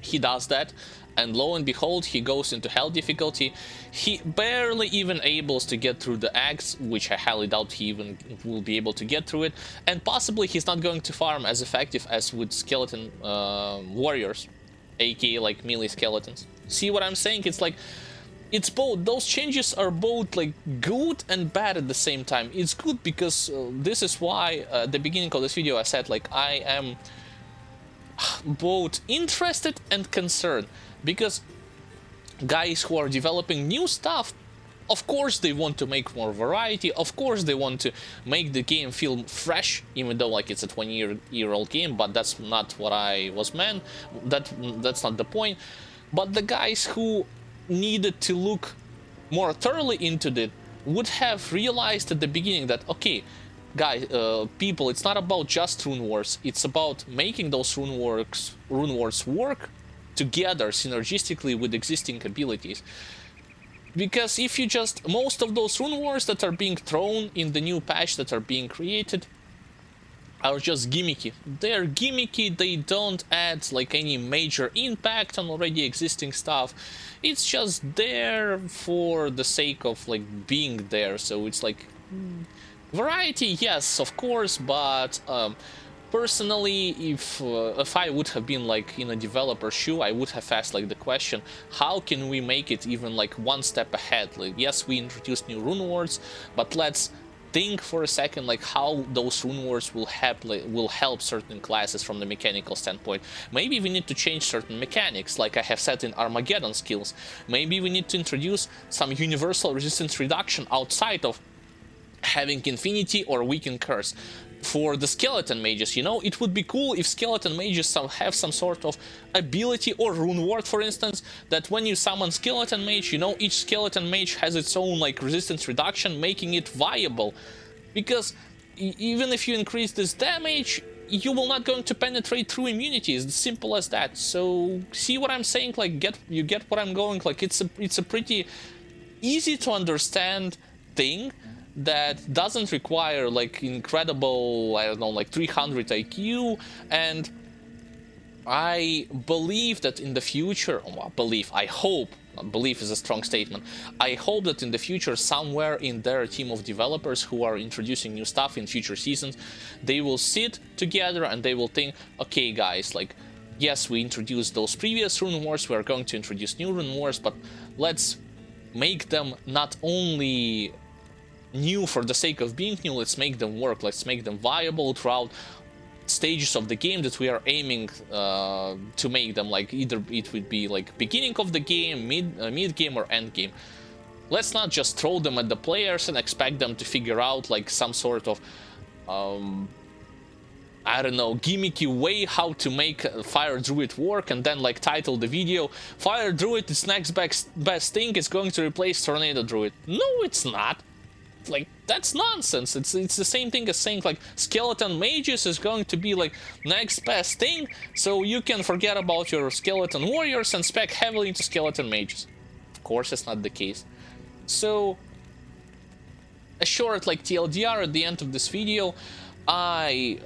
Speaker 1: He does that, and lo and behold, he goes into hell difficulty. He barely even able to get through the axe, which I highly doubt he even will be able to get through it, and possibly he's not going to farm as effective as with skeleton warriors, aka like melee skeletons. See what I'm saying? It's like, it's both. Those changes are both like good and bad at the same time. It's good because this is why at the beginning of this video I said, like, I am both interested and concerned, because guys who are developing new stuff, of course they want to make more variety, of course they want to make the game feel fresh, even though like it's a 20-year-old game, but that's not what I was meant, that's not the point. But the guys who needed to look more thoroughly into it would have realized at the beginning that, okay, guys, people, it's not about just rune wars, it's about making those rune wars work together synergistically with existing abilities. Because if you just, most of those rune wars that are being thrown in the new patch that are being created are just gimmicky. They're gimmicky, they don't add like any major impact on already existing stuff. It's just there for the sake of like being there. So it's like, Variety, yes, of course, but personally, if I would have been like in a developer shoe, I would have asked like the question, how can we make it even like one step ahead? Like, yes, we introduced new rune words, but let's think for a second like how those rune words will help certain classes from the mechanical standpoint. Maybe we need to change certain mechanics, like I have said in Armageddon skills. Maybe we need to introduce some universal resistance reduction outside of having infinity or weaken curse. For the skeleton mages, you know, it would be cool if skeleton mages have some sort of ability or rune word, for instance, that when you summon skeleton mage, you know, each skeleton mage has its own like resistance reduction, making it viable. Because even if you increase this damage, you will not going to penetrate through immunities. It's simple as that. So see what I'm saying? Like, you get what I'm going? Like, it's a pretty easy to understand thing that doesn't require like incredible, I don't know, like 300 IQ. And I believe that in the future, well, I hope, belief is a strong statement, I hope that in the future, somewhere in their team of developers who are introducing new stuff in future seasons, they will sit together and they will think, okay guys, like, yes, we introduced those previous rune wars, we are going to introduce new rune wars, but let's make them not only new for the sake of being new, let's make them work, let's make them viable throughout stages of the game that we are aiming to make them. Like, either it would be like beginning of the game, mid game, or end game. Let's not just throw them at the players and expect them to figure out like some sort of I don't know, gimmicky way how to make Fire Druid work, and then like title the video, Fire Druid, its next best thing is going to replace Tornado Druid. No, it's not. Like, that's nonsense. It's the same thing as saying like skeleton mages is going to be like next best thing, so you can forget about your skeleton warriors and spec heavily into skeleton mages. Of course, it's not the case. So a short like TLDR at the end of this video. I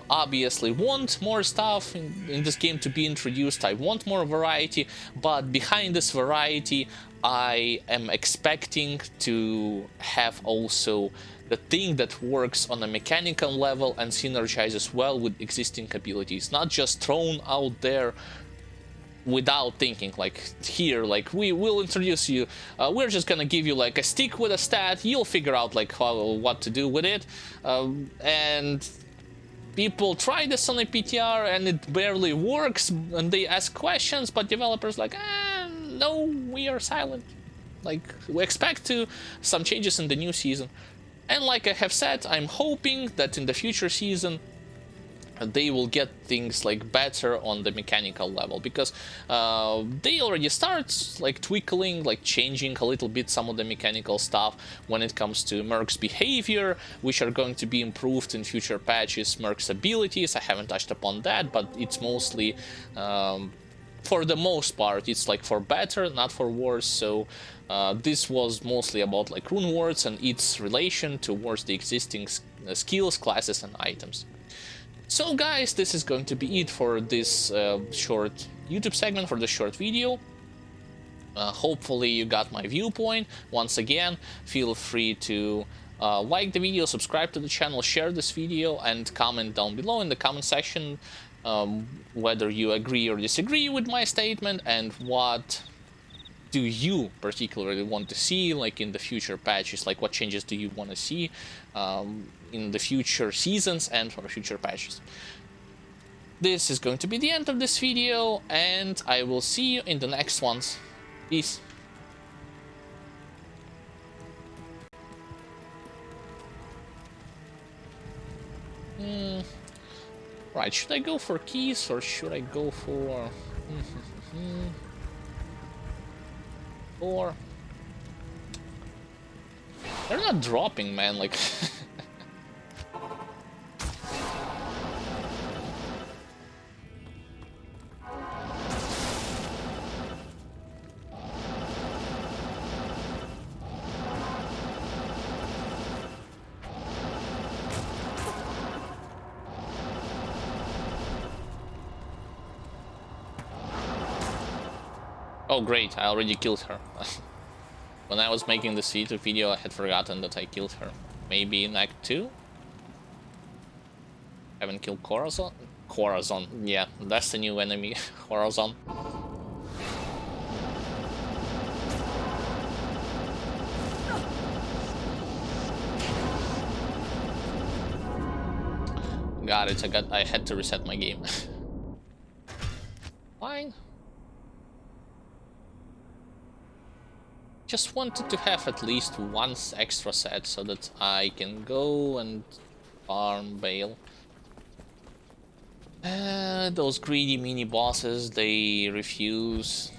Speaker 1: obviously want more stuff in this game to be introduced. I want more variety, but behind this variety, I am expecting to have also the thing that works on a mechanical level and synergizes well with existing abilities, not just thrown out there without thinking. Like, here, like, we will introduce you, we're just gonna give you like a stick with a stat, you'll figure out like what to do with it, and people try this on a PTR and it barely works, and they ask questions, but developers like, no, we are silent. Like, we expect some changes in the new season. And like I have said, I'm hoping that in the future season they will get things like better on the mechanical level, because they already start like twinkling, like changing a little bit some of the mechanical stuff when it comes to Merc's behavior, which are going to be improved in future patches. Merc's abilities, I haven't touched upon that, but it's mostly for the most part it's like for better, not for worse. So this was mostly about like rune words and its relation towards the existing skills, classes, and items. So guys, this is going to be it for this short YouTube segment, for the short video. Hopefully you got my viewpoint. Once again, feel free to like the video, subscribe to the channel, share this video, and comment down below in the comment section whether you agree or disagree with my statement, and what do you particularly want to see like in the future patches, like what changes do you want to see in the future seasons and for future patches. This is going to be the end of this video, and I will see you in the next ones. Peace. Right, should I go for keys or should I go for... Or... They're not dropping, man, like... Oh great, I already killed her. When I was making this YouTube video, I had forgotten that I killed her. Maybe in Act 2? Haven't killed Corazon? Corazon, yeah, that's the new enemy, Corazon. Got it, I had to reset my game. Fine. Just wanted to have at least one extra set so that I can go and farm Bale. Those greedy mini bosses, they refuse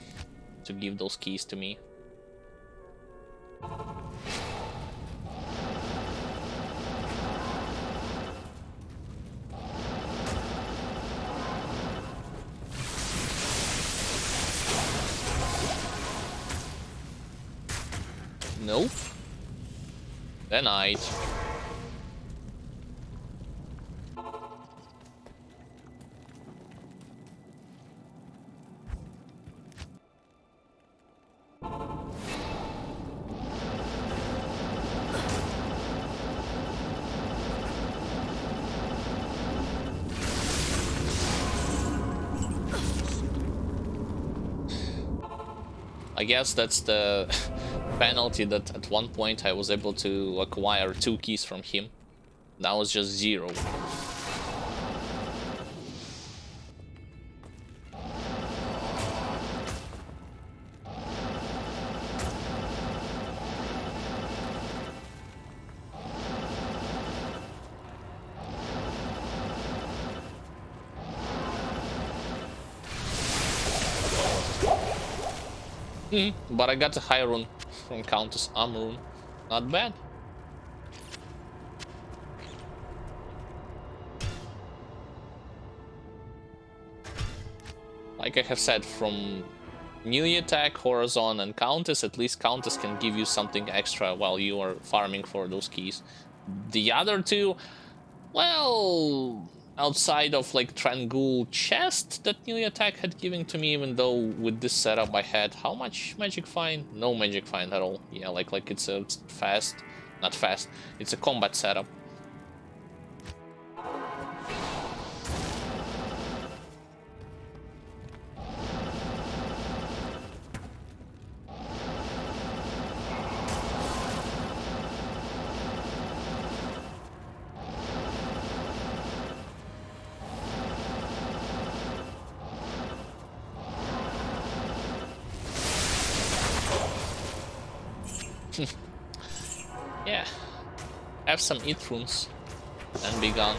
Speaker 1: to give those keys to me. Nope. Denied. I guess that's the penalty that at one point I was able to acquire 2 keys from him. Now it's just 0. But I got a high rune from Countess Amrune. Not bad. Like I have said, from melee attack, Horizon, and Countess, at least Countess can give you something extra while you are farming for those keys. The other two, well, outside of like Trangul chest that melee attack had given to me, even though with this setup I had how much magic find? No magic find at all. Yeah, like it's a fast, not fast, it's a combat setup. Yeah, have some it runes and be gone.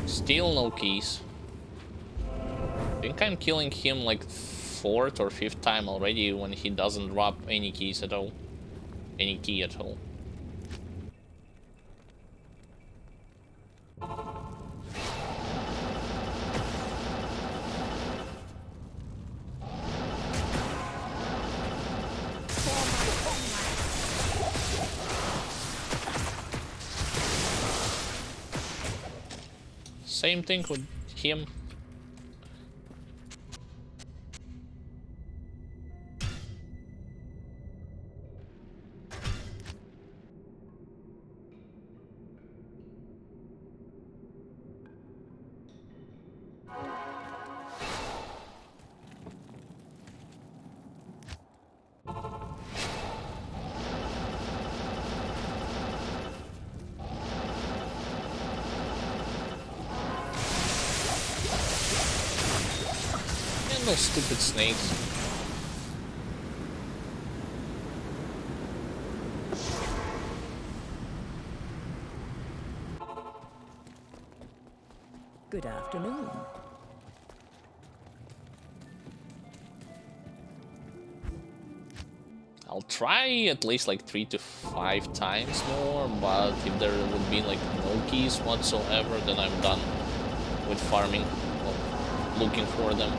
Speaker 1: Still no keys. I think I'm killing him like 4th or 5th time already when he doesn't drop any keys at all. Any key at all. Same thing with him. Those stupid snakes.
Speaker 4: Good afternoon.
Speaker 1: I'll try at least like 3 to 5 times more, but if there would be like no keys whatsoever, then I'm done with farming, well, looking for them.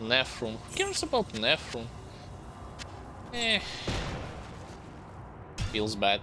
Speaker 1: Nephroom. Who cares about Nephroom? Eh. Feels bad.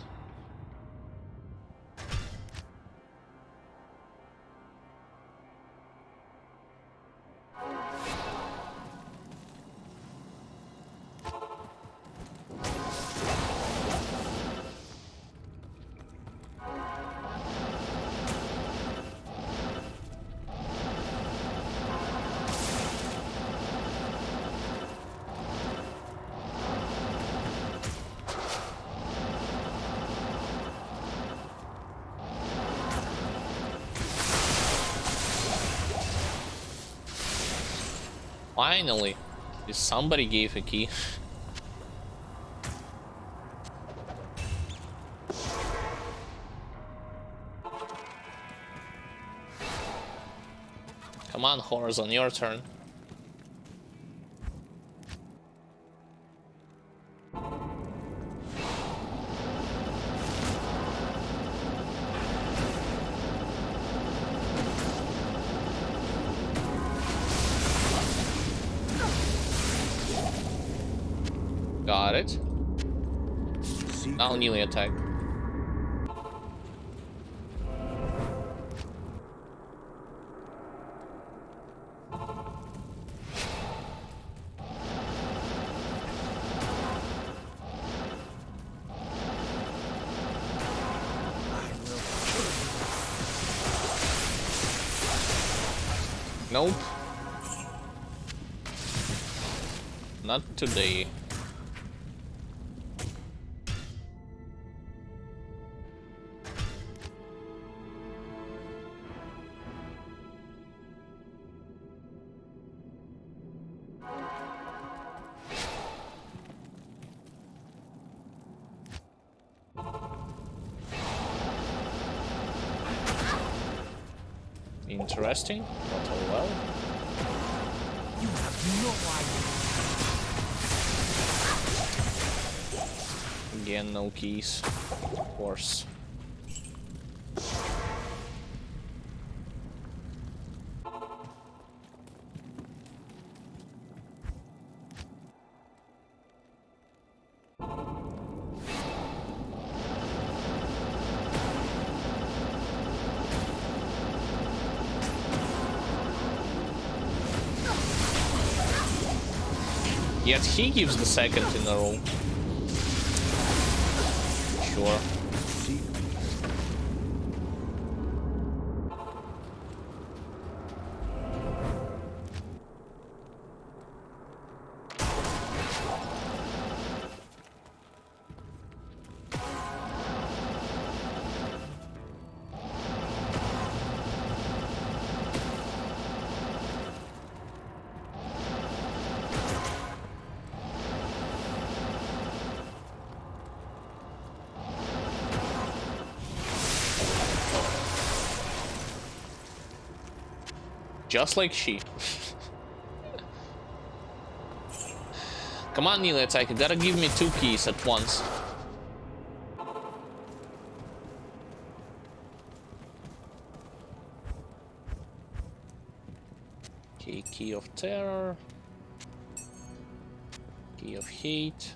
Speaker 1: Finally, somebody gave a key. Come on, Horizon, your turn. Got it. Now nearly attack. Nope. Not today. Interesting, not all well.
Speaker 3: You have no idea.
Speaker 1: Again, no keys, of course. Yet he gives the second in a row. Sure. Just like she. Come on, Neely attack. You gotta give me 2 keys at once. Okay, key of terror. Key of hate.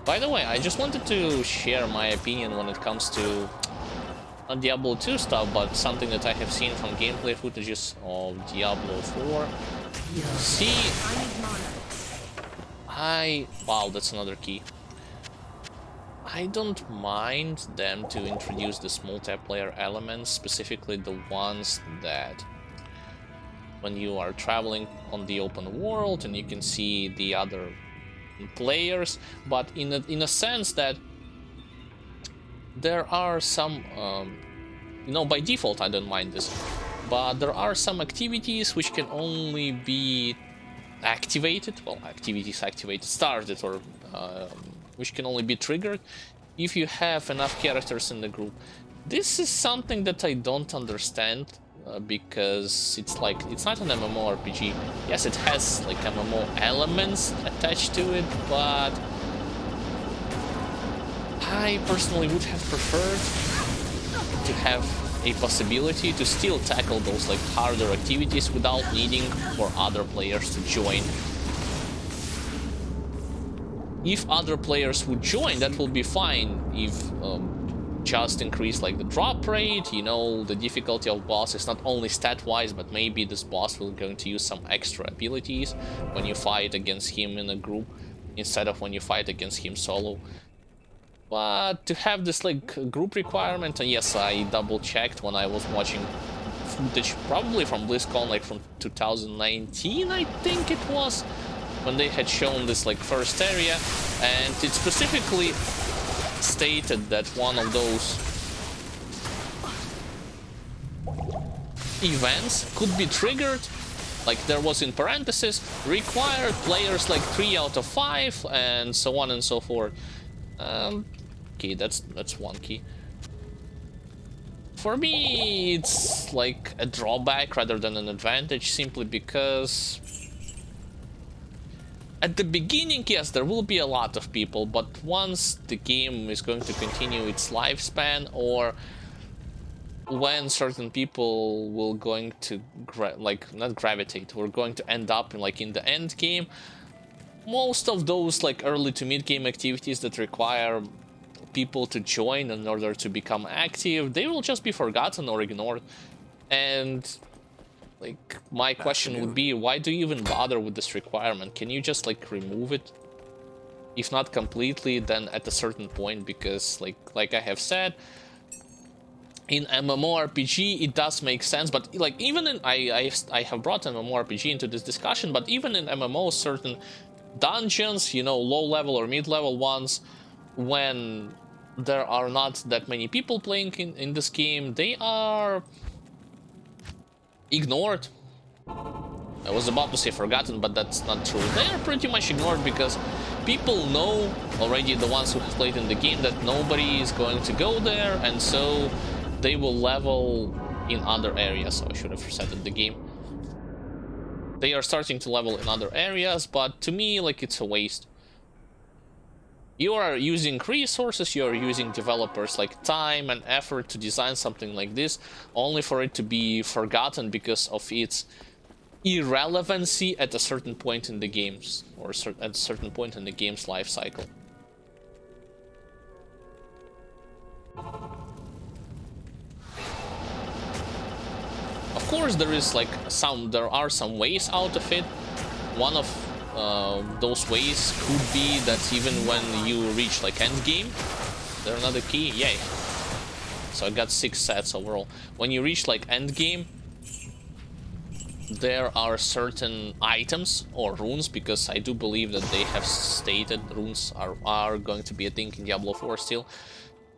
Speaker 1: By the way, I just wanted to share my opinion when it comes to not Diablo 2 stuff, but something that I have seen from gameplay footages of Diablo 4. See,
Speaker 2: I need mana.
Speaker 1: wow, that's another key. I don't mind them to introduce this multiplayer elements, specifically the ones that when you are traveling on the open world and you can see the other players, but in a sense that there are some, you know, by default I don't mind this, but there are some activities which can only be activated, well, activities activated, started, or which can only be triggered if you have enough characters in the group. This is something that I don't understand, because it's like, it's not an MMORPG. Yes, it has like MMO elements attached to it, but I personally would have preferred to have a possibility to still tackle those like harder activities without needing for other players to join. If other players would join, that will be fine. If just increase like the drop rate, you know, the difficulty of boss is not only stat wise, but maybe this boss will going to use some extra abilities when you fight against him in a group instead of when you fight against him solo. But to have this like group requirement, and yes, I double checked when I was watching footage probably from BlizzCon, like from 2019 I think it was, when they had shown this like first area, and it specifically stated that one of those events could be triggered, like there was in parentheses, required players like 3 out of 5, and so on and so forth. Okay, that's one key. For me, it's like a drawback rather than an advantage, simply because at the beginning, yes, there will be a lot of people, but once the game is going to continue its lifespan, or when certain people will going to not gravitate, we're going to end up in like in the end game, most of those like early to mid game activities that require people to join in order to become active, they will just be forgotten or ignored. And like my question would be, why do you even bother with this requirement? Can you just like remove it? If not completely, then at a certain point, because like I have said, in MMORPG it does make sense, but like even in I have brought MMORPG into this discussion, but even in MMO, certain dungeons, you know, low level or mid level ones, when there are not that many people playing in this game, they are ignored. I was about to say forgotten, but that's not true. They are pretty much ignored because people know already, the ones who have played in the game, that nobody is going to go there, and so they will level in other areas. So I should have resetted the game. They are starting to level in other areas, but to me, like, it's a waste. You are using resources, you are using developers like time and effort to design something like this, only for it to be forgotten because of its irrelevancy at a certain point in the games, or at a certain point in the game's life cycle. Of course, there are some ways out of it. One of those ways could be that even when you reach like end game, there's another key, yay. So I got 6 sets overall. When you reach like end game, there are certain items or runes, because I do believe that they have stated runes are going to be a thing in Diablo 4 still.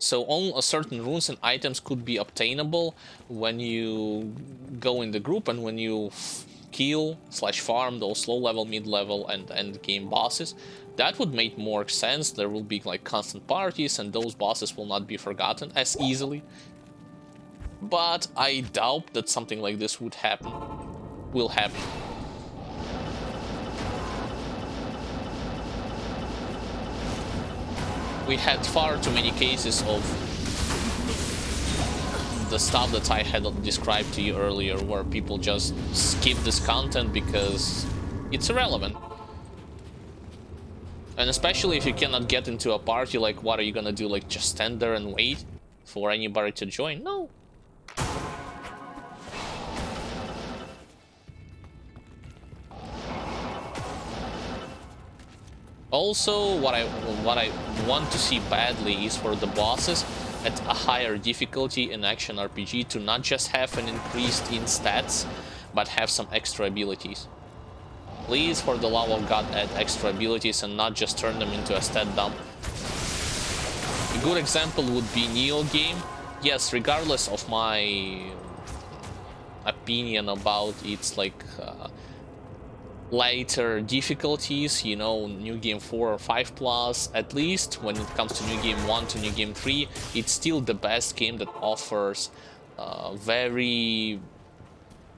Speaker 1: So only certain runes and items could be obtainable when you go in the group and when you kill / farm those low level, mid level and end game bosses. That would make more sense. There will be like constant parties and those bosses will not be forgotten as easily. But I doubt that something like this will happen. We had far too many cases of the stuff that I had described to you earlier, where people just skip this content because it's irrelevant. And especially if you cannot get into a party, like what are you gonna do? Like just stand there and wait for anybody to join? No. Also, what I want to see badly is for the bosses at a higher difficulty in action RPG to not just have an increased in stats, but have some extra abilities. Please, for the love of God, add extra abilities and not just turn them into a stat dump. A good example would be Neo game. Yes, regardless of my opinion about its like lighter difficulties, you know, New Game 4 or 5 plus, at least when it comes to New Game 1 to New Game 3, it's still the best game that offers very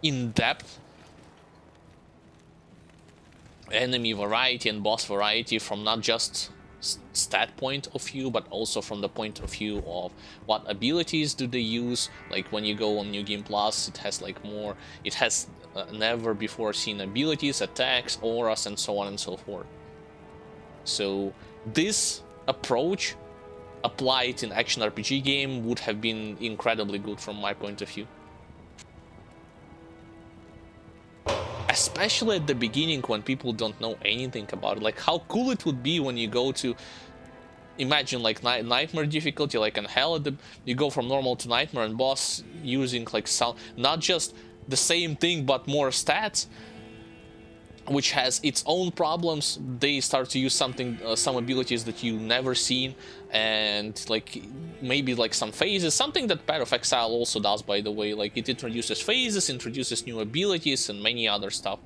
Speaker 1: in-depth enemy variety and boss variety from not just stat point of view, but also from the point of view of what abilities do they use. Like when you go on New Game Plus, it has like more, it has never before seen abilities, attacks, auras, and so on and so forth. So this approach applied in action RPG game would have been incredibly good from my point of view. Especially at the beginning when people don't know anything about it. Like how cool it would be when you go to, imagine like nightmare difficulty, like in hell, you go from normal to nightmare and boss using like some, not just the same thing but more stats, which has its own problems. They start to use something, some abilities that you never seen, and like maybe like some phases, something that Path of Exile also does, by the way. Like it introduces phases, introduces new abilities, and many other stuff.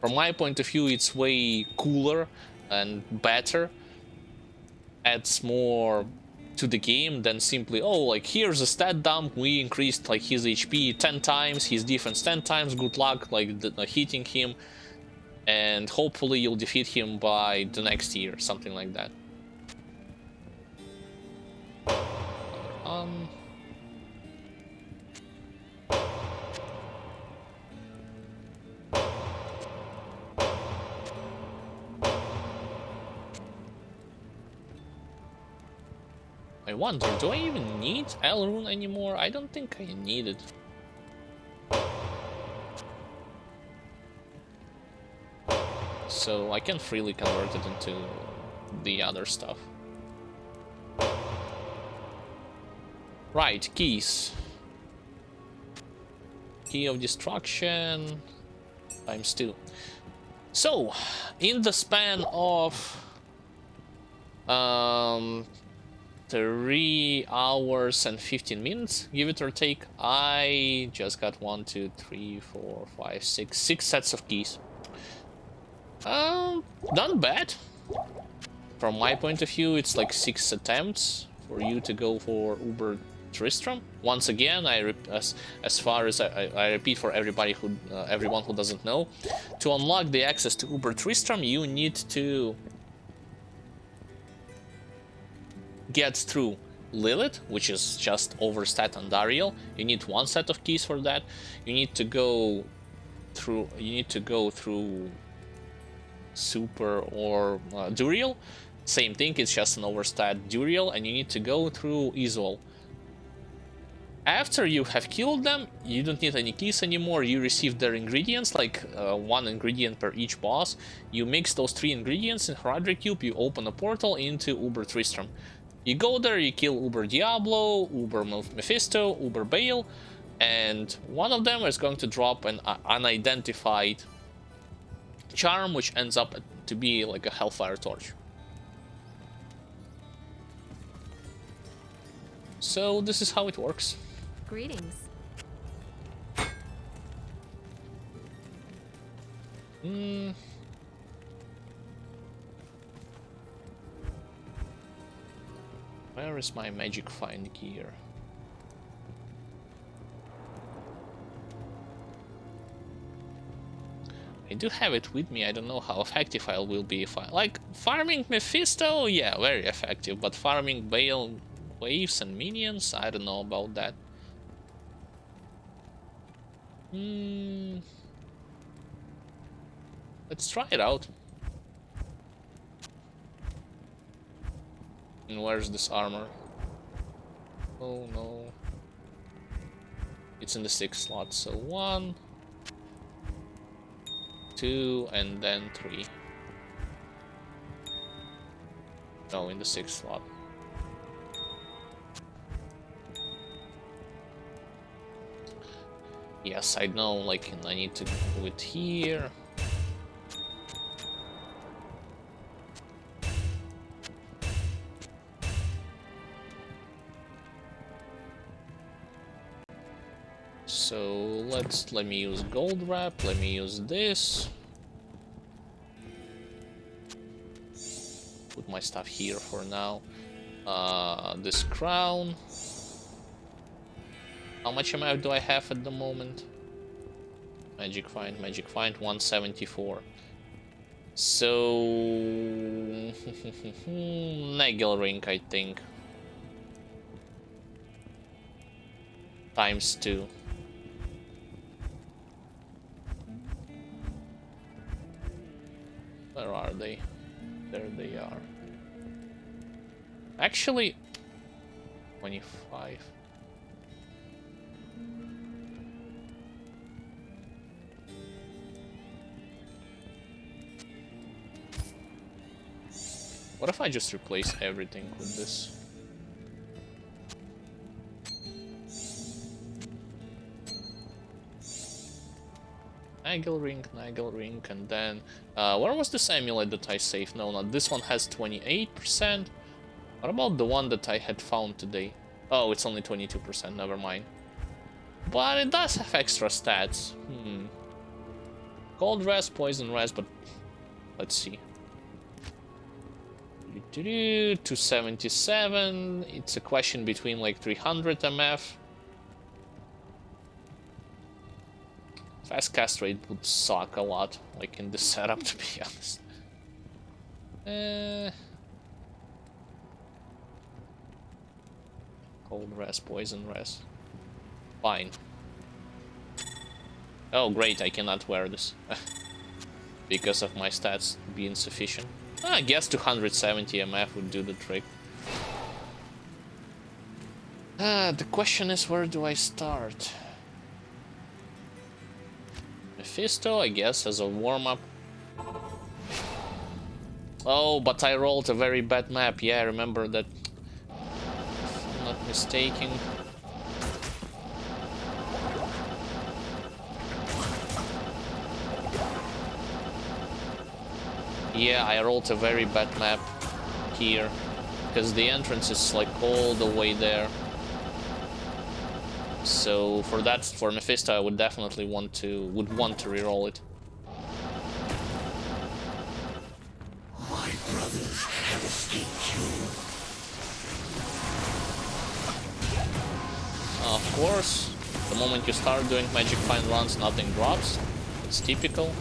Speaker 1: From my point of view, it's way cooler and better, adds more to the game than simply, oh, like here's a stat dump, we increased like his HP 10 times, his defense 10 times, good luck like hitting him, and hopefully you'll defeat him by the next year, something like that. I wonder, do I even need Elrune anymore? I don't think I need it. So I can freely convert it into the other stuff. Right, keys. Key of Destruction times 2. So, in the span of 3 hours and 15 minutes, give it or take, I just got 1, 2, 3, 4, 5, 6 sets of keys. Not bad. From my point of view, it's like 6 attempts for you to go for Uber Tristram. Once again, as far as I repeat for everybody who everyone who doesn't know, to unlock the access to Uber Tristram, you need to get through Lilith, which is just Overstat and Dariel. You need 1 set of keys for that. You need to go through Super or Duriel. Same thing, it's just an Overstat Duriel, and you need to go through Isolde. After you have killed them, you don't need any keys anymore. You receive their ingredients, like 1 ingredient per each boss. You mix those 3 ingredients in Hereditary Cube, you open a portal into Uber Tristram. You go there, you kill Uber Diablo, Uber Mephisto, Uber Baal, and one of them is going to drop an unidentified charm, which ends up to be like a Hellfire Torch. So this is how it works.
Speaker 2: Greetings.
Speaker 1: Where is my magic find gear? I do have it with me. I don't know how effective I will be if I... Like, farming Mephisto? Yeah, very effective. But farming Baal waves and minions? I don't know about that. Let's try it out. And where's this armor? Oh no. It's in the 6th slot, so 1, 2, and then 3. No, in the 6th slot. Yes, I know, like, I need to do it here. So let me use gold wrap, let me use this. Put my stuff here for now. This crown. How much MF do I have at the moment? Magic find, 174. So Nagel ring, I think. Times 2. Where are they? There they are. Actually, 25. What if I just replace everything with this? Nagel ring, and then... where was this amulet that I saved? No, not this one has 28%. What about the one that I had found today? Oh, it's only 22%, never mind. But it does have extra stats. Cold rest, poison rest, but... let's see. 277. It's a question between like 300 MF. Fast cast rate would suck a lot, like in this setup, to be honest. Cold rest, poison rest. Fine. Oh great, I cannot wear this. Because of my stats being sufficient. I guess 270 MF would do the trick. The question is, where do I start? Mephisto, I guess, as a warm-up. Oh, but I rolled a very bad map. Yeah, I remember that. If I'm not mistaken. Yeah, I rolled a very bad map here, because the entrance is like all the way there. So for that, for Mephisto, I would definitely want to reroll it.
Speaker 6: My brothers have escaped you.
Speaker 1: Of course, the moment you start doing magic find runs, nothing drops. It's typical.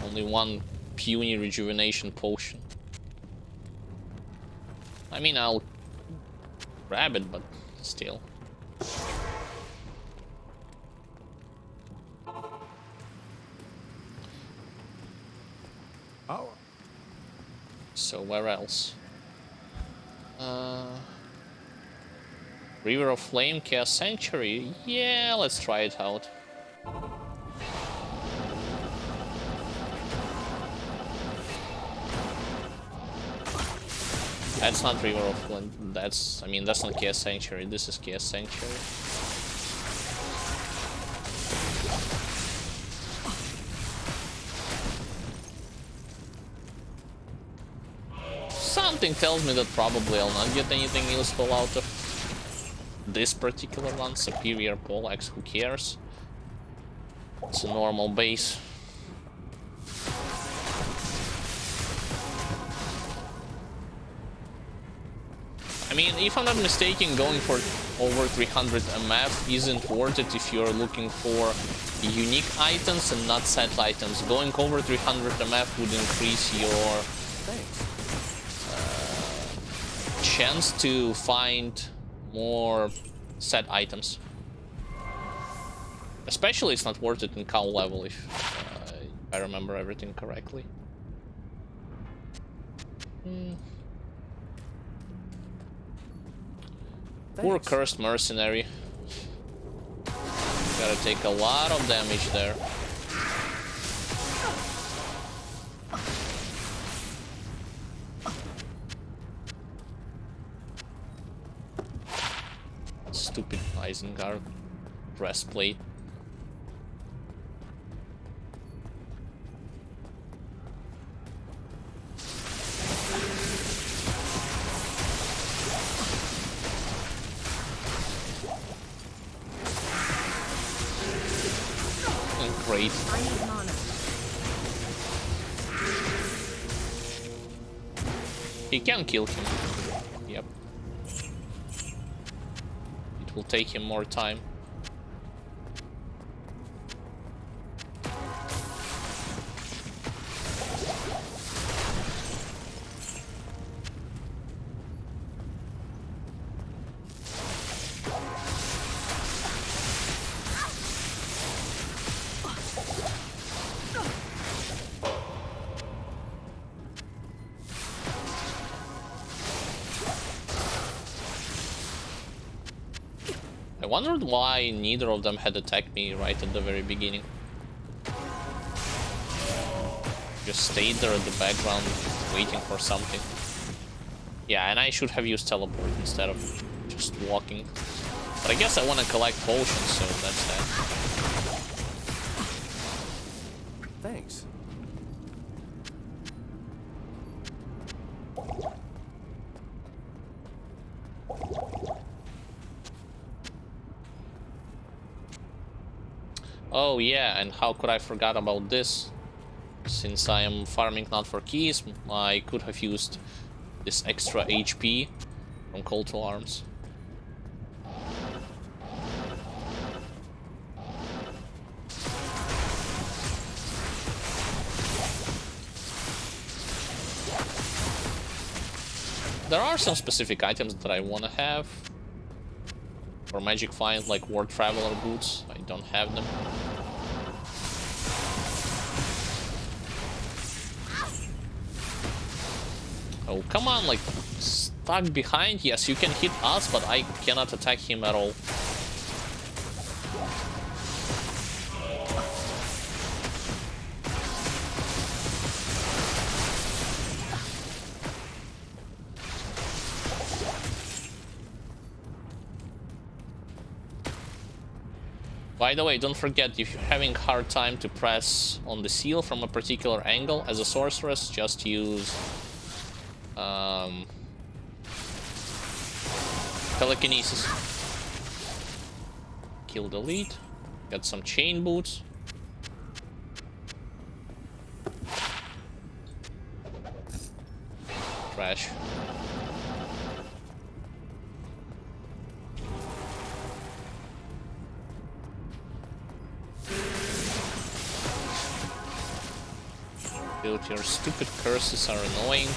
Speaker 1: Only one puny rejuvenation potion. I mean, I'll grab it, but still.
Speaker 5: Oh.
Speaker 1: So where else? River of Flame, Chaos Sanctuary. Yeah, let's try it out. That's not River of Flame. That's, I mean, that's not Chaos Sanctuary. This is Chaos Sanctuary. Something tells me that probably I'll not get anything useful out of this particular one. Superior Poleaxe, who cares? It's a normal base. I mean, if I'm not mistaken, going for over 300 MF isn't worth it if you're looking for unique items and not set items. Going over 300 MF would increase your chance to find more set items. Especially it's not worth it in cow level if I remember everything correctly. Poor
Speaker 5: Thanks.
Speaker 1: cursed mercenary. Gotta take a lot of damage there. Stupid Isengard breastplate. Great.
Speaker 2: I need mana.
Speaker 1: He can kill him. Yep. It will take him more time. I wondered why neither of them had attacked me right at the very beginning. Just stayed there at the background, waiting for something. Yeah, and I should have used teleport instead of just walking. But I guess I want to collect potions, so that's that.
Speaker 5: Thanks.
Speaker 1: Oh yeah, and how could I forget about this? Since I am farming not for keys, I could have used this extra HP from Call to Arms. There are some specific items that I want to have. For magic find, like War Traveler boots, I don't have them. Oh, come on, like, stuck behind? Yes, you can hit us, but I cannot attack him at all. By the way, don't forget, if you're having a hard time to press on the seal from a particular angle as a sorceress, just use telekinesis. Kill the lead. Got some chain boots. Trash. Dude, your stupid curses are annoying.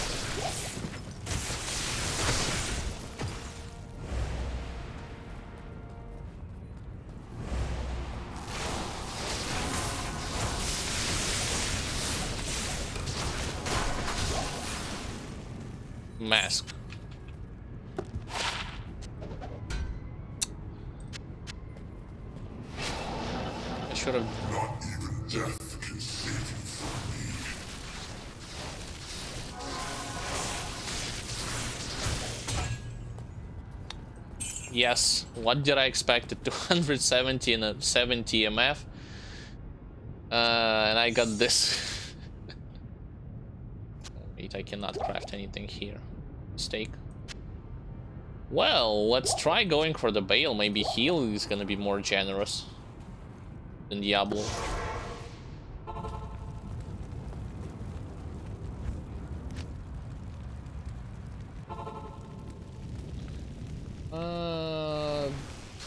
Speaker 1: Mask. I should have.
Speaker 6: Not even death can save you from me.
Speaker 1: Yes, what did I expect? 270 and a 70 MF. And I got this. Wait, I cannot craft anything here. Mistake. Well, let's try going for the Bale. Maybe heal is gonna be more generous than Diablo.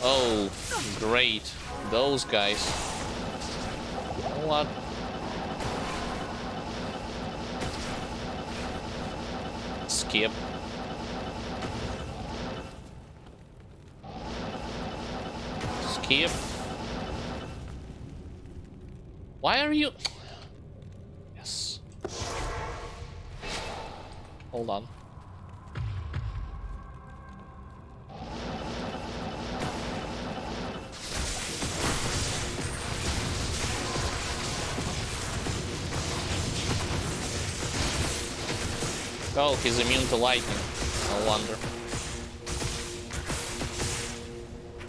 Speaker 1: Oh, great. Those guys. You know what? Skip. Skip. Why are you... Hold on. Oh, he's immune to lightning. No wonder.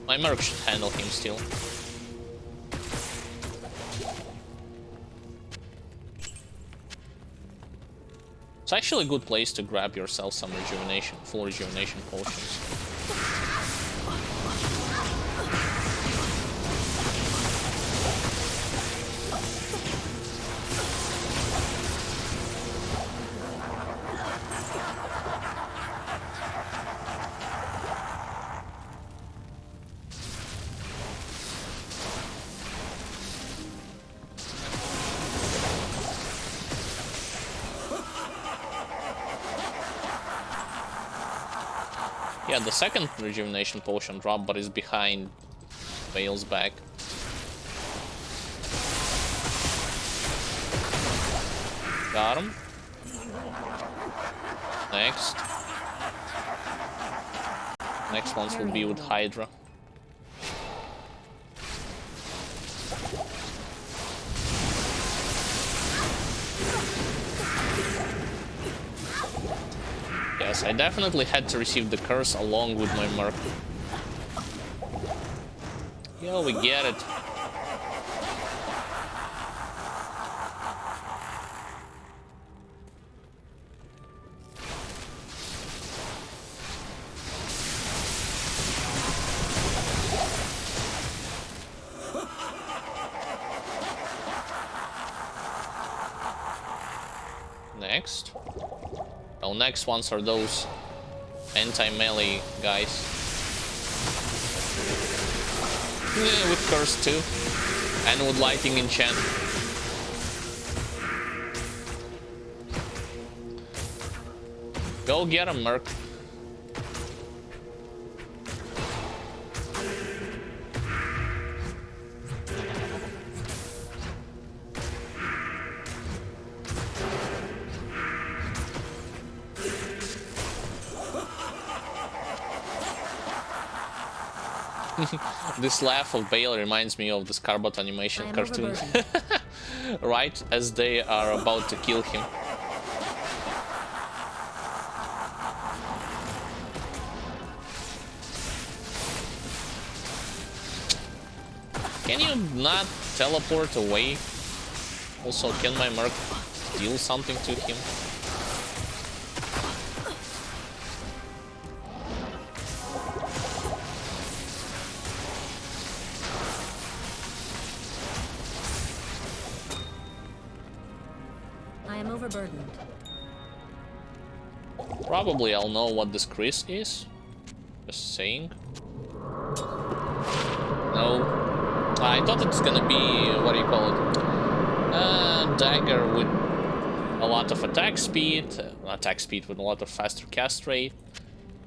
Speaker 1: My Merc should handle him still. It's actually a good place to grab yourself some rejuvenation, full rejuvenation potions. Yeah, the second rejuvenation potion drop, but is behind Bale's back. Got him. Next. Next ones will be with Hydra. Yes, I definitely had to receive the curse along with my Merc. Yeah, we get it. Next. Well, next ones are those anti-melee guys. Yeah, with curse too. And with lightning enchant. Go get him, Merc. This laugh of Bale reminds me of the Scarbot animation cartoon. Right as they are about to kill him. Can you not teleport away? Also, can my Merc deal something to him?
Speaker 2: Overburdened.
Speaker 1: Probably I'll know what this Chris is. Just saying. No. I thought it's gonna be, what do you call it? Dagger with a lot of attack speed with a lot of faster cast rate.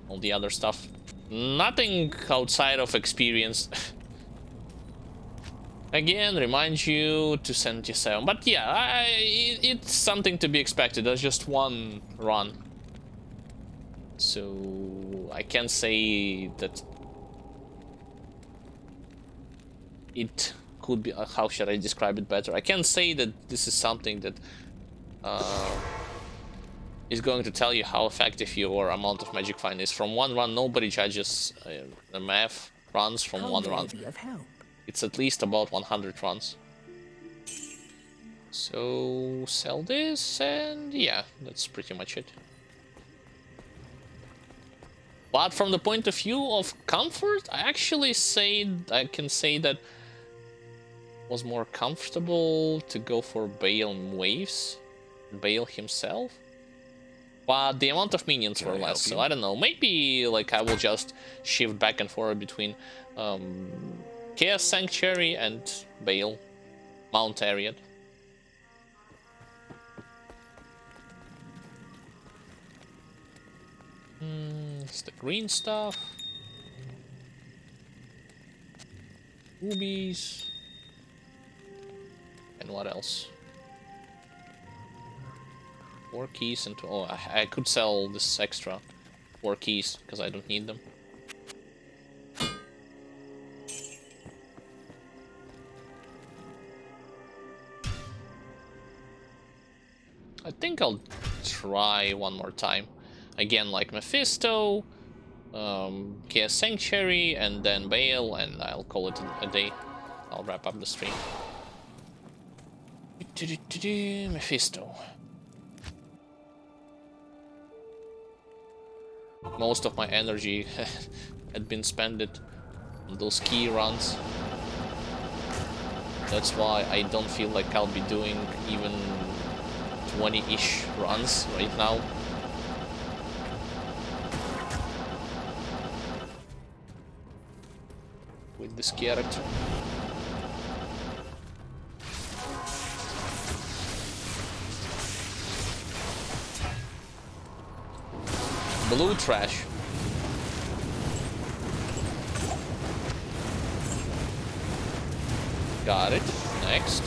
Speaker 1: All the other stuff. Nothing outside of experience. Again, remind you to 77. But yeah, it's something to be expected. That's just one run. So I can say that it could be... how should I describe it better? I can say that this is something that is going to tell you how effective your amount of Magic Find is. From one run, nobody judges the math runs from one run. It's at least about 100 runs. So sell this, and yeah, that's pretty much it. But from the point of view of comfort, I can say that it was more comfortable to go for Bale waves, Bale himself. But the amount of minions were less, so I don't know. Maybe like I will just shift back and forth between Chaos Sanctuary and Bale Mount Ariad. It's the green stuff. Rubies. And what else? 4 keys and oh, I could sell this extra 4 keys because I don't need them. I think I'll try one more time. Again, like Mephisto, Chaos Sanctuary, and then Bale, and I'll call it a day. I'll wrap up the stream. Mephisto. Most of my energy had been spent on those key runs. That's why I don't feel like I'll be doing even 20-ish runs right now. With this character. Blue trash. Got it. Next.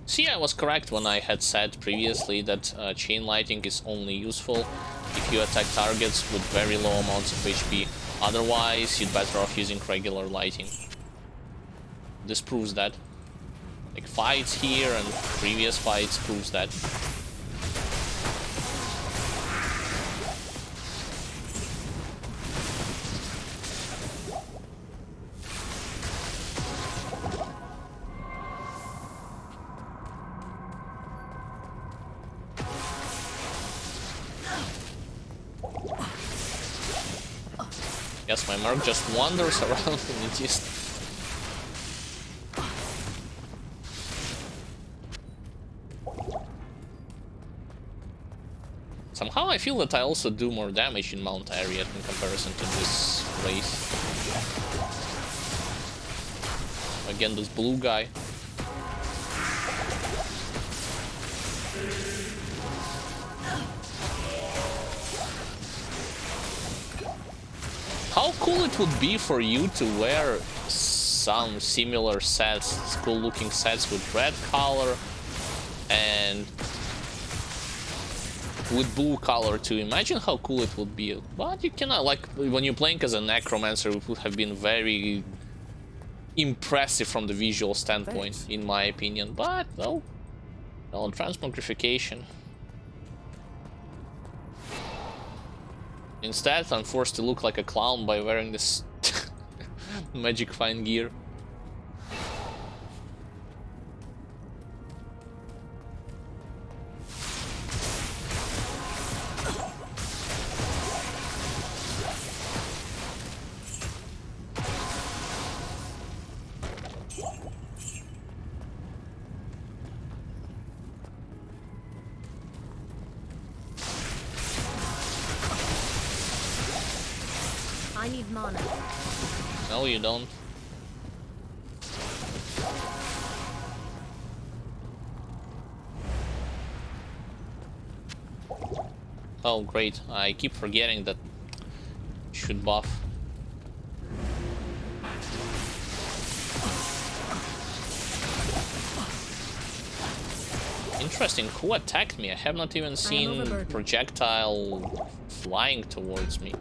Speaker 1: See, I was correct when I had said previously that chain lighting is only useful if you attack targets with very low amounts of HP. Otherwise, you'd better off using regular lighting. This proves that. Like fights here and previous fights proves that. Yes, my mark just wanders around and it just... Somehow I feel that I also do more damage in Mount Ariat in comparison to this race. Again, this blue guy. How cool it would be for you to wear some similar sets, cool looking sets with red color and with blue color too. Imagine how cool it would be. But you cannot, like, when you're playing as a necromancer, it would have been very impressive from the visual standpoint. Thanks. In my opinion. But well, transmogrification. Instead, I'm forced to look like a clown by wearing this magic fine gear.
Speaker 2: I need mana.
Speaker 1: No, you don't. Oh, great. I keep forgetting that you should buff. Interesting, who attacked me? I have not even seen projectile flying towards me.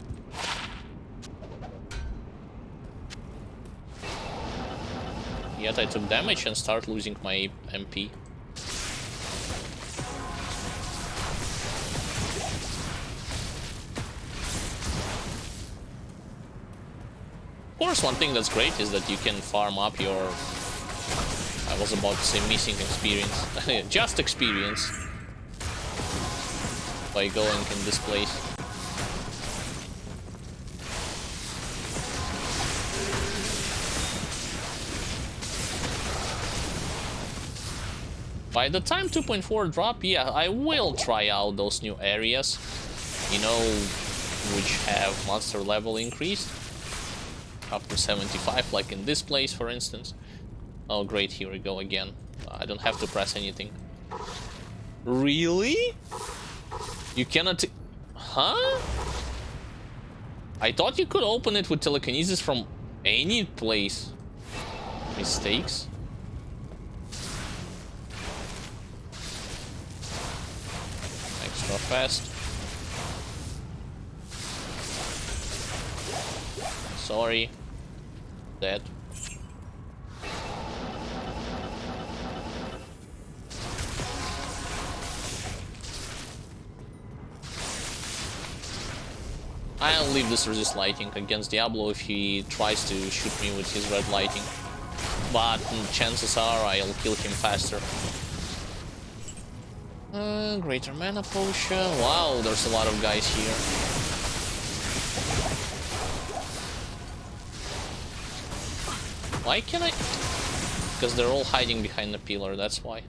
Speaker 1: Yet I took damage and start losing my MP. Of course, one thing that's great is that you can farm up your... I was about to say missing experience. Just experience. By going in this place. By the time 2.4 drop, yeah, I will try out those new areas. You know, which have monster level increased up to 75, like in this place, for instance. Oh, great, here we go again. I don't have to press anything. Really? You cannot... Huh? I thought you could open it with telekinesis from any place. Mistakes? Extra fast. Sorry. Dead. I'll leave this resist lighting against Diablo if he tries to shoot me with his red lighting. But chances are I'll kill him faster. Greater mana potion. Wow, there's a lot of guys here. Why can I? Because they're all hiding behind the pillar, that's why.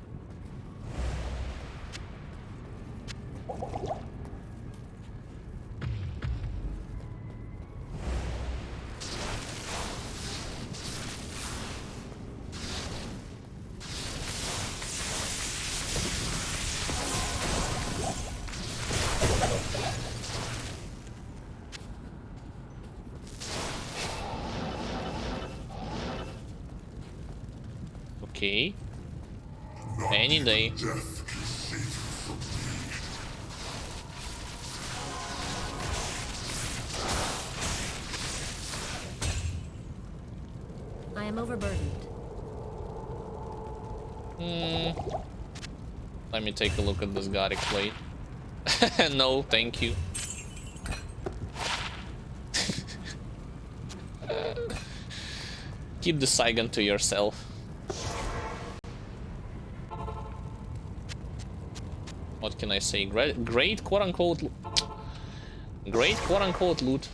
Speaker 1: Okay. Any day.
Speaker 6: Death can save you from me.
Speaker 2: I am overburdened.
Speaker 1: Let me take a look at this Gothic plate. No, thank you. Keep the Saigon to yourself. What can I say? Great quote-unquote... Great quote-unquote loot.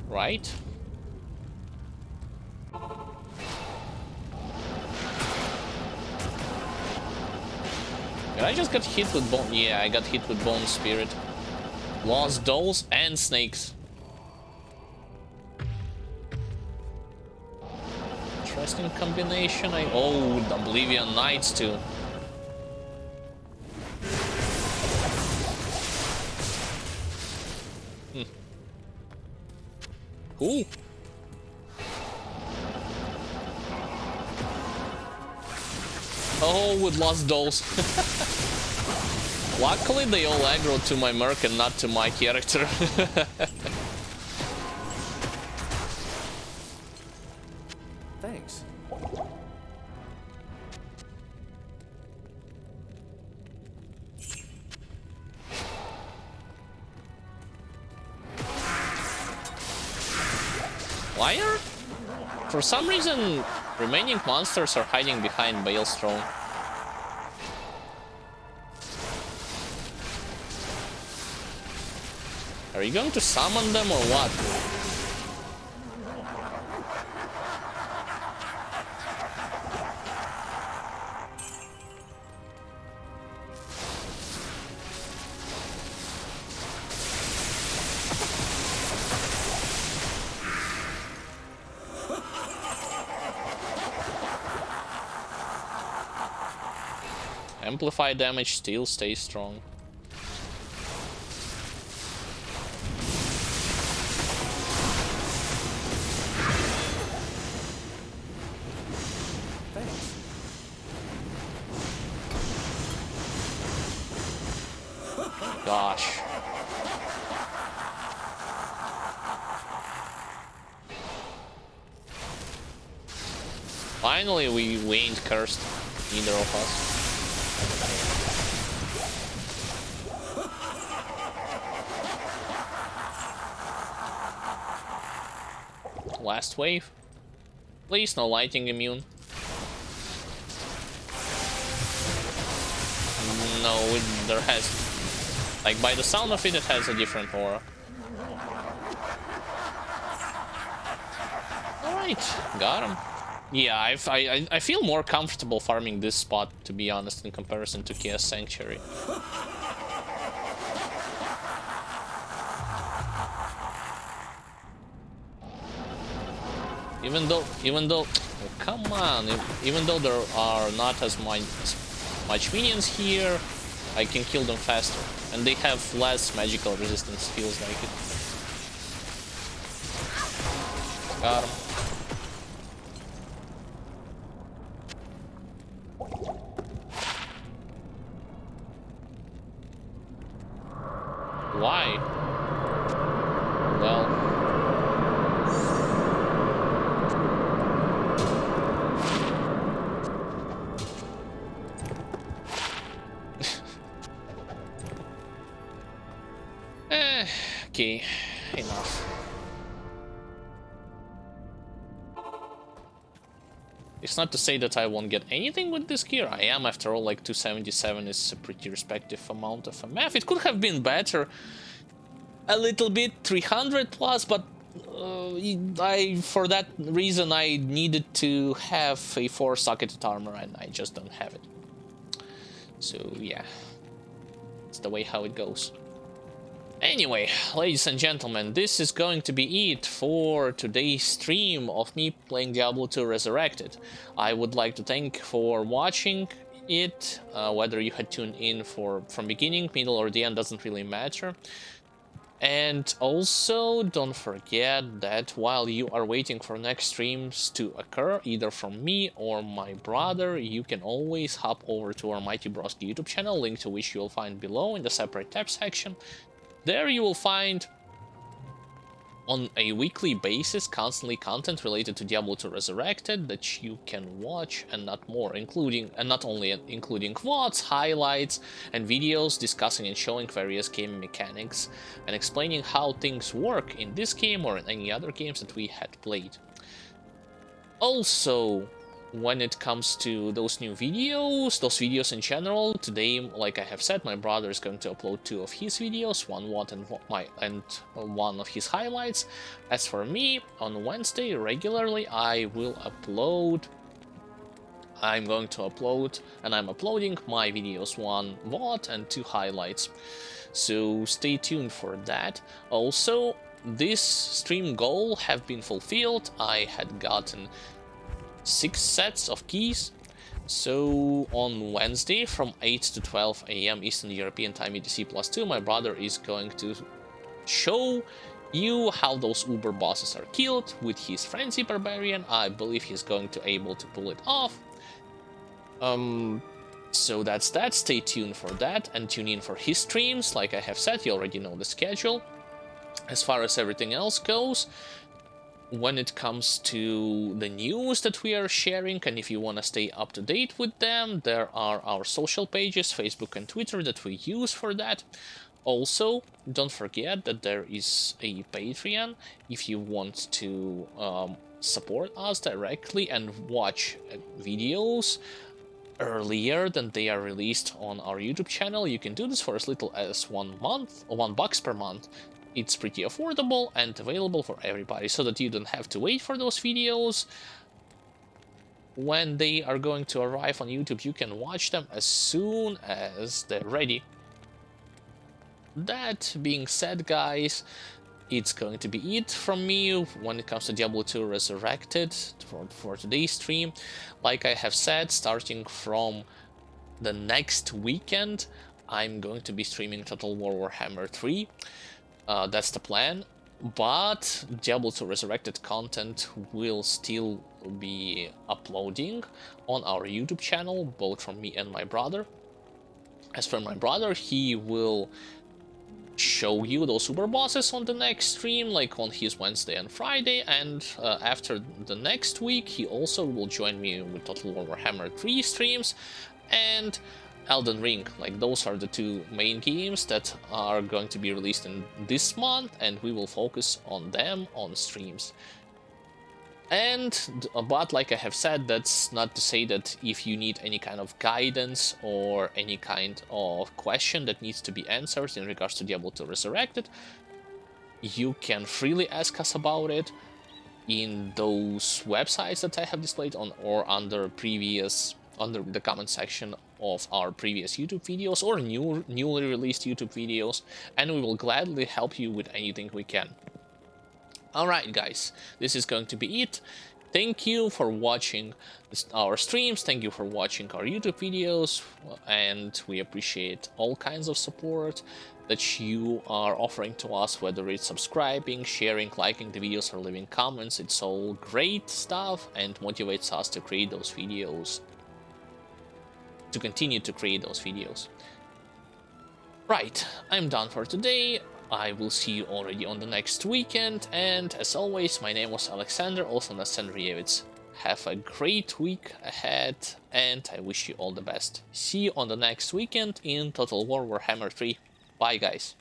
Speaker 1: Right? Did I just get hit with bone? Yeah, I got hit with bone spirit. Lost dolls and snakes. Interesting combination. Oh, Oblivion Knights too. Cool. Oh, with lost dolls. Luckily, they all aggro to my merc and not to my character.
Speaker 5: Thanks.
Speaker 1: Why are... For some reason, remaining monsters are hiding behind Bale's throne. Are you going to summon them or what? Amplify damage still stays strong.
Speaker 5: Thanks.
Speaker 1: Gosh. Finally, we ain't cursed, neither of us. Last wave. Please, no lighting immune. No, there has... Like, by the sound of it, it has a different aura. Alright, got him. Yeah, I feel more comfortable farming this spot, to be honest, in comparison to Chaos Sanctuary. oh, come on, even though there are not as much minions here, I can kill them faster, and they have less magical resistance, feels like it. Got him. Why? Well... okay, enough. It's not to say that I won't get anything with this gear. I am, after all, like 277 is a pretty respective amount of MF. It could have been better a little bit, 300 plus, but for that reason I needed to have a 4-socketed armor and I just don't have it. So yeah, it's the way how it goes. Anyway, ladies and gentlemen, this is going to be it for today's stream of me playing Diablo 2 Resurrected. I would like to thank for watching it, whether you had tuned in from beginning, middle, or the end doesn't really matter. And also, don't forget that while you are waiting for next streams to occur, either from me or my brother, you can always hop over to our MightyBrosky YouTube channel, link to which you will find below in the separate tab section. There you will find, on a weekly basis, constantly content related to Diablo 2 Resurrected that you can watch and not more, including VODs, highlights, and videos discussing and showing various game mechanics and explaining how things work in this game or in any other games that we had played. Also, when it comes to those videos in general, today, like I have said, my brother is going to upload 2 of his videos, one VOD and one of his highlights. As for me, on Wednesday regularly I'm going to upload, and I'm uploading my videos, 1 VOD and 2 highlights. So stay tuned for that. Also, this stream goal have been fulfilled. I had gotten 6 sets of keys. So on Wednesday from 8 to 12 AM Eastern European Time EDC +2, my brother is going to show you how those Uber bosses are killed with his Frenzy Barbarian. I believe he's going to able to pull it off. So that's that. Stay tuned for that and tune in for his streams. Like I have said, you already know the schedule. As far as everything else goes, when it comes to the news that we are sharing, and if you want to stay up to date with them, there are our social pages, Facebook and Twitter, that we use for that. Also, don't forget that there is a Patreon if you want to support us directly and watch videos earlier than they are released on our YouTube channel. You can do this for as little as $1 per month. It's pretty affordable and available for everybody, so that you don't have to wait for those videos. When they are going to arrive on YouTube, you can watch them as soon as they're ready. That being said, guys, it's going to be it from me when it comes to Diablo 2 Resurrected for today's stream. Like I have said, starting from the next weekend, I'm going to be streaming Total War Warhammer 3. That's the plan, but Diablo 2 Resurrected content will still be uploading on our YouTube channel, both from me and my brother. As for my brother, he will show you those super bosses on the next stream, like on his Wednesday and Friday, and after the next week he also will join me with Total War Warhammer 3 streams and Elden Ring. Like, those are the 2 main games that are going to be released in this month, and we will focus on them on streams. But like I have said, that's not to say that if you need any kind of guidance or any kind of question that needs to be answered in regards to Diablo 2 Resurrected, you can freely ask us about it in those websites that I have displayed on, or under the comment section of our previous YouTube videos or newly released YouTube videos, and we will gladly help you with anything we can. Alright guys, this is going to be it. thank you for watching our streams, thank you for watching our YouTube videos, and we appreciate all kinds of support that you are offering to us, whether it's subscribing, sharing, liking the videos, or leaving comments. It's all great stuff and motivates us to create those videos, to continue to create those videos. Right, I'm done for today. I will see you already on the next weekend, and as always, my name was Alexander, also known as Sandrievitz. Have a great week ahead, and I wish you all the best. See you on the next weekend in Total War Warhammer 3. Bye, guys.